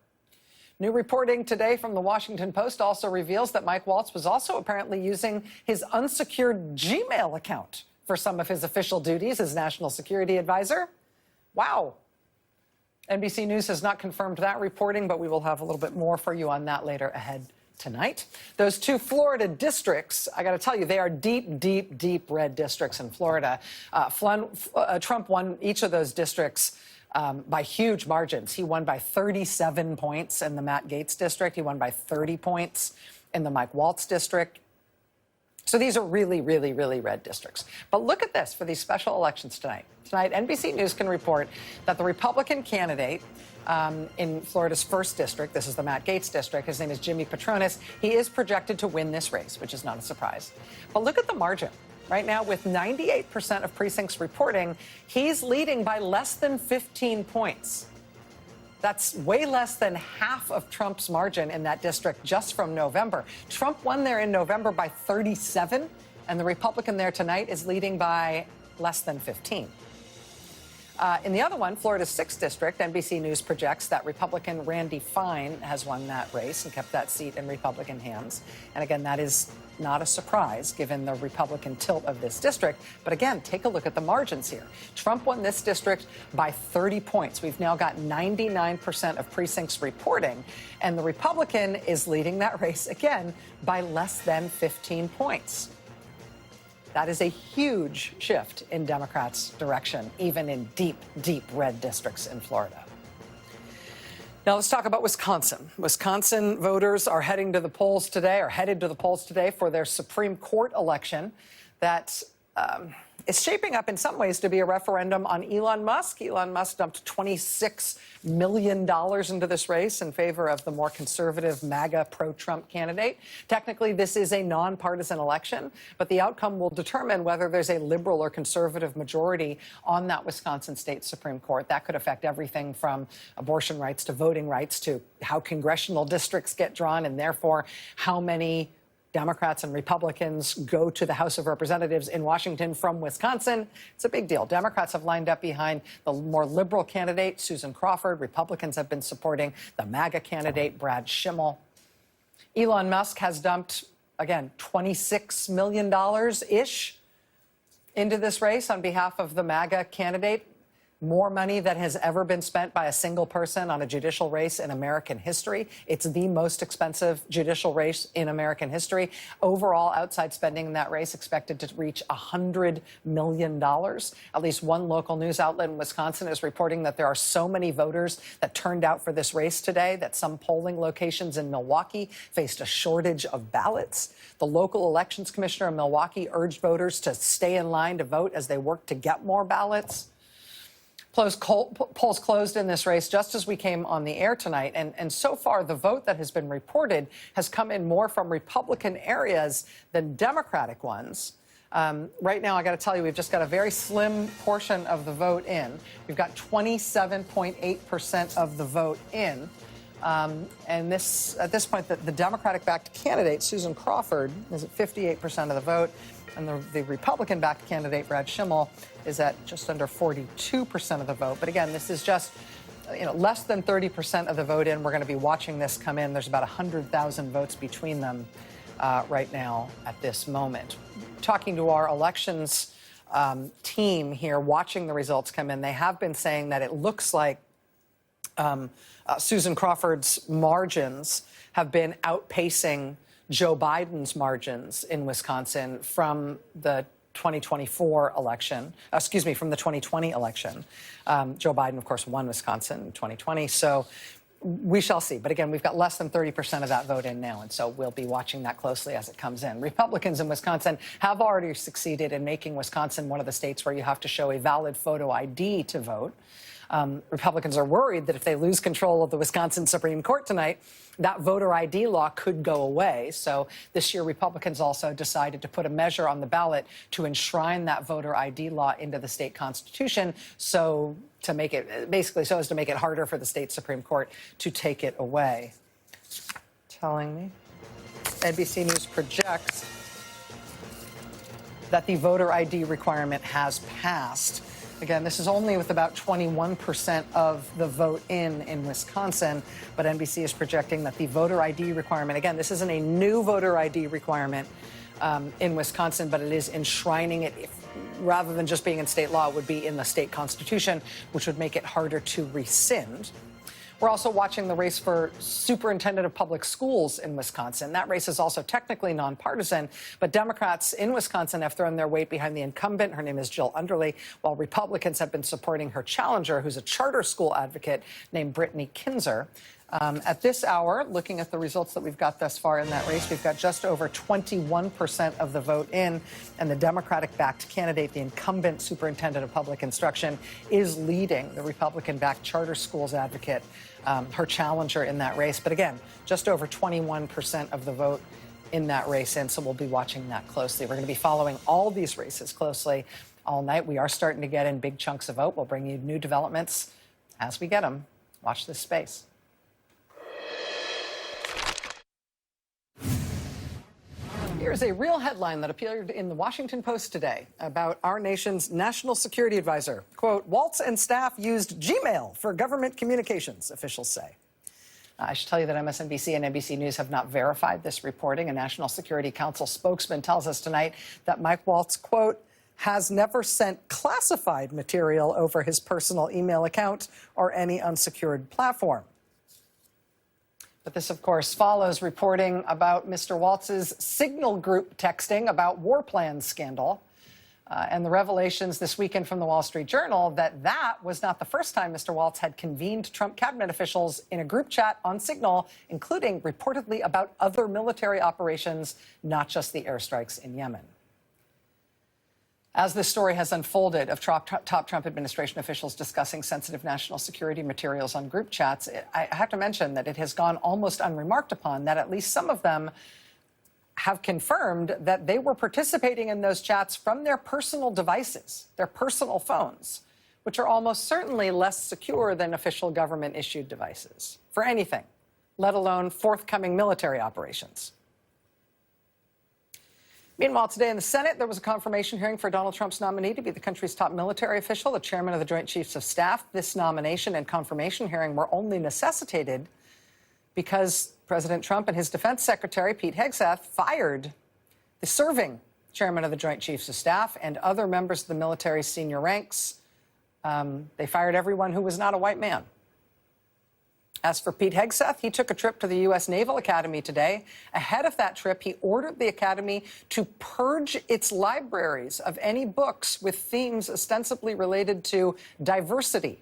New reporting today from the Washington Post also reveals that Mike Waltz was also apparently using his unsecured Gmail account for some of his official duties as national security advisor. Wow. NBC News has not confirmed that reporting, but we will have a little bit more for you on that later ahead tonight. Those two Florida districts, I got to tell you, they are deep, deep, deep red districts in Florida. Trump won each of those districts by huge margins. He won by 37 points in the Matt Gaetz district. He won by 30 points in the Mike Waltz district. So these are really, really, really red districts. But look at this for these special elections tonight. Tonight, NBC News can report that the Republican candidate in Florida's 1st district, this is the Matt Gaetz district, his name is Jimmy Patronis, he is projected to win this race, which is not a surprise. But look at the margin. Right now, with 98% of precincts reporting, he's leading by less than 15 points. That's way less than half of Trump's margin in that district just from November. Trump won there in November by 37, and the Republican there tonight is leading by less than 15. In the other one, Florida's 6th district, NBC News projects that Republican Randy Fine has won that race and kept that seat in Republican hands. And again, that is not a surprise given the Republican tilt of this district. But again, take a look at the margins here. Trump won this district by 30 points. We've now got 99% of precincts reporting, and the Republican is leading that race again by less than 15 points. That is a huge shift in Democrats' direction, even in deep, deep red districts in Florida. Now let's talk about Wisconsin. Wisconsin voters are headed to the polls today for their Supreme Court election that is shaping up in some ways to be a referendum on Elon Musk. Elon Musk dumped $26 million into this race in favor of the more conservative MAGA pro-Trump candidate. Technically, this is a nonpartisan election, but the outcome will determine whether there's a liberal or conservative majority on that Wisconsin State Supreme Court. That could affect everything from abortion rights to voting rights to how congressional districts get drawn and therefore how many Democrats and Republicans go to the House of Representatives in Washington from Wisconsin. It's a big deal. Democrats have lined up behind the more liberal candidate, Susan Crawford. Republicans have been supporting the MAGA candidate, Brad Schimmel. Elon Musk has dumped, again, $26 million-ish into this race on behalf of the MAGA candidate. More money than has ever been spent by a single person on a judicial race in American history. It's the most expensive judicial race in American history. Overall, outside spending in that race expected to reach $100 million. At least one local news outlet in Wisconsin is reporting that there are so many voters that turned out for this race today that some polling locations in Milwaukee faced a shortage of ballots. The local elections commissioner in Milwaukee urged voters to stay in line to vote as they work to get more ballots. Polls closed in this race just as we came on the air tonight. And so far, the vote that has been reported has come in more from Republican areas than Democratic ones. Right now, I got to tell you, we've just got a very slim portion of the vote in. We've got 27.8% of the vote in. And at this point, the Democratic-backed candidate, Susan Crawford, is at 58% of the vote. And the Republican-backed candidate, Brad Schimmel, is at just under 42% of the vote. But again, this is just less than 30% of the vote in. We're going to be watching this come in. There's about 100,000 votes between them right now at this moment. Talking to our elections team here, watching the results come in, they have been saying that it looks like Susan Crawford's margins have been outpacing Joe Biden's margins in Wisconsin from the 2024 election, from the 2020 election. Joe Biden, of course, won Wisconsin in 2020. So we shall see. But again, we've got less than 30% of that vote in now. And so we'll be watching that closely as it comes in. Republicans in Wisconsin have already succeeded in making Wisconsin one of the states where you have to show a valid photo ID to vote. Republicans are worried that if they lose control of the Wisconsin Supreme Court tonight, that voter ID law could go away. So this year, Republicans also decided to put a measure on the ballot to enshrine that voter ID law into the state constitution, so as to make it harder for the state Supreme Court to take it away. Telling me, NBC News projects that the voter ID requirement has passed. Again, this is only with about 21% of the vote in Wisconsin, but NBC is projecting that the voter ID requirement, again, this isn't a new voter ID requirement in Wisconsin, but it is enshrining it. Rather than just being in state law, it would be in the state constitution, which would make it harder to rescind. We're also watching the race for superintendent of public schools in Wisconsin. That race is also technically nonpartisan, but Democrats in Wisconsin have thrown their weight behind the incumbent. Her name is Jill Underly, while Republicans have been supporting her challenger, who's a charter school advocate named Brittany Kinzer. At this hour, looking at the results that we've got thus far in that race, we've got just over 21% of the vote in, and the Democratic-backed candidate, the incumbent superintendent of public instruction, is leading the Republican-backed charter schools advocate, her challenger in that race. But again, just over 21% of the vote in that race, and so we'll be watching that closely. We're going to be following all these races closely all night. We are starting to get in big chunks of vote. We'll bring you new developments as we get them. Watch this space. Here's a real headline that appeared in the Washington Post today about our nation's national security advisor. Quote, Waltz and staff used Gmail for government communications, officials say. I should tell you that MSNBC and NBC News have not verified this reporting. A National Security Council spokesman tells us tonight that Mike Waltz, quote, has never sent classified material over his personal email account or any unsecured platform. But this, of course, follows reporting about Mr. Waltz's Signal Group texting about war plans scandal. And the revelations this weekend from the Wall Street Journal that was not the first time Mr. Waltz had convened Trump cabinet officials in a group chat on Signal, including reportedly about other military operations, not just the airstrikes in Yemen. As this story has unfolded of top Trump administration officials discussing sensitive national security materials on group chats, I have to mention that it has gone almost unremarked upon that at least some of them have confirmed that they were participating in those chats from their personal devices, their personal phones, which are almost certainly less secure than official government-issued devices for anything, let alone forthcoming military operations. Meanwhile, today in the Senate, there was a confirmation hearing for Donald Trump's nominee to be the country's top military official, the chairman of the Joint Chiefs of Staff. This nomination and confirmation hearing were only necessitated because President Trump and his defense secretary, Pete Hegseth, fired the serving chairman of the Joint Chiefs of Staff and other members of the military's senior ranks. They fired everyone who was not a white man. As for Pete Hegseth, he took a trip to the U.S. Naval Academy today. Ahead of that trip, he ordered the Academy to purge its libraries of any books with themes ostensibly related to diversity.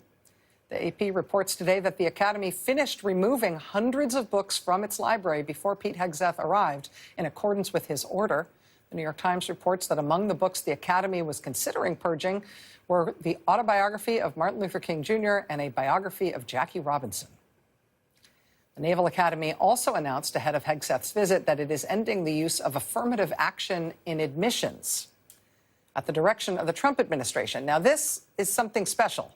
The AP reports today that the Academy finished removing hundreds of books from its library before Pete Hegseth arrived, in accordance with his order. The New York Times reports that among the books the Academy was considering purging were the autobiography of Martin Luther King Jr. and a biography of Jackie Robinson. The Naval Academy also announced ahead of Hegseth's visit that it is ending the use of affirmative action in admissions at the direction of the Trump administration. Now, this is something special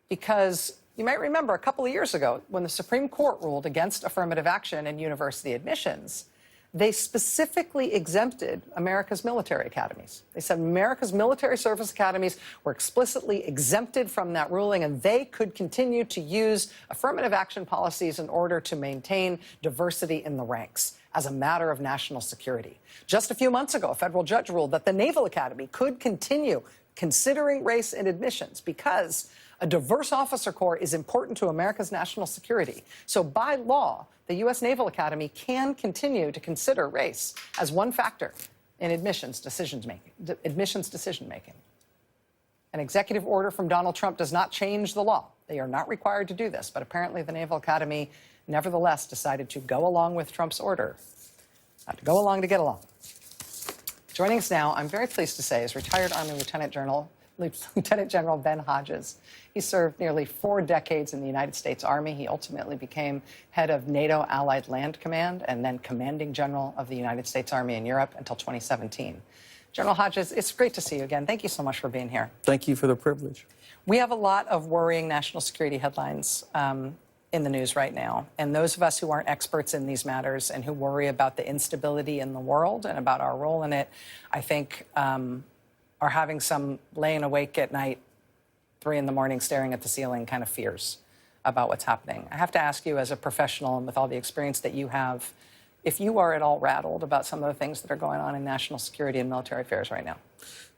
because you might remember a couple of years ago when the Supreme Court ruled against affirmative action in university admissions, they specifically exempted America's military academies. They said America's military service academies were explicitly exempted from that ruling, and they could continue to use affirmative action policies in order to maintain diversity in the ranks as a matter of national security. Just a few months ago, a federal judge ruled that the Naval Academy could continue considering race in admissions because a diverse officer corps is important to America's national security. So by law, the U.S. Naval Academy can continue to consider race as one factor in admissions decision-making. An executive order from Donald Trump does not change the law. They are not required to do this, but apparently the Naval Academy nevertheless decided to go along with Trump's order. To go along to get along. Joining us now, I'm very pleased to say, is retired Army Lieutenant General Ben Hodges. He served nearly 4 decades in the United States Army. He ultimately became head of NATO Allied Land Command and then commanding general of the United States Army in Europe until 2017. General Hodges, it's great to see you again. Thank you so much for being here. Thank you for the privilege. We have a lot of worrying national security headlines in the news right now. And those of us who aren't experts in these matters and who worry about the instability in the world and about our role in it, I think are having some laying awake at night, 3 in the morning, staring at the ceiling kind of fears about what's happening. I have to ask you, as a professional and with all the experience that you have if you are at all rattled about some of the things that are going on in national security and military affairs right now.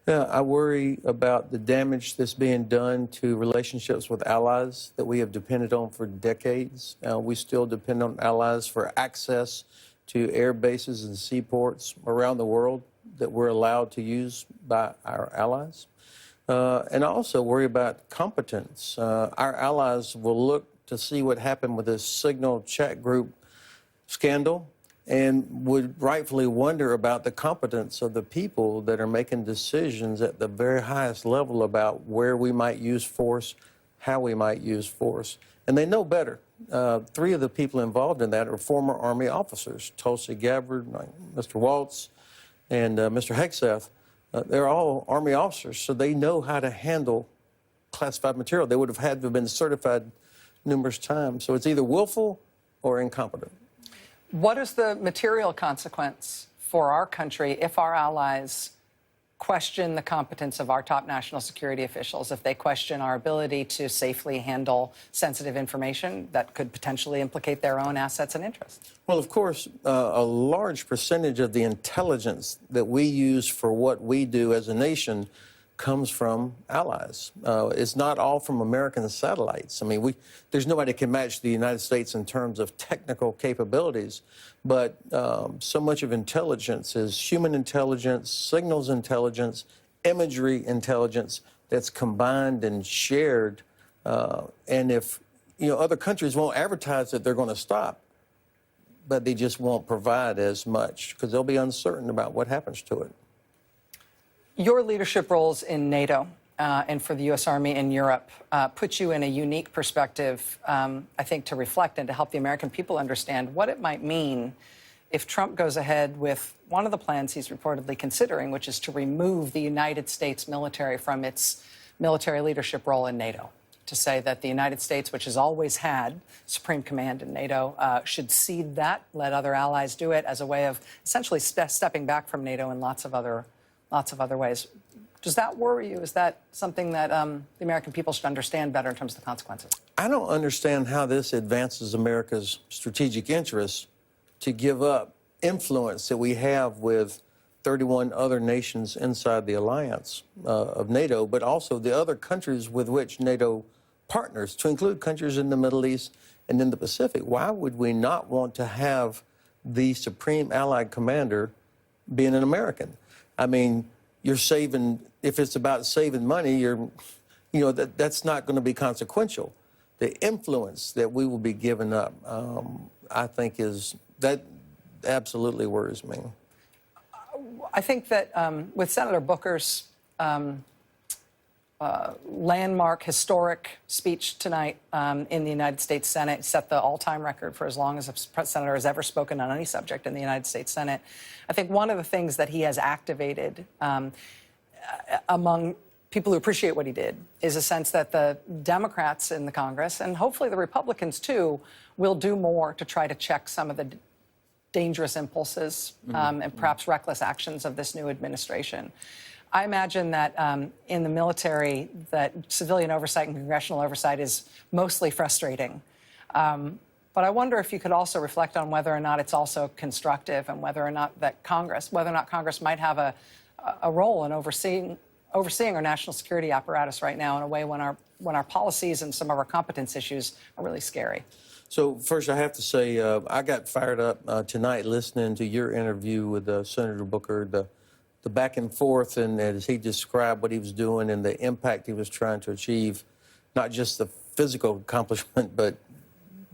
Yeah, I worry about the damage that's being done to relationships with allies that we have depended on for decades. We still depend on allies for access to air bases and seaports around the world that we're allowed to use by our allies. And I also worry about competence. Our allies will look to see what happened with this Signal chat group scandal and would rightfully wonder about the competence of the people that are making decisions at the very highest level about where we might use force, how we might use force. And they know better. 3 of the people involved in that are former Army officers, Tulsi Gabbard, Mr. Waltz, and Mr. Hegseth. They're all Army officers, so they know how to handle classified material. They would have had to have been certified numerous times. So it's either willful or incompetent. What is the material consequence for our country if our allies question the competence of our top national security officials, if they question our ability to safely handle sensitive information that could potentially implicate their own assets and interests? Well, of course, a large percentage of the intelligence that we use for what we do as a nation comes from allies. It's not all from American satellites. I mean, there's nobody that can match the United States in terms of technical capabilities, but so much of intelligence is human intelligence, signals intelligence, imagery intelligence that's combined and shared. And if, other countries won't advertise that they're going to stop, but they just won't provide as much because they'll be uncertain about what happens to it. Your leadership roles in NATO and for the U.S. Army in Europe put you in a unique perspective, I think, to reflect and to help the American people understand what it might mean if Trump goes ahead with one of the plans he's reportedly considering, which is to remove the United States military from its military leadership role in NATO, to say that the United States, which has always had supreme command in NATO, should cede that, let other allies do it as a way of essentially stepping back from NATO in lots of other ways. Does that worry you? Is that something that the American people should understand better in terms of the consequences? I don't understand how this advances America's strategic interests to give up influence that we have with 31 other nations inside the alliance of NATO, but also the other countries with which NATO partners, to include countries in the Middle East and in the Pacific. Why would we not want to have the Supreme Allied Commander being an American? I mean, you're saving, if it's about saving money, that's not going to be consequential. The influence that we will be giving up, I think that absolutely worries me. I think that with Senator Booker's landmark, historic speech tonight in the United States Senate, set the all-time record for as long as a senator has ever spoken on any subject in the United States Senate. I think one of the things that he has activated among people who appreciate what he did is a sense that the Democrats in the Congress, and hopefully the Republicans too, will do more to try to check some of the dangerous impulses and perhaps reckless actions of this new administration. I imagine that in the military, that civilian oversight and congressional oversight is mostly frustrating. But I wonder if you could also reflect on whether or not it's also constructive, and whether or not Congress might have a role in overseeing our national security apparatus right now in a way when our policies and some of our competence issues are really scary. So first, I have to say I got fired up tonight listening to your interview with Senator Booker. The back and forth, and as he described what he was doing and the impact he was trying to achieve, not just the physical accomplishment, but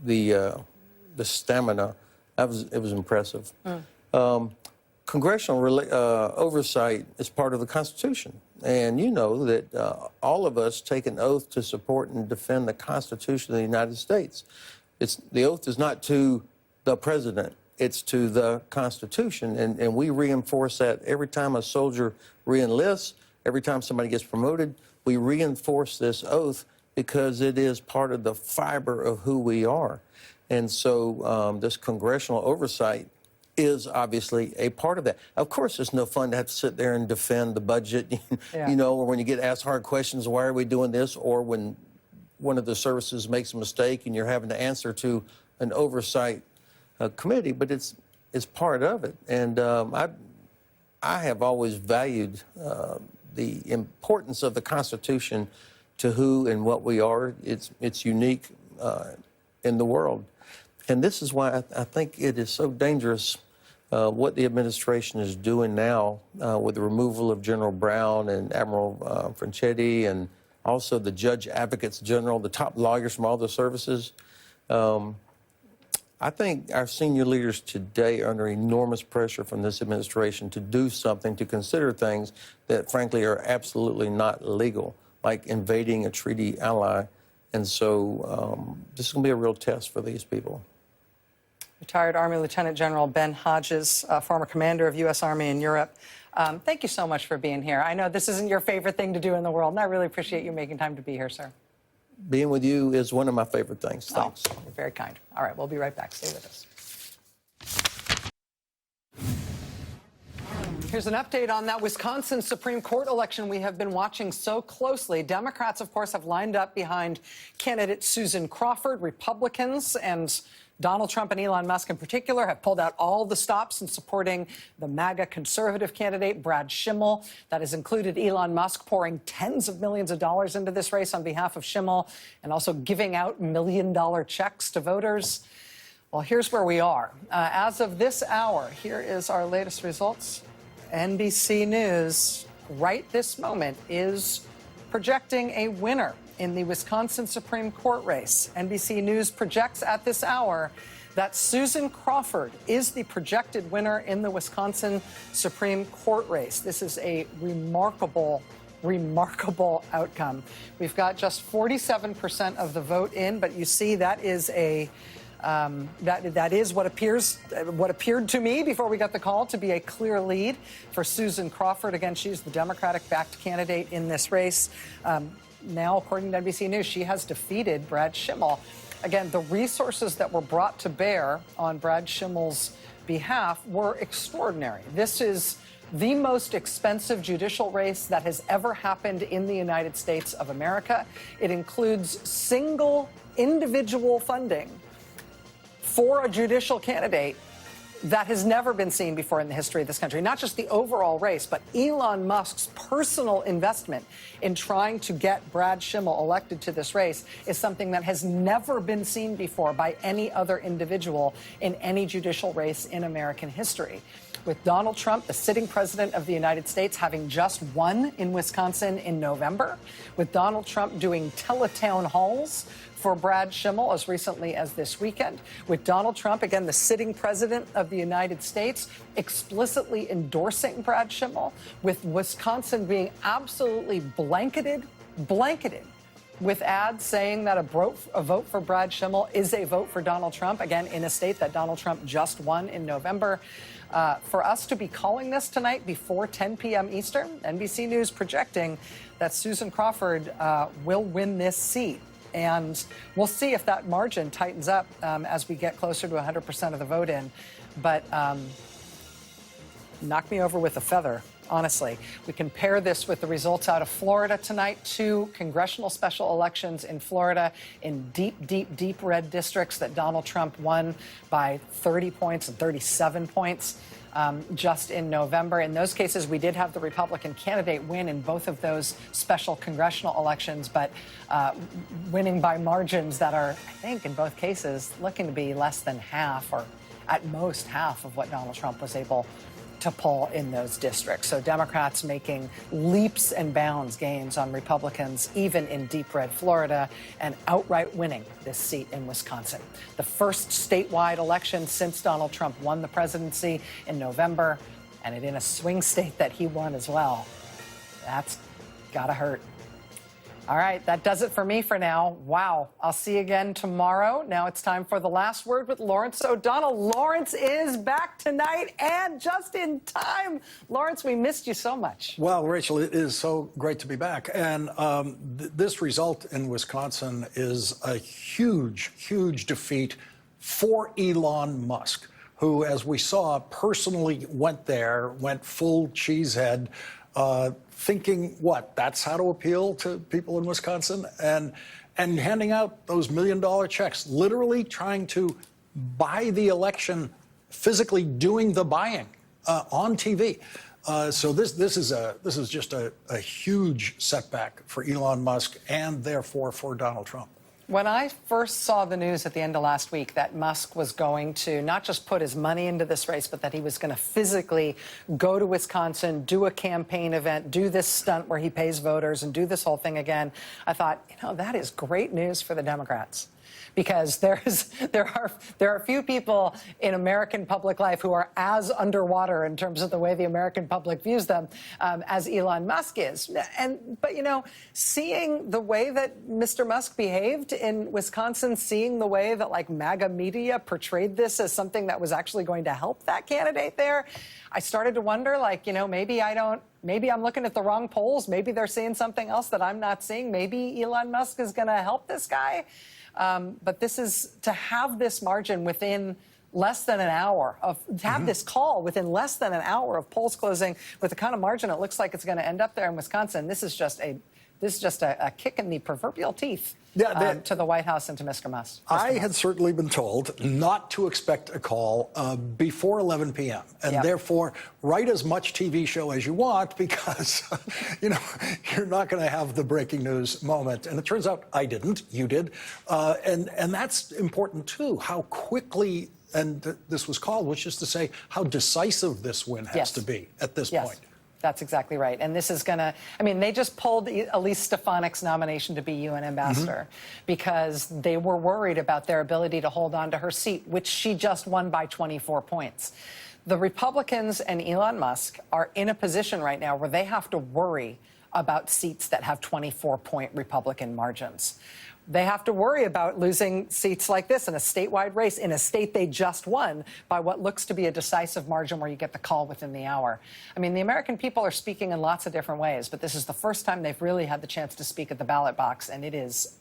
the stamina. It was impressive. Congressional oversight is part of the Constitution, and you know that all of us take an oath to support and defend the Constitution of the United States. The oath is not to the president. It's to the Constitution, and we reinforce that every time a soldier re-enlists, every time somebody gets promoted, we reinforce this oath because it is part of the fiber of who we are. And so this congressional oversight is obviously a part of that. Of course, it's no fun to have to sit there and defend the budget, or when you get asked hard questions, why are we doing this? Or when one of the services makes a mistake and you're having to answer to an oversight committee, but it's is part of it. And I have always valued the importance of the Constitution to who and what we are. It's unique in the world. And this is why I think it is so dangerous what the administration is doing now with the removal of General Brown and Admiral Franchetti, and also the judge advocates general, the top lawyers from all the services. I think our senior leaders today are under enormous pressure from this administration to do something, to consider things that, frankly, are absolutely not legal, like invading a treaty ally. And so this is going to be a real test for these people. Retired Army Lieutenant General Ben Hodges, former commander of U.S. Army in Europe. Thank you so much for being here. I know this isn't your favorite thing to do in the world, and I really appreciate you making time to be here, sir. Being with you is one of my favorite things. Thanks. Oh, you're very kind. All right, we'll be right back. Stay with us. Here's an update on that Wisconsin Supreme Court election we have been watching so closely. Democrats, of course, have lined up behind candidate Susan Crawford. Republicans and Donald Trump and Elon Musk in particular have pulled out all the stops in supporting the MAGA conservative candidate, Brad Schimmel. That has included Elon Musk pouring tens of millions of dollars into this race on behalf of Schimmel and also giving out million-dollar checks to voters. Well, here's where we are. As of this hour, here is our latest results. NBC News, right this moment, is projecting a winner in the Wisconsin Supreme Court race. NBC News projects at this hour that Susan Crawford is the projected winner in the Wisconsin Supreme Court race. This is a remarkable outcome. We've got just 47% of the vote in, but you see that is a that is what appeared to me before we got the call to be a clear lead for Susan Crawford. Again, she's the Democratic-backed candidate in this race. Now, according to NBC News, she has defeated Brad Schimmel. Again, the resources that were brought to bear on Brad Schimmel's behalf were extraordinary. This is the most expensive judicial race that has ever happened in the United States of America. It includes single individual funding for a judicial candidate that has never been seen before in the history of this country. Not just the overall race, but Elon Musk's personal investment in trying to get Brad Schimmel elected to this race is something that has never been seen before by any other individual in any judicial race in American history. With Donald Trump, the sitting president of the United States, having just won in Wisconsin in November, with Donald Trump doing teletown halls for Brad Schimmel as recently as this weekend, with Donald Trump, again, the sitting president of the United States, explicitly endorsing Brad Schimmel, with Wisconsin being absolutely blanketed with ads saying that a vote for Brad Schimmel is a vote for Donald Trump, again, in a state that Donald Trump just won in November. For us to be calling this tonight before 10 p.m. Eastern, NBC News projecting that Susan Crawford will win this seat. And we'll see if that margin tightens up as we get closer to 100% of the vote in. But knock me over with a feather, honestly. We compare this with the results out of Florida tonight. 2 congressional special elections in Florida in deep red districts that Donald Trump won by 30 points and 37 points. Just in November. In those cases, we did have the Republican candidate win in both of those special congressional elections, but winning by margins that are, I think, in both cases, looking to be less than half or at most half of what Donald Trump was able to pull in those districts. So Democrats making leaps and bounds gains on Republicans, even in deep red Florida, and outright winning this seat in Wisconsin. The first statewide election since Donald Trump won the presidency in November, and it in a swing state that he won as well. That's gotta hurt. All right, that does it for me for now. Wow. I'll see you again tomorrow. Now it's time for The Last Word with Lawrence O'Donnell. Lawrence is back tonight and just in time. Lawrence, we missed you so much. Well, Rachel, it is so great to be back. And this result in Wisconsin is a huge defeat for Elon Musk, who, as we saw, personally went full cheesehead, thinking, that's how to appeal to people in Wisconsin, and handing out those $1 million checks, literally trying to buy the election physically doing the buying on TV. So this is just a huge setback for Elon Musk and therefore for Donald Trump. When I first saw the news at the end of last week that Musk was going to not just put his money into this race, but that he was going to physically go to Wisconsin, do a campaign event, do this stunt where he pays voters and do this whole thing again, I thought, that is great news for the Democrats. Because there are few people in American public life who are as underwater in terms of the way the American public views them as Elon Musk is. But seeing the way that Mr. Musk behaved in Wisconsin, seeing the way that like MAGA media portrayed this as something that was actually going to help that candidate there, I started to wonder, maybe I'm looking at the wrong polls. Maybe they're seeing something else that I'm not seeing. Maybe Elon Musk is going to help this guy. But this is to have this margin within less than an hour to have this call within less than an hour of polls closing with the kind of margin it looks like it's going to end up there in Wisconsin. This is just a kick in the proverbial teeth to the White House and to Mr. Musk. I had certainly been told not to expect a call before 11 p.m. And therefore write as much TV show as you want because, you're not going to have the breaking news moment. And it turns out I didn't. You did. And that's important, too, how quickly, and this was called, which is to say how decisive this win has to be at this point. That's exactly right. And this is going to, they just pulled Elise Stefanik's nomination to be UN ambassador because they were worried about their ability to hold on to her seat, which she just won by 24 points. The Republicans and Elon Musk are in a position right now where they have to worry about seats that have 24-point Republican margins. They have to worry about losing seats like this in a statewide race in a state they just won by what looks to be a decisive margin where you get the call within the hour. The American people are speaking in lots of different ways, but this is the first time they've really had the chance to speak at the ballot box, and it is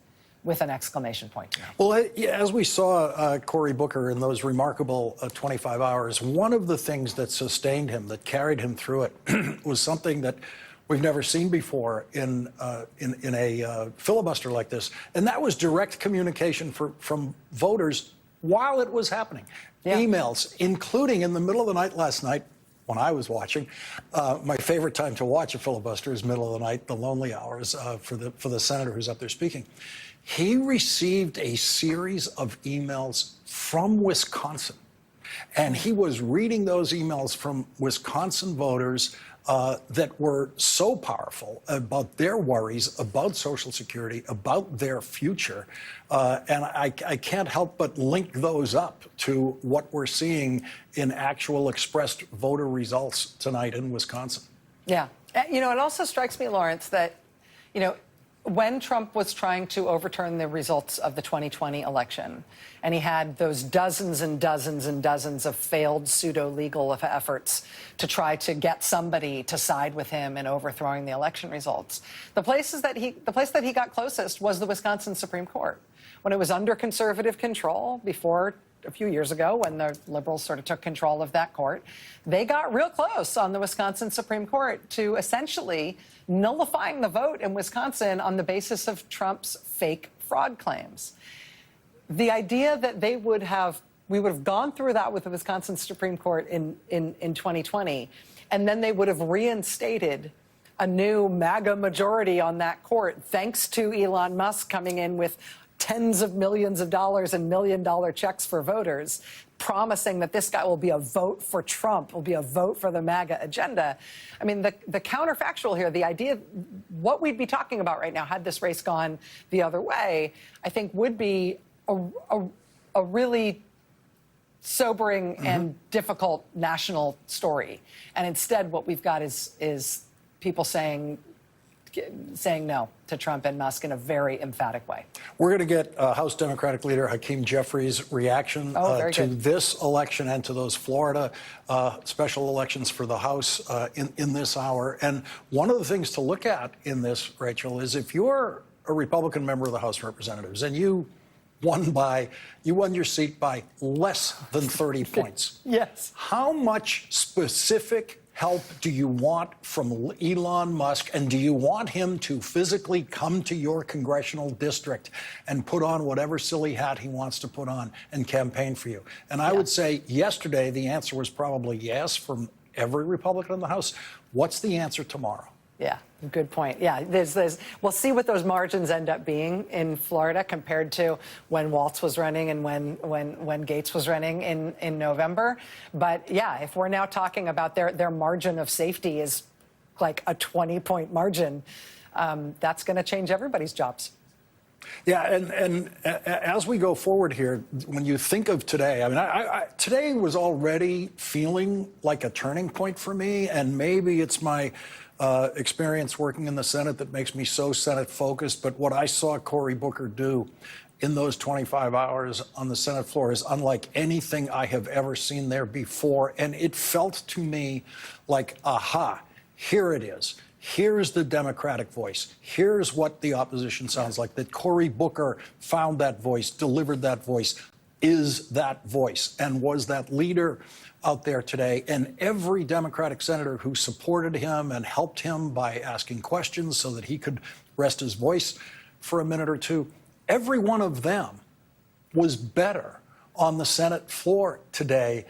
with an exclamation point. Well, as we saw Cory Booker in those remarkable 25 hours, one of the things that sustained him, that carried him through it, was something that we've never seen before in a filibuster like this, and that was direct communication from voters while it was happening. Emails, including in the middle of the night last night when I was watching. My favorite time to watch a filibuster is middle of the night, the lonely hours for the senator who's up there speaking. He received a series of emails from Wisconsin, and he was reading those emails from Wisconsin voters that were so powerful about their worries about Social Security, about their future. And I can't help but link those up to what we're seeing in actual expressed voter results tonight in Wisconsin. Yeah. It also strikes me, Lawrence, that, when Trump was trying to overturn the results of the 2020 election, and he had those dozens and dozens and dozens of failed pseudo-legal efforts to try to get somebody to side with him in overthrowing the election results, the place that he got closest was the Wisconsin Supreme Court. When it was under conservative control before a few years ago, when the liberals sort of took control of that court, they got real close on the Wisconsin Supreme Court to essentially nullifying the vote in Wisconsin on the basis of Trump's fake fraud claims. The idea that we would have gone through that with the Wisconsin Supreme Court in 2020, and then they would have reinstated a new MAGA majority on that court, thanks to Elon Musk coming in with tens of millions of dollars and million-dollar checks for voters, promising that this guy will be a vote for Trump, will be a vote for the MAGA agenda. The counterfactual here, the idea, what we'd be talking about right now had this race gone the other way, I think would be a really sobering and difficult national story. And instead, what we've got is people saying no to Trump and Musk in a very emphatic way. We're going to get House Democratic Leader Hakeem Jeffries' reaction to this election and to those Florida special elections for the House in this hour. And one of the things to look at in this, Rachel, is if you're a Republican member of the House of Representatives and you won your seat by less than 30 points. Yes. How much specific help do you want from Elon Musk, and do you want him to physically come to your congressional district and put on whatever silly hat he wants to put on and campaign for you? And I would say yesterday the answer was probably yes from every Republican in the House. What's the answer tomorrow? Yeah, good point. Yeah, we'll see what those margins end up being in Florida compared to when Waltz was running and when Gates was running in November. But yeah, if we're now talking about their margin of safety is like a 20-point margin, that's going to change everybody's jobs. Yeah, and as we go forward here, when you think of today, I mean, today was already feeling like a turning point for me, and maybe it's my experience working in the Senate that makes me so Senate-focused, but what I saw Cory Booker do in those 25 hours on the Senate floor is unlike anything I have ever seen there before, and it felt to me like, aha, here it is. Here's the Democratic voice. Here's what the opposition sounds like, that Cory Booker found that voice, delivered that voice, is that voice, and was that leader out there today. And every Democratic senator who supported him and helped him by asking questions so that he could rest his voice for a minute or two, every one of them was better on the Senate floor today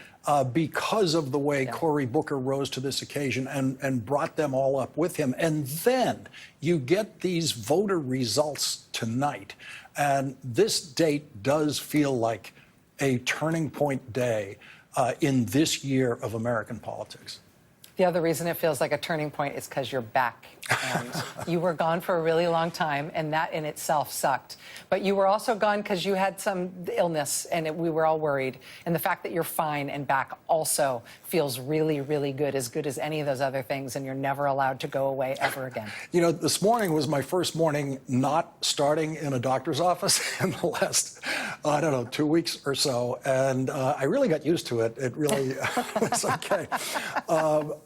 because of the way Cory Booker rose to this occasion and brought them all up with him. And then you get these voter results tonight. And this date does feel like a turning point day in this year of American politics. The other reason it feels like a turning point is because you're back. And you were gone for a really long time, and that in itself sucked. But you were also gone because you had some illness, and we were all worried. And the fact that you're fine and back also feels really, really good as any of those other things, and you're never allowed to go away ever again. You know, this morning was my first morning not starting in a doctor's office in the last, I don't know, 2 weeks or so. And I really got used to it. It really was okay.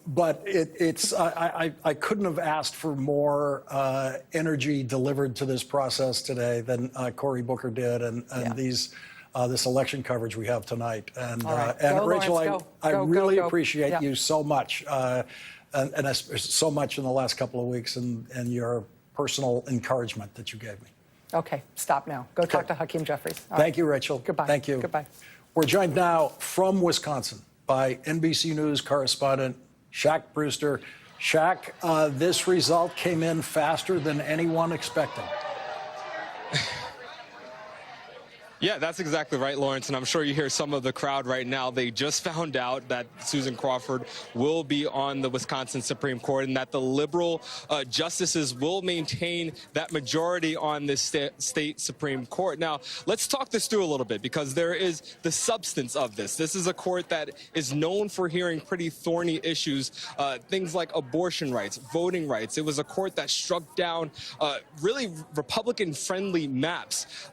But I couldn't have asked for more energy delivered to this process today than Cory Booker did, and this election coverage we have tonight. And, right. and Rachel, Lawrence, I really go. appreciate you so much, and so much in the last couple of weeks, and your personal encouragement that you gave me. Okay, stop now. Go talk to Hakeem Jeffries. Thank you, Rachel. Goodbye. Thank you. Goodbye. We're joined now from Wisconsin by NBC News correspondent Shaq Brewster. Shaq, this result came in faster than anyone expected. Yeah, that's exactly right, Lawrence, and I'm sure you hear some of the crowd right now. They just found out that Susan Crawford will be on the Wisconsin Supreme Court and that the liberal justices will maintain that majority on this state Supreme Court. Now, let's talk this through a little bit, because there is the substance of this. This is a court that is known for hearing pretty thorny issues, things like abortion rights, voting rights. It was a court that struck down really Republican-friendly maps,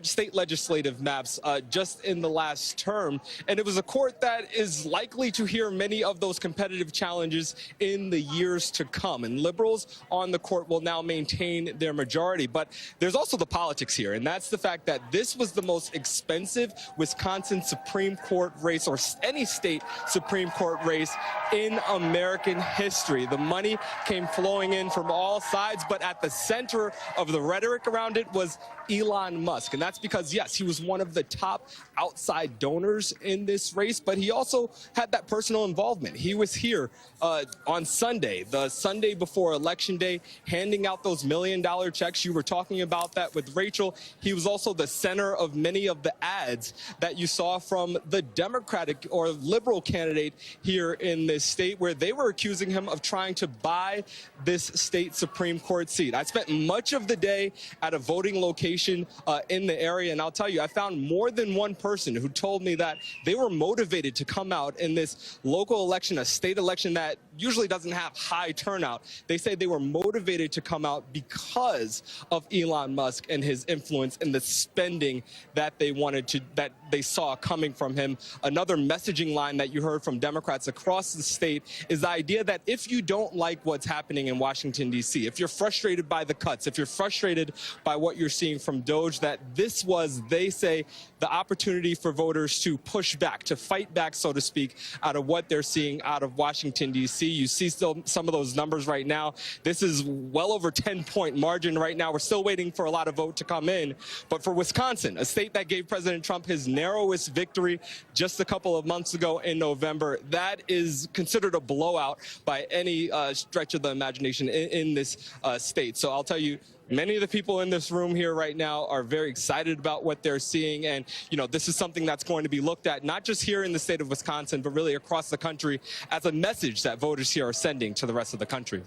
state legislative maps just in the last term. And it was a court that is likely to hear many of those competitive challenges in the years to come. And liberals on the court will now maintain their majority. But there's also the politics here, and that's the fact that this was the most expensive Wisconsin Supreme Court race, or any state Supreme Court race, in American history. The money came flowing in from all sides, but at the center of the rhetoric around it was Elon Musk. And that's because, yes, he was one of the top outside donors in this race, but he also had that personal involvement. He was here on Sunday, the Sunday before Election Day, handing out those $1 million checks. You were talking about that with Rachel. He was also the center of many of the ads that you saw from the Democratic or liberal candidate here in this state, where they were accusing him of trying to buy this state Supreme Court seat. I spent much of the day at a voting location in the area, and I'll tell you, I found more than one person who told me that they were motivated to come out in this local election, a state election that usually doesn't have high turnout. They say they were motivated to come out because of Elon Musk and his influence and the spending that they saw coming from him. Another messaging line that you heard from Democrats across the state is the idea that if you don't like what's happening in Washington, D.C., if you're frustrated by the cuts, if you're frustrated by what you're seeing from DOJ, that this was, they say, the opportunity for voters to push back, to fight back, so to speak, out of what they're seeing out of Washington, D.C. You see still some of those numbers right now. This is well over 10-point margin right now. We're still waiting for a lot of vote to come in. But for Wisconsin, a state that gave President Trump his narrowest victory just a couple of months ago in November, that is considered a blowout by any stretch of the imagination in this state. So I'll tell you, many of the people in this room here right now are very excited about what they're seeing. And, you know, this is something that's going to be looked at not just here in the state of Wisconsin, but really across the country as a message that voters here are sending to the rest of the country.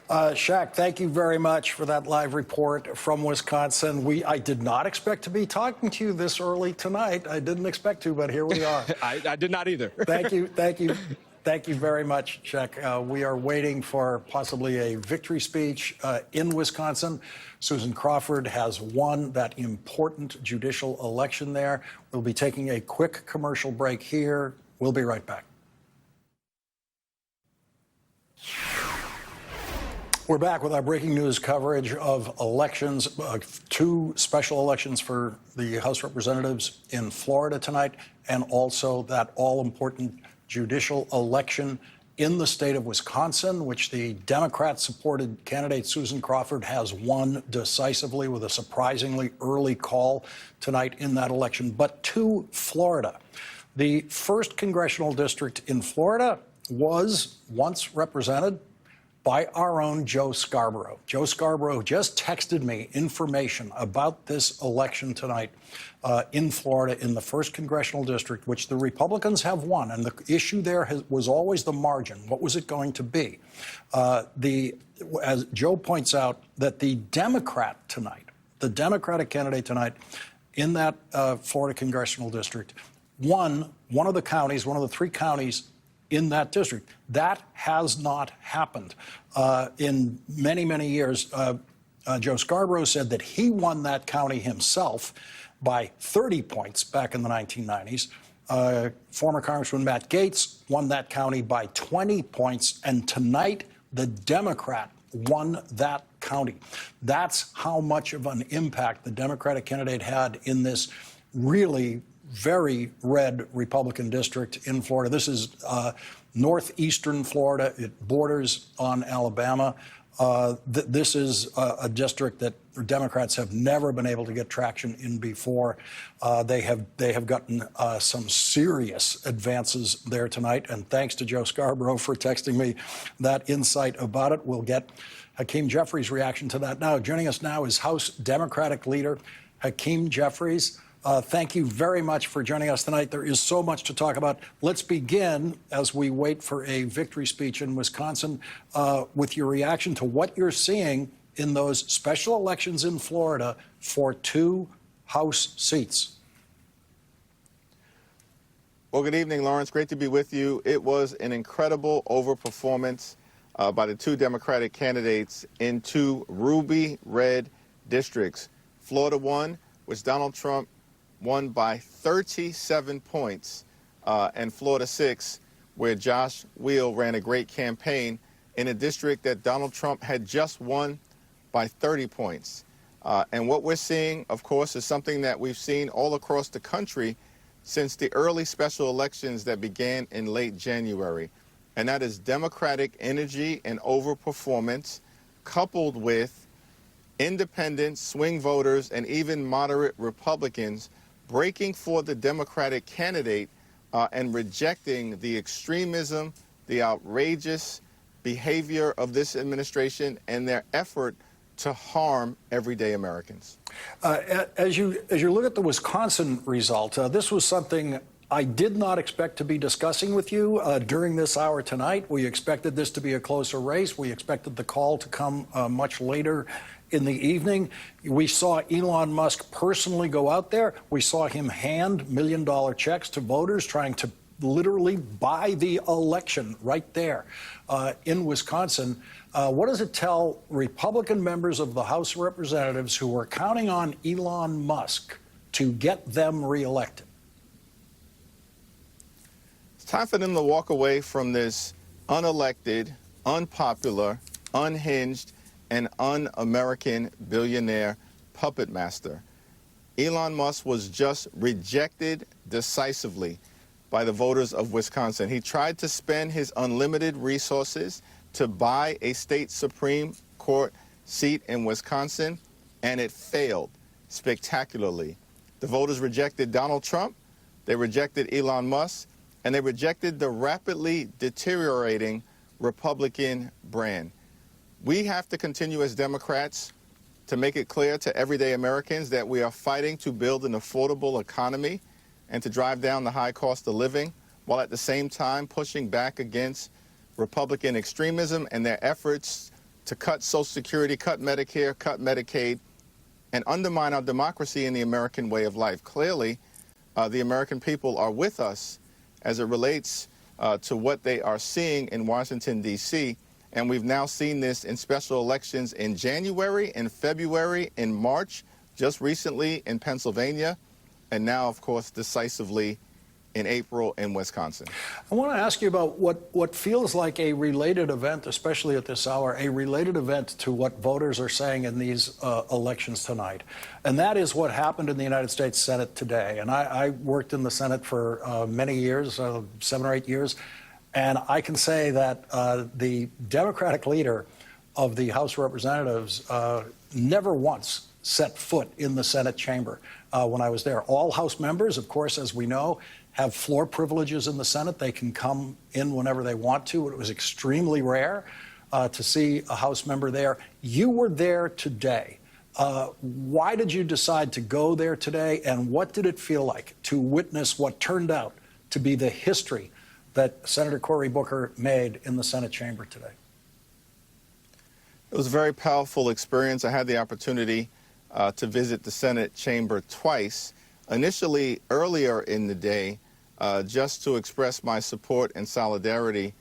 Shaq, thank you very much for that live report from Wisconsin. I did not expect to be talking to you this early tonight. I didn't expect to, but here we are. I did not either. Thank you. Thank you very much, Shaq. We are waiting for possibly a victory speech in Wisconsin. Susan Crawford has won that important judicial election there. We'll be taking a quick commercial break here. We'll be right back. We're back with our breaking news coverage of elections, 2 special elections for the House of Representatives in Florida tonight, and also that all-important judicial election in the state of Wisconsin, which the Democrat-supported candidate Susan Crawford has won decisively with a surprisingly early call tonight in that election. But to Florida, the 1st congressional district in Florida was once represented by our own Joe Scarborough. Joe Scarborough just texted me information about this election tonight in Florida in the 1st congressional district, which the Republicans have won. And the issue there was always the margin. What was it going to be? As Joe points out, that the Democrat tonight, the Democratic candidate tonight in that Florida congressional district, won one of the counties, one of the 3 counties in that district. That has not happened in many, many years. Joe Scarborough said that he won that county himself by 30 points back in the 1990s. Former Congressman Matt Gaetz won that county by 20 points, and tonight the Democrat won that county. That's how much of an impact the Democratic candidate had in this really very red Republican district in Florida. This is northeastern Florida. It borders on Alabama. This is a district that Democrats have never been able to get traction in before. They have gotten some serious advances there tonight, and thanks to Joe Scarborough for texting me that insight about it. We'll get Hakeem Jeffries' reaction to that now. Joining us now is House Democratic leader Hakeem Jeffries. Thank you very much for joining us tonight. There is so much to talk about. Let's begin, as we wait for a victory speech in Wisconsin, with your reaction to what you're seeing in those special elections in Florida for 2 House seats. Well, good evening, Lawrence. Great to be with you. It was an incredible overperformance by the 2 Democratic candidates in 2 ruby red districts. Florida 1, which Donald Trump won by 37 points, and Florida 6, where Josh Weil ran a great campaign in a district that Donald Trump had just won by 30 points. And what we're seeing, of course, is something that we've seen all across the country since the early special elections that began in late January. And that is Democratic energy and overperformance coupled with independent swing voters and even moderate Republicans breaking for the Democratic candidate and rejecting the extremism, the outrageous behavior of this administration and their effort to harm everyday Americans. As you look at the Wisconsin result, this was something I did not expect to be discussing with you during this hour tonight. We expected this to be a closer race. We expected the call to come much later in the evening. We saw Elon Musk personally go out there. We saw him hand million-dollar checks to voters, trying to literally buy the election right there in Wisconsin. What does it tell Republican members of the House of Representatives who are counting on Elon Musk to get them reelected? It's time for them to walk away from this unelected, unpopular, unhinged, and un-American billionaire puppet master. Elon Musk was just rejected decisively by the voters of Wisconsin. He tried to spend his unlimited resources to buy a state Supreme Court seat in Wisconsin, and it failed spectacularly. The voters rejected Donald Trump, they rejected Elon Musk, and they rejected the rapidly deteriorating Republican brand. We have to continue as Democrats to make it clear to everyday Americans that we are fighting to build an affordable economy and to drive down the high cost of living, while at the same time pushing back against Republican extremism and their efforts to cut Social Security, cut Medicare, cut Medicaid, and undermine our democracy and the American way of life. Clearly, the American people are with us as it relates to what they are seeing in Washington, D.C., and we've now seen this in special elections in January, in February, in March, just recently in Pennsylvania, and now, of course, decisively in April in Wisconsin. I want to ask you about what feels like a related event, especially at this hour, a related event to what voters are saying in these elections tonight. And that is what happened in the United States Senate today. And I worked in the Senate for many years, 7 or 8 years. And I can say that the Democratic leader of the House of Representatives never once set foot in the Senate chamber when I was there. All House members, of course, as we know, have floor privileges in the Senate. They can come in whenever they want to. It was extremely rare to see a House member there. You were there today. Why did you decide to go there today, and what did it feel like to witness what turned out to be the history that Senator Cory Booker made in the Senate chamber today? It was a very powerful experience. I had the opportunity to visit the Senate chamber twice. Initially, earlier in the day, just to express my support and solidarity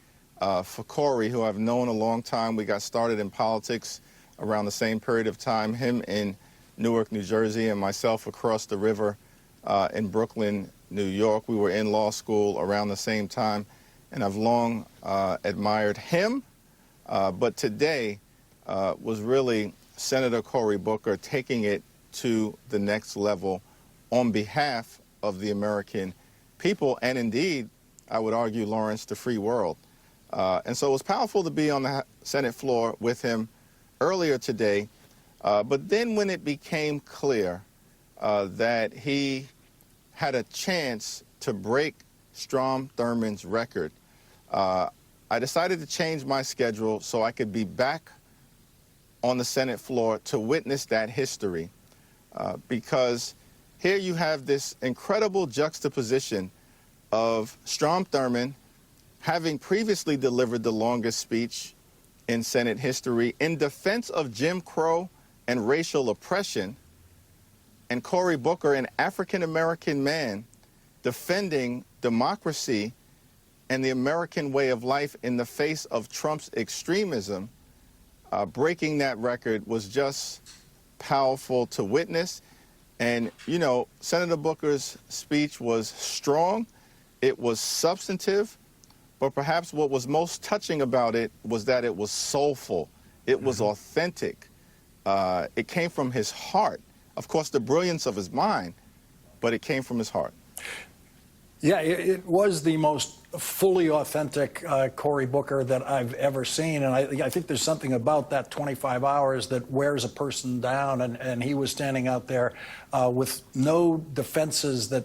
for Cory, who I've known a long time. We got started in politics around the same period of time, him in Newark, New Jersey, and myself across the river in Brooklyn, New York. We were in law school around the same time, and I've long admired him. But today was really Senator Cory Booker taking it to the next level on behalf of the American people, and indeed, I would argue, Lawrence, the free world. And so it was powerful to be on the Senate floor with him earlier today. But then when it became clear that he had a chance to break Strom Thurmond's record, I decided to change my schedule so I could be back on the Senate floor to witness that history. Because here you have this incredible juxtaposition of Strom Thurmond having previously delivered the longest speech in Senate history in defense of Jim Crow and racial oppression, and Cory Booker, an African-American man, defending democracy and the American way of life in the face of Trump's extremism. Breaking that record was just powerful to witness. And, you know, Senator Booker's speech was strong, it was substantive, but perhaps what was most touching about it was that it was soulful, it was authentic, it came from his heart. Of course, the brilliance of his mind, but it came from his heart. Yeah, it was the most fully authentic Cory Booker that I've ever seen. And I think there's something about that 25 hours that wears a person down. And he was standing out there with no defenses that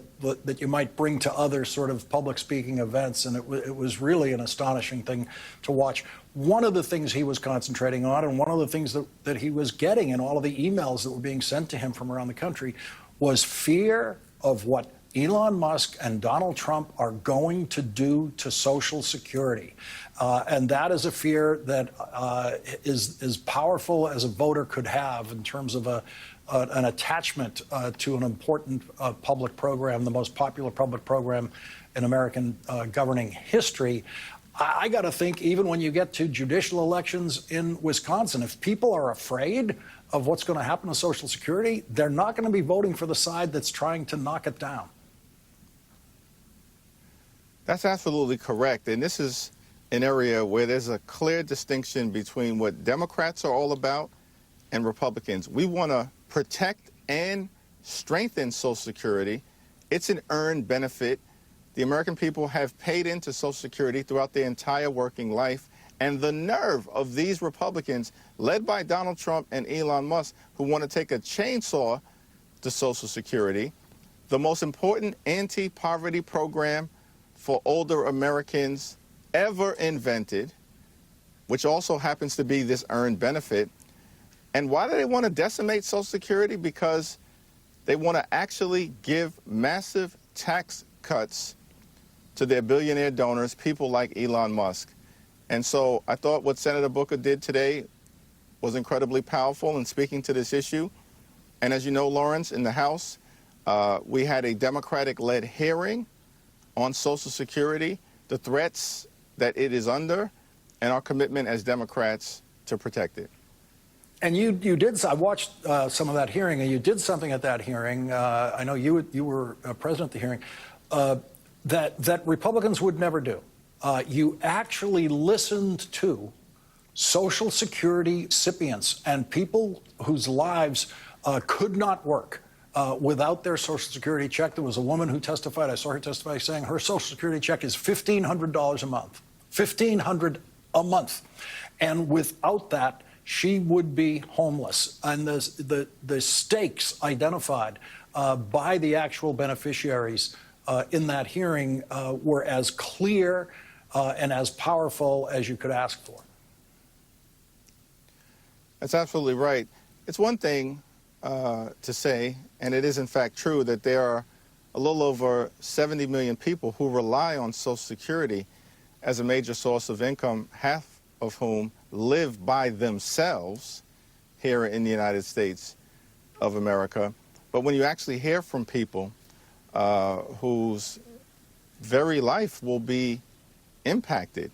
you might bring to other sort of public speaking events. And it was really an astonishing thing to watch. One of the things he was concentrating on, and one of the things that he was getting in all of the emails that were being sent to him from around the country, was fear of what Elon Musk and Donald Trump are going to do to Social Security. And that is a fear that is as powerful as a voter could have in terms of an attachment to an important public program, the most popular public program in American governing history. I got to think, even when you get to judicial elections in Wisconsin, if people are afraid of what's going to happen to Social Security, they're not going to be voting for the side that's trying to knock it down. That's absolutely correct. And this is an area where there's a clear distinction between what Democrats are all about and Republicans. We want to protect and strengthen Social Security. It's an earned benefit The American people have paid into Social Security throughout their entire working life, and the nerve of these Republicans, led by Donald Trump and Elon Musk, who want to take a chainsaw to Social Security, the most important anti-poverty program for older Americans ever invented, which also happens to be this earned benefit. And why do they want to decimate Social Security? Because they want to actually give massive tax cuts to their billionaire donors, people like Elon Musk. And so I thought what Senator Booker did today was incredibly powerful in speaking to this issue. And as you know, Lawrence, in the House, we had a Democratic-led hearing on Social Security, the threats that it is under, and our commitment as Democrats to protect it. And you did. I watched some of that hearing, and you did something at that hearing. I know you were present at the hearing that Republicans would never do. You actually listened to Social Security recipients and people whose lives could not work without their Social Security check. There was a woman who testified. I saw her testify saying her Social Security check is $1,500 a month. $1,500 a month, and without that, she would be homeless. And the stakes identified by the actual beneficiaries in that hearing were as clear and as powerful as you could ask for. That's absolutely right. It's one thing to say, and it is in fact true, that there are a little over 70 million people who rely on Social Security as a major source of income, half of whom live by themselves here in the United States of America. But when you actually hear from people whose very life will be impacted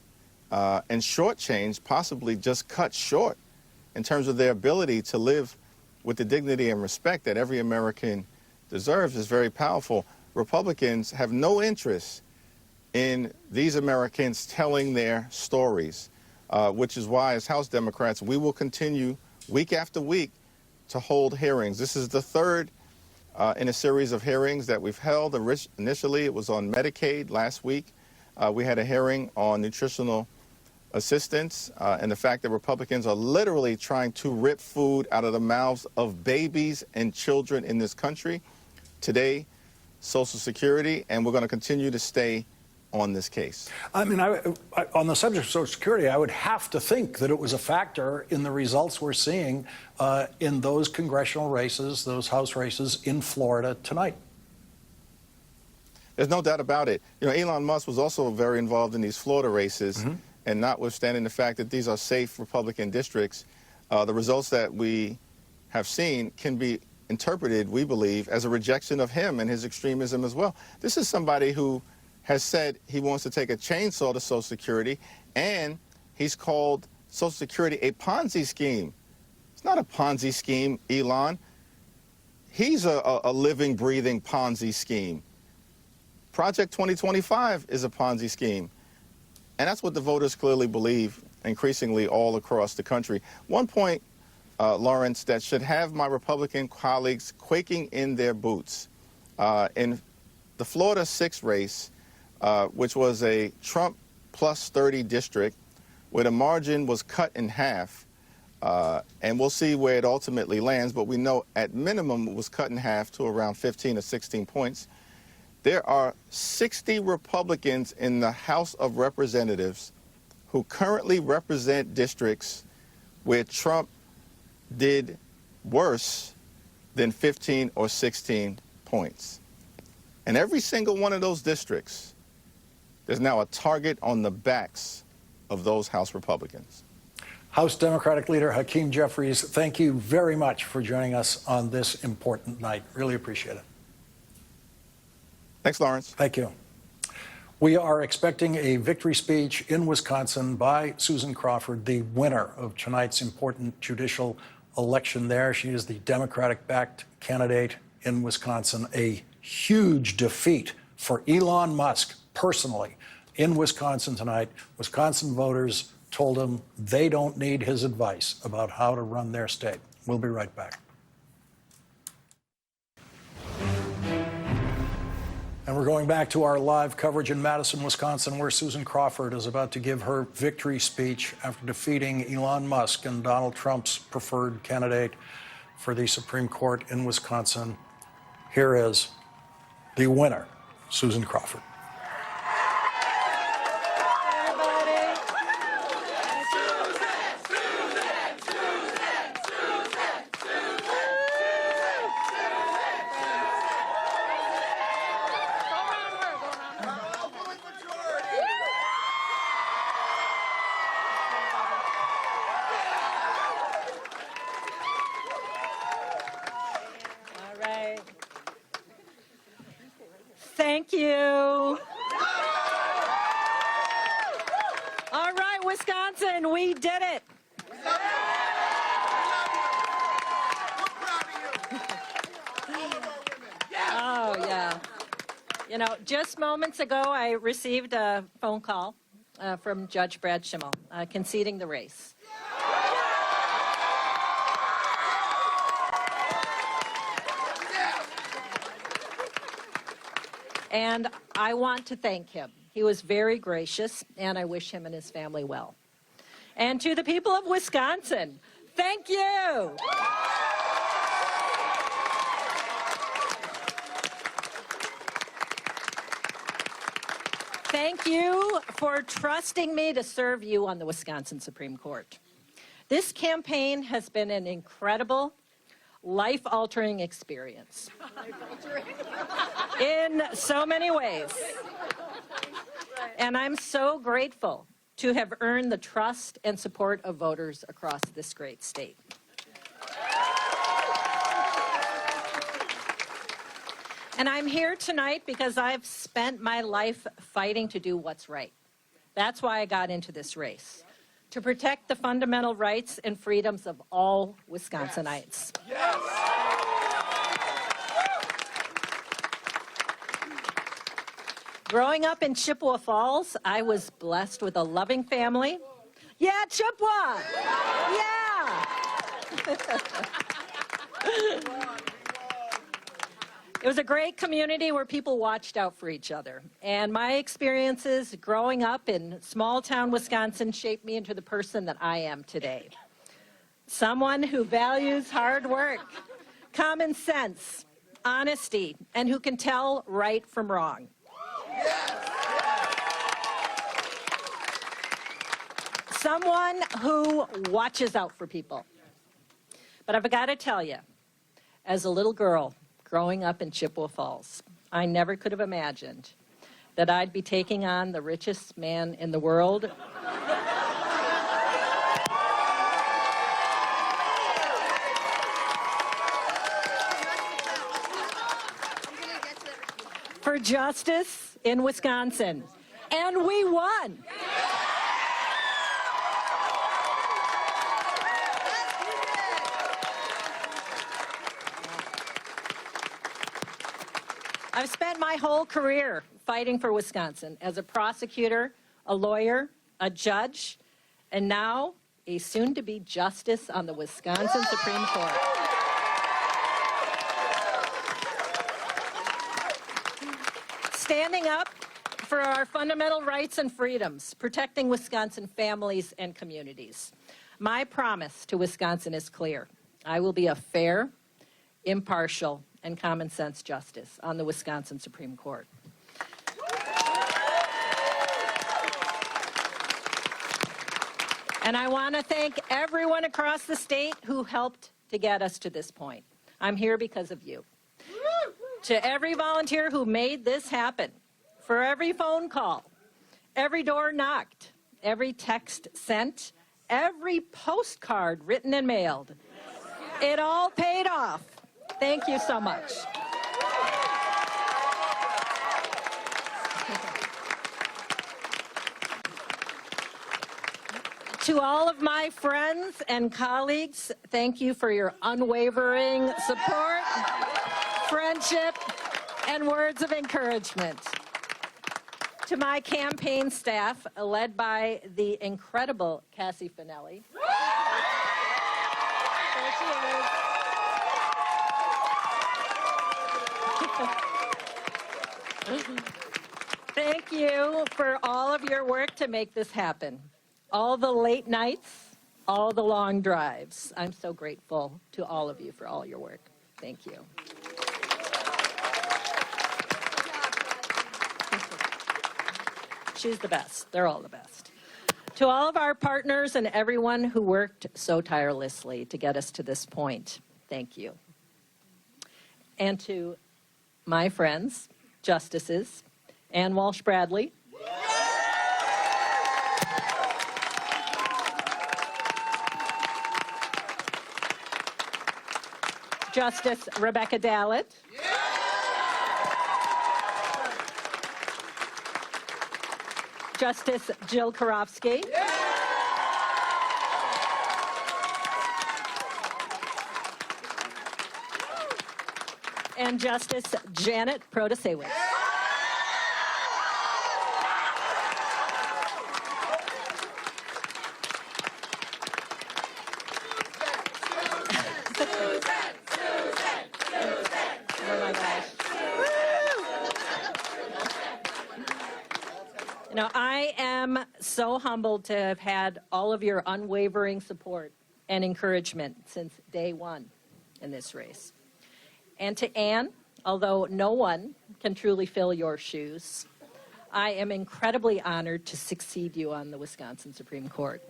and shortchanged, possibly just cut short in terms of their ability to live with the dignity and respect that every American deserves, is very powerful. Republicans have no interest in these Americans telling their stories, which is why, as House Democrats, we will continue week after week to hold hearings. This is the third in a series of hearings that we've held. Initially, it was on Medicaid last week. We had a hearing on nutritional assistance and the fact that Republicans are literally trying to rip food out of the mouths of babies and children in this country. Today, Social Security, and we're going to continue to stay on this case. I mean, on the subject of Social Security, I would have to think that it was a factor in the results we're seeing in those congressional races, those House races in Florida tonight. There's no doubt about it. You know, Elon Musk was also very involved in these Florida races, and notwithstanding the fact that these are safe Republican districts, the results that we have seen can be interpreted, we believe, as a rejection of him and his extremism as well. This is somebody who has said he wants to take a chainsaw to Social Security, and he's called Social Security a Ponzi scheme. It's not a Ponzi scheme, Elon. He's a living, breathing Ponzi scheme. Project 2025 is a Ponzi scheme. And that's what the voters clearly believe increasingly all across the country. One point, Lawrence, that should have my Republican colleagues quaking in their boots. In the Florida 6 race, which was a Trump plus 30 district, where the margin was cut in half, and we'll see where it ultimately lands, but we know at minimum it was cut in half to around 15 or 16 points. There are 60 Republicans in the House of Representatives who currently represent districts where Trump did worse than 15 or 16 points. And every single one of those districts, there's now a target on the backs of those House Republicans. House Democratic Leader Hakeem Jeffries, thank you very much for joining us on this important night. Really appreciate it. Thanks, Lawrence. Thank you. We are expecting a victory speech in Wisconsin by Susan Crawford, the winner of tonight's important judicial election there. She is the Democratic-backed candidate in Wisconsin. A huge defeat for Elon Musk personally in Wisconsin tonight. Wisconsin voters told him they don't need his advice about how to run their state. We'll be right back. And we're going back to our live coverage in Madison, Wisconsin, where Susan Crawford is about to give her victory speech after defeating Elon Musk and Donald Trump's preferred candidate for the Supreme Court in Wisconsin. Here is the winner, Susan Crawford. Thank you. All right, Wisconsin, we did it. Oh, yeah. You know, just moments ago, I received a phone call from Judge Brad Schimmel conceding the race. And I want to thank him. He was very gracious, and I wish him and his family well. And to the people of Wisconsin, thank you. Thank you for trusting me to serve you on the Wisconsin Supreme Court. This campaign has been an incredible, life-altering experience in so many ways. And I'm so grateful to have earned the trust and support of voters across this great state. And I'm here tonight because I've spent my life fighting to do what's right. That's why I got into this race, to protect the fundamental rights and freedoms of all Wisconsinites. Yes. Growing up in Chippewa Falls, I was blessed with a loving family. Yeah, Chippewa! Yeah! It was a great community where people watched out for each other. And my experiences growing up in small-town Wisconsin shaped me into the person that I am today. Someone who values hard work, common sense, honesty, and who can tell right from wrong. Someone who watches out for people. But I've got to tell you, as a little girl growing up in Chippewa Falls, I never could have imagined that I'd be taking on the richest man in the world. For justice in Wisconsin. And we won. I've spent my whole career fighting for Wisconsin as a prosecutor, a lawyer, a judge, and now a soon-to-be justice on the Wisconsin Supreme Court. Standing up for our fundamental rights and freedoms, protecting Wisconsin families and communities. My promise to Wisconsin is clear. I will be a fair, impartial, and common sense justice on the Wisconsin Supreme Court. And I want to thank everyone across the state who helped to get us to this point. I'm here because of you. To every volunteer who made this happen, for every phone call, every door knocked, every text sent, every postcard written and mailed, it all paid off. Thank you so much. To all of my friends and colleagues, thank you for your unwavering support, friendship, and words of encouragement. To my campaign staff, led by the incredible Cassie Finelli. There she is. Thank you for all of your work to make this happen. All the late nights, all the long drives. I'm so grateful to all of you for all your work. Thank you. She's the best. They're all the best. To all of our partners and everyone who worked so tirelessly to get us to this point, thank you. And to my friends, justices, Ann Walsh Bradley, Justice Rebecca Dallett, Justice Jill Karofsky, and Justice Janet Protasewicz. You know, I am so humbled to have had all of your unwavering support and encouragement since day one in this race. And to Ann, although no one can truly fill your shoes, I am incredibly honored to succeed you on the Wisconsin Supreme Court.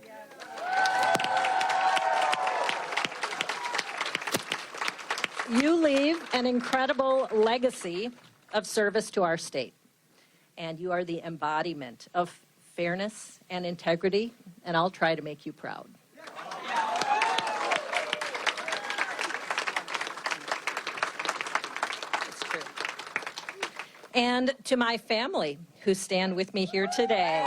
You leave an incredible legacy of service to our state. And you are the embodiment of fairness and integrity, and I'll try to make you proud. It's true. And to my family who stand with me here today.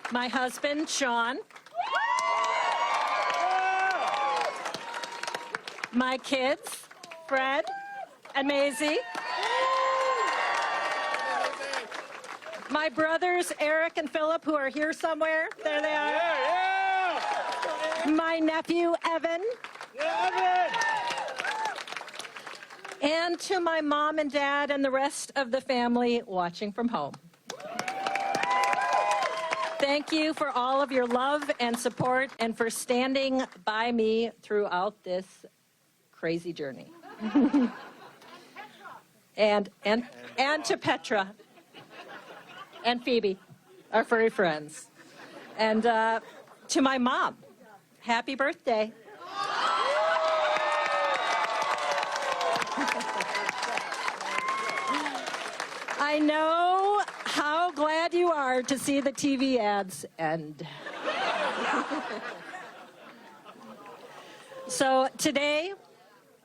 My husband, Sean. My kids, Fred and Maisie. My brothers, Eric and Philip, who are here somewhere. There they are. My nephew, Evan. And to my mom and dad and the rest of the family watching from home. Thank you for all of your love and support and for standing by me throughout this crazy journey. and to Petra and Phoebe, our furry friends. And to my mom, happy birthday. I know how glad you are to see the TV ads end. So today,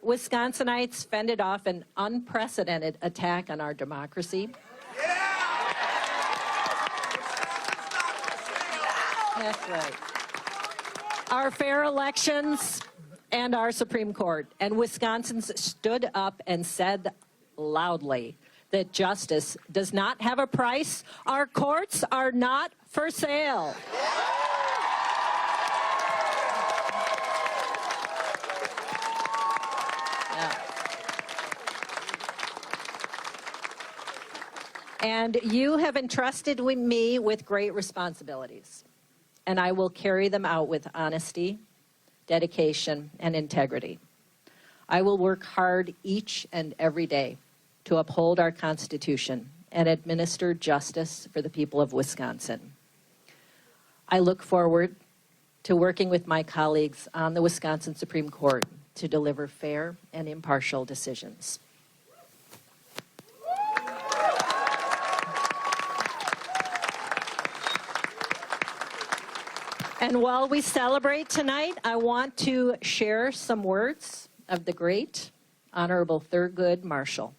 Wisconsinites fended off an unprecedented attack on our democracy. That's right. Our fair elections and our Supreme Court. And Wisconsins stood up and said loudly that justice does not have a price. Our courts are not for sale. Yeah. And you have entrusted me with great responsibilities, and I will carry them out with honesty, dedication, and integrity. I will work hard each and every day to uphold our Constitution and administer justice for the people of Wisconsin. I look forward to working with my colleagues on the Wisconsin Supreme Court to deliver fair and impartial decisions. And while we celebrate tonight, I want to share some words of the great Honorable Thurgood Marshall,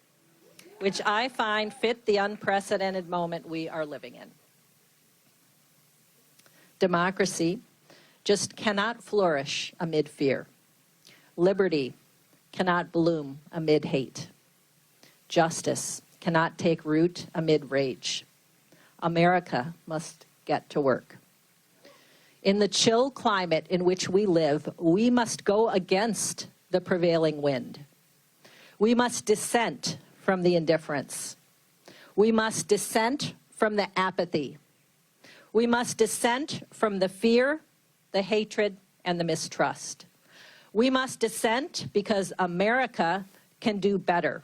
which I find fit the unprecedented moment we are living in. Democracy just cannot flourish amid fear. Liberty cannot bloom amid hate. Justice cannot take root amid rage. America must get to work. In the chill climate in which we live, we must go against the prevailing wind. We must dissent from the indifference. We must dissent from the apathy. We must dissent from the fear, the hatred, and the mistrust. We must dissent because America can do better,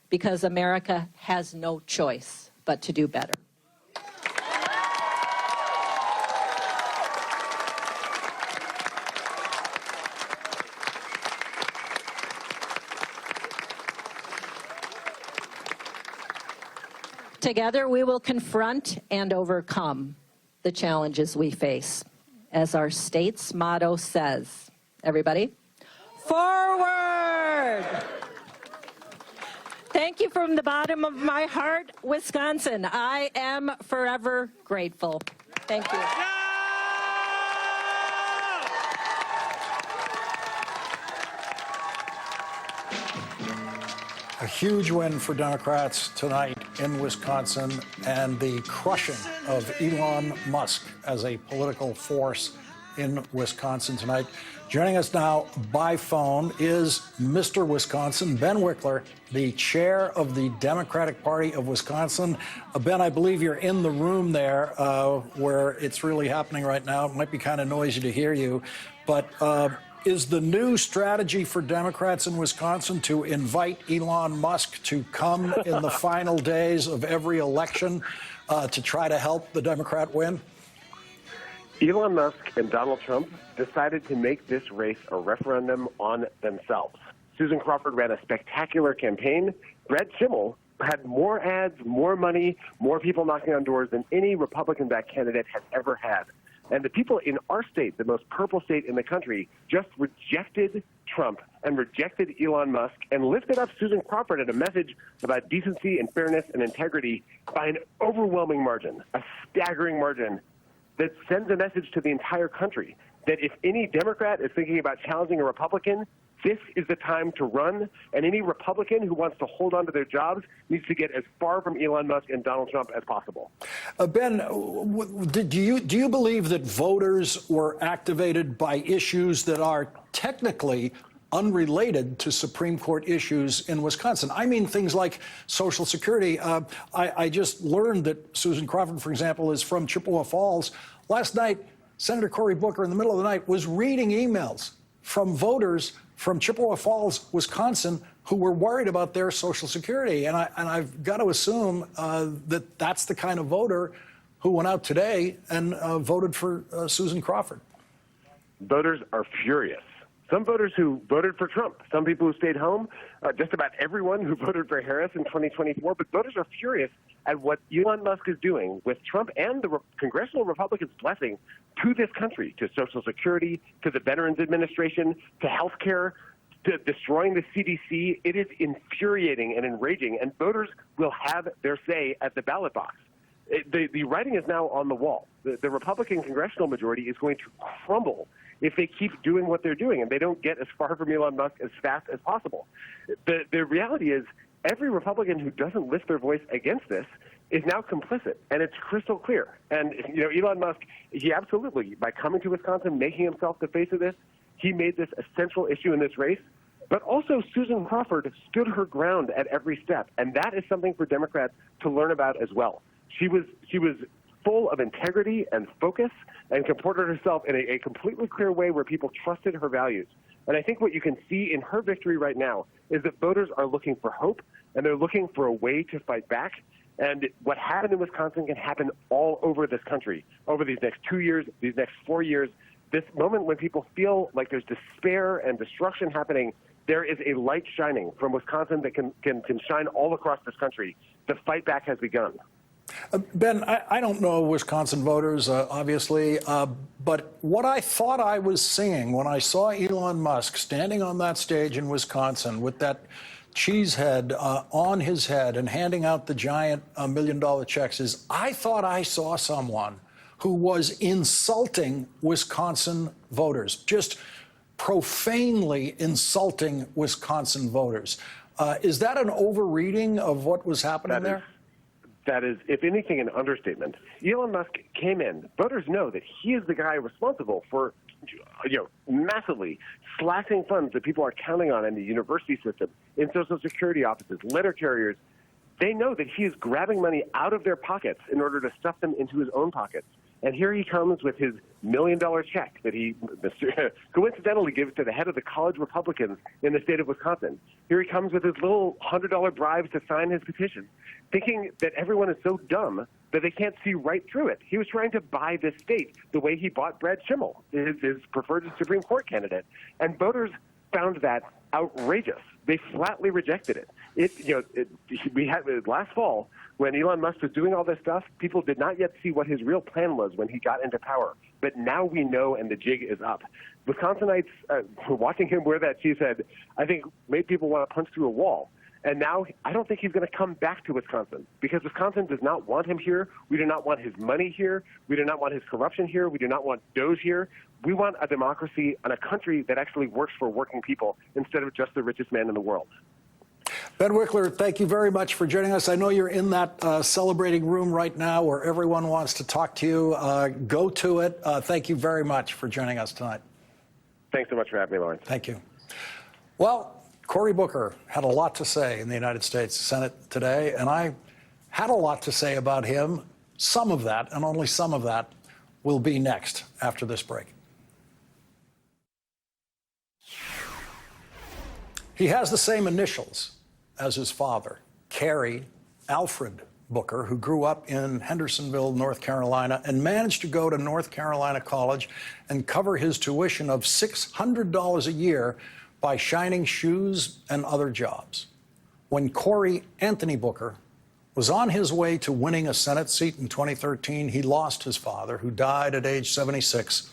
because America has no choice but to do better. Together, we will confront and overcome the challenges we face. As our state's motto says, everybody, forward! Thank you from the bottom of my heart, Wisconsin. I am forever grateful. Thank you. A huge win for Democrats tonight in Wisconsin, and the crushing of Elon Musk as a political force in Wisconsin tonight. Joining us now by phone is Mr. Wisconsin, Ben Wickler, the chair of the Democratic Party of Wisconsin. Ben, I believe you're in the room there where it's really happening right now. It might be kind of noisy to hear you, but is the new strategy for Democrats in Wisconsin to invite Elon Musk to come in the final days of every election to try to help the Democrat win? Elon Musk and Donald Trump decided to make this race a referendum on themselves. Susan Crawford ran a spectacular campaign. Brett Schimmel had more ads, more money, more people knocking on doors than any Republican-backed candidate has ever had. And the people in our state, the most purple state in the country, just rejected Trump and rejected Elon Musk and lifted up Susan Crawford at a message about decency and fairness and integrity by an overwhelming margin, a staggering margin that sends a message to the entire country that if any Democrat is thinking about challenging a Republican, this is the time to run, and any Republican who wants to hold on to their jobs needs to get as far from Elon Musk and Donald Trump as possible. Ben, do you believe that voters were activated by issues that are technically unrelated to Supreme Court issues in Wisconsin? I mean things like Social Security. I just learned that Susan Crawford, for example, is from Chippewa Falls. Last night, Senator Cory Booker, in the middle of the night, was reading emails from voters from Chippewa Falls, Wisconsin, who were worried about their Social Security. And I've got to assume that that's the kind of voter who went out today and voted for Susan Crawford. Voters are furious. Some voters who voted for Trump, some people who stayed home, just about everyone who voted for Harris in 2024. But voters are furious at what Elon Musk is doing with Trump and the congressional Republicans' blessing to this country, to Social Security, to the Veterans Administration, to health care, to destroying the CDC. It is infuriating and enraging, and voters will have their say at the ballot box. The writing is now on the wall. The Republican congressional majority is going to crumble if they keep doing what they're doing and they don't get as far from Elon Musk as fast as possible. The reality is every Republican who doesn't lift their voice against this is now complicit, and it's crystal clear. And, you know, Elon Musk, he absolutely, by coming to Wisconsin, making himself the face of this, he made this a central issue in this race. But also Susan Crawford stood her ground at every step, and that is something for Democrats to learn about as well. She was full of integrity and focus and comported herself in a completely clear way where people trusted her values. And I think what you can see in her victory right now is that voters are looking for hope, and they're looking for a way to fight back. And what happened in Wisconsin can happen all over this country over these next 2 years, these next 4 years. This moment when people feel like there's despair and destruction happening, there is a light shining from Wisconsin that can shine all across this country. The fight back has begun. Ben, I don't know Wisconsin voters, obviously, but what I thought I was seeing when I saw Elon Musk standing on that stage in Wisconsin with that cheese head on his head and handing out the giant $1 million checks is I thought I saw someone who was insulting Wisconsin voters, just profanely insulting Wisconsin voters. Is that an overreading of what was happening there? That is, if anything, an understatement. Elon Musk came in. Voters know that he is the guy responsible for, massively slashing funds that people are counting on in the university system, in Social Security offices, letter carriers. They know that he is grabbing money out of their pockets in order to stuff them into his own pockets. And here he comes with his $1 million check that he coincidentally gives to the head of the college Republicans in the state of Wisconsin. Here he comes with his little $100 bribes to sign his petition, thinking that everyone is so dumb that they can't see right through it. He was trying to buy this state the way he bought Brad Schimmel, his preferred Supreme Court candidate. And voters found that outrageous. They flatly rejected it. We had last fall when Elon Musk was doing all this stuff. People did not yet see what his real plan was when he got into power, but now we know, and the jig is up. Wisconsinites watching him wear that cheese head, I think, made people want to punch through a wall. And now I don't think he's going to come back to Wisconsin because Wisconsin does not want him here. We do not want his money here. We do not want his corruption here. We do not want Doge here. We want a democracy and a country that actually works for working people instead of just the richest man in the world. Ben Wickler, thank you very much for joining us. I know you're in that celebrating room right now where everyone wants to talk to you. Go to it. Thank you very much for joining us tonight. Thanks so much for having me, Lawrence. Thank you. Well, Cory Booker had a lot to say in the United States Senate today, and I had a lot to say about him. Some of that, and only some of that, will be next after this break. He has the same initials as his father, Cary Alfred Booker, who grew up in Hendersonville, North Carolina, and managed to go to North Carolina College and cover his tuition of $600 a year by shining shoes and other jobs. When Cory Anthony Booker was on his way to winning a Senate seat in 2013, he lost his father, who died at age 76,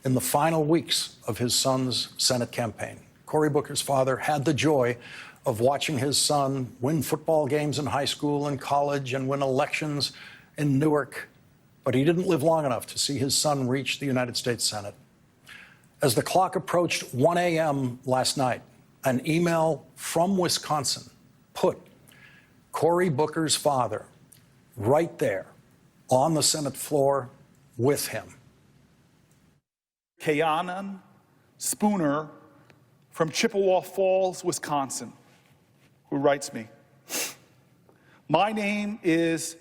in the final weeks of his son's Senate campaign. Cory Booker's father had the joy of watching his son win football games in high school and college and win elections in Newark, but he didn't live long enough to see his son reach the United States Senate. As the clock approached 1 a.m. last night, an email from Wisconsin put Cory Booker's father right there on the Senate floor with him. Kayanan Spooner from Chippewa Falls, Wisconsin, who writes me, "My name is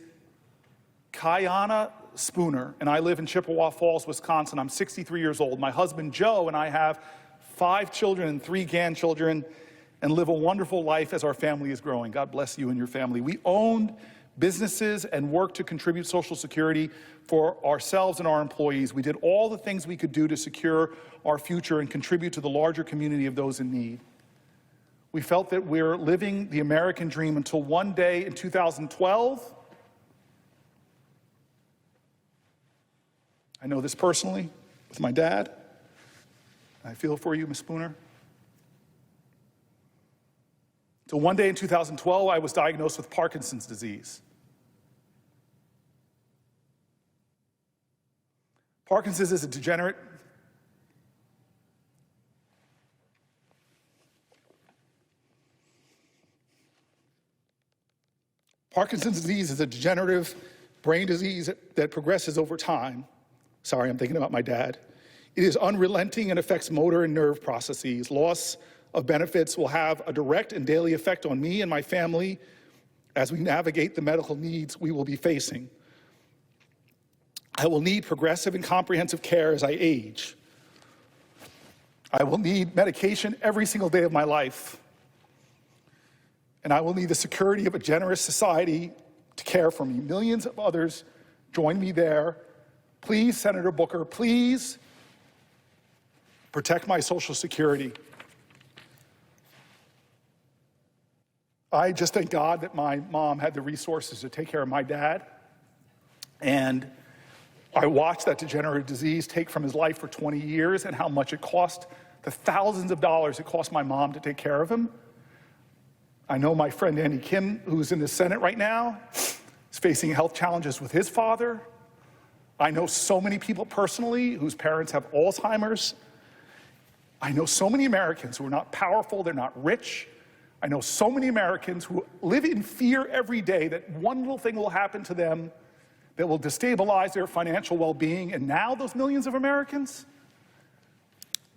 Kayana Spooner, and I live in Chippewa Falls, Wisconsin. I'm 63 years old. My husband, Joe, and I have 5 children and 3 grandchildren and live a wonderful life as our family is growing. God bless you and your family. We owned businesses and worked to contribute Social Security for ourselves and our employees. We did all the things we could do to secure our future and contribute to the larger community of those in need. We felt that we're living the American dream until one day in 2012, I know this personally with my dad. I feel for you, Ms. Spooner. So one day in 2012, I was diagnosed with Parkinson's disease. Parkinson's is a degenerate Parkinson's disease is a degenerative brain disease that progresses over time. Sorry, I'm thinking about my dad. It is unrelenting and affects motor and nerve processes. Loss of benefits will have a direct and daily effect on me and my family as we navigate the medical needs we will be facing. I will need progressive and comprehensive care as I age. I will need medication every single day of my life. And I will need the security of a generous society to care for me. Millions of others join me there. Please, Senator Booker, please protect my Social Security. I just thank God that my mom had the resources to take care of my dad. And I watched that degenerative disease take from his life for 20 years and how much it cost, the thousands of dollars it cost my mom to take care of him. I know my friend Andy Kim, who's in the Senate right now, is facing health challenges with his father. I know so many people personally whose parents have Alzheimer's. I know so many Americans who are not powerful, they're not rich. I know so many Americans who live in fear every day that one little thing will happen to them that will destabilize their financial well-being. And now those millions of Americans,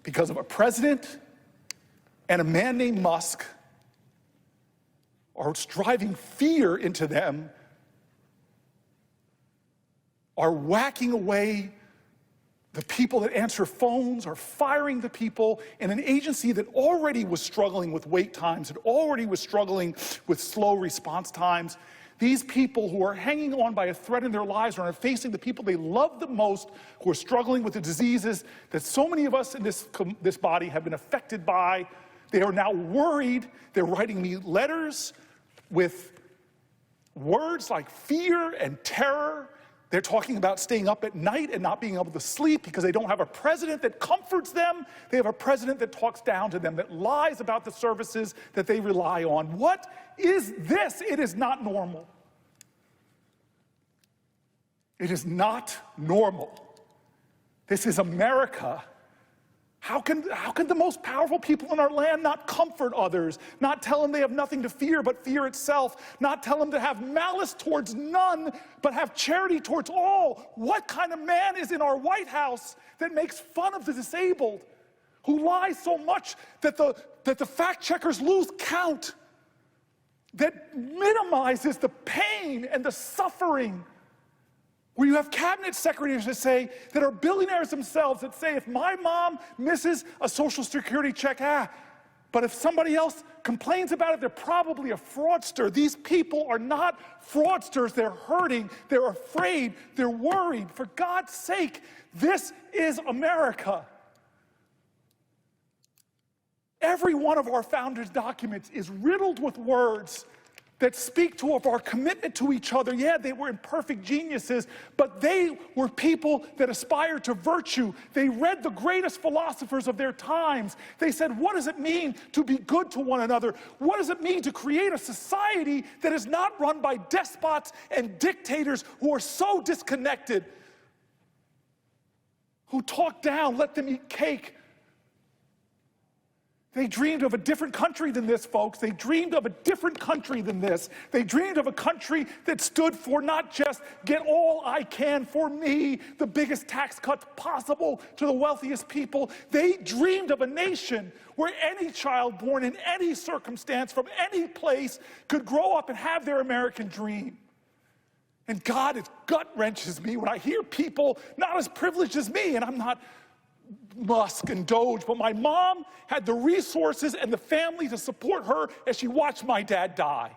because of a president and a man named Musk, are driving fear into them, are whacking away the people that answer phones, are firing the people in an agency that already was struggling with wait times, that already was struggling with slow response times. These people who are hanging on by a thread in their lives are facing the people they love the most, who are struggling with the diseases that so many of us in this body have been affected by. They are now worried. They're writing me letters with words like fear and terror. They're talking about staying up at night and not being able to sleep because they don't have a president that comforts them. They have a president that talks down to them, that lies about the services that they rely on. What is this? It is not normal. It is not normal. This is America. How can the most powerful people in our land not comfort others, not tell them they have nothing to fear but fear itself, not tell them to have malice towards none but have charity towards all? What kind of man is in our White House that makes fun of the disabled, who lies so much that the fact checkers lose count, that minimizes the pain and the suffering? Where you have cabinet secretaries that are billionaires themselves, that say, if my mom misses a Social Security check, but if somebody else complains about it, they're probably a fraudster. These people are not fraudsters. They're hurting. They're afraid. They're worried. For God's sake, this is America. Every one of our founders' documents is riddled with words that speak to of our commitment to each other. Yeah, they were imperfect geniuses, but they were people that aspired to virtue. They read the greatest philosophers of their times. They said, what does it mean to be good to one another? What does it mean to create a society that is not run by despots and dictators who are so disconnected, who talk down, let them eat cake? They dreamed of a different country than this, folks. They dreamed of a different country than this. They dreamed of a country that stood for not just get all I can for me, the biggest tax cuts possible to the wealthiest people. They dreamed of a nation where any child born in any circumstance from any place could grow up and have their American dream. And God, it gut wrenches me when I hear people not as privileged as me, and I'm not Musk and Doge, but my mom had the resources and the family to support her as she watched my dad die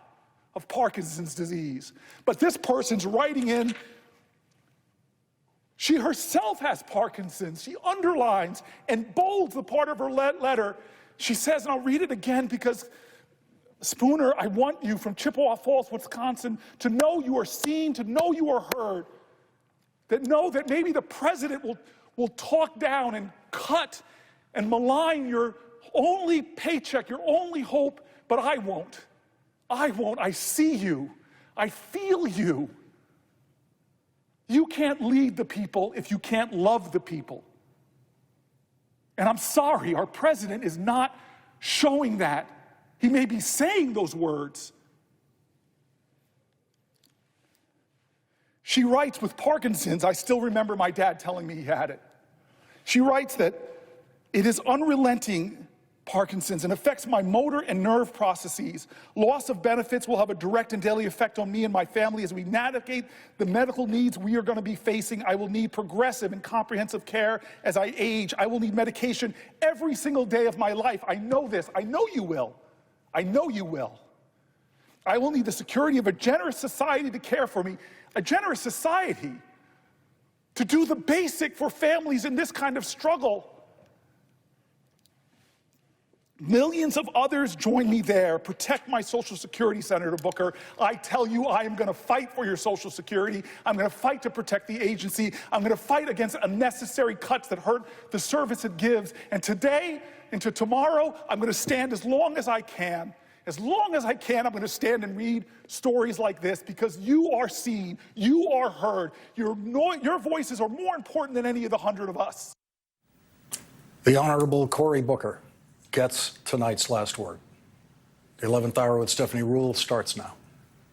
of Parkinson's disease. But this person's writing in, she herself has Parkinson's. She underlines and bolds the part of her letter. She says, and I'll read it again because, Spooner, I want you from Chippewa Falls, Wisconsin, to know you are seen, to know you are heard, that know that maybe the president will talk down and cut and malign your only paycheck, your only hope, but I won't. I won't. I see you. I feel you. You can't lead the people if you can't love the people. And I'm sorry, our president is not showing that. He may be saying those words. She writes, with Parkinson's, I still remember my dad telling me he had it. She writes that it is unrelenting Parkinson's and affects my motor and nerve processes. Loss of benefits will have a direct and daily effect on me and my family as we navigate the medical needs we are going to be facing. I will need progressive and comprehensive care as I age. I will need medication every single day of my life. I know this. I know you will. I know you will. I will need the security of a generous society to care for me. A generous society to do the basic for families in this kind of struggle. Millions of others join me there. Protect my Social Security, Senator Booker. I tell you, I am going to fight for your Social Security. I'm going to fight to protect the agency. I'm going to fight against unnecessary cuts that hurt the service it gives. And today into tomorrow, I'm going to stand as long as I can. As long as I can, I'm going to stand and read stories like this because you are seen, you are heard. Your voices are more important than any of the 100 of us. The Honorable Cory Booker gets tonight's last word. The 11th Hour with Stephanie Ruhle starts now.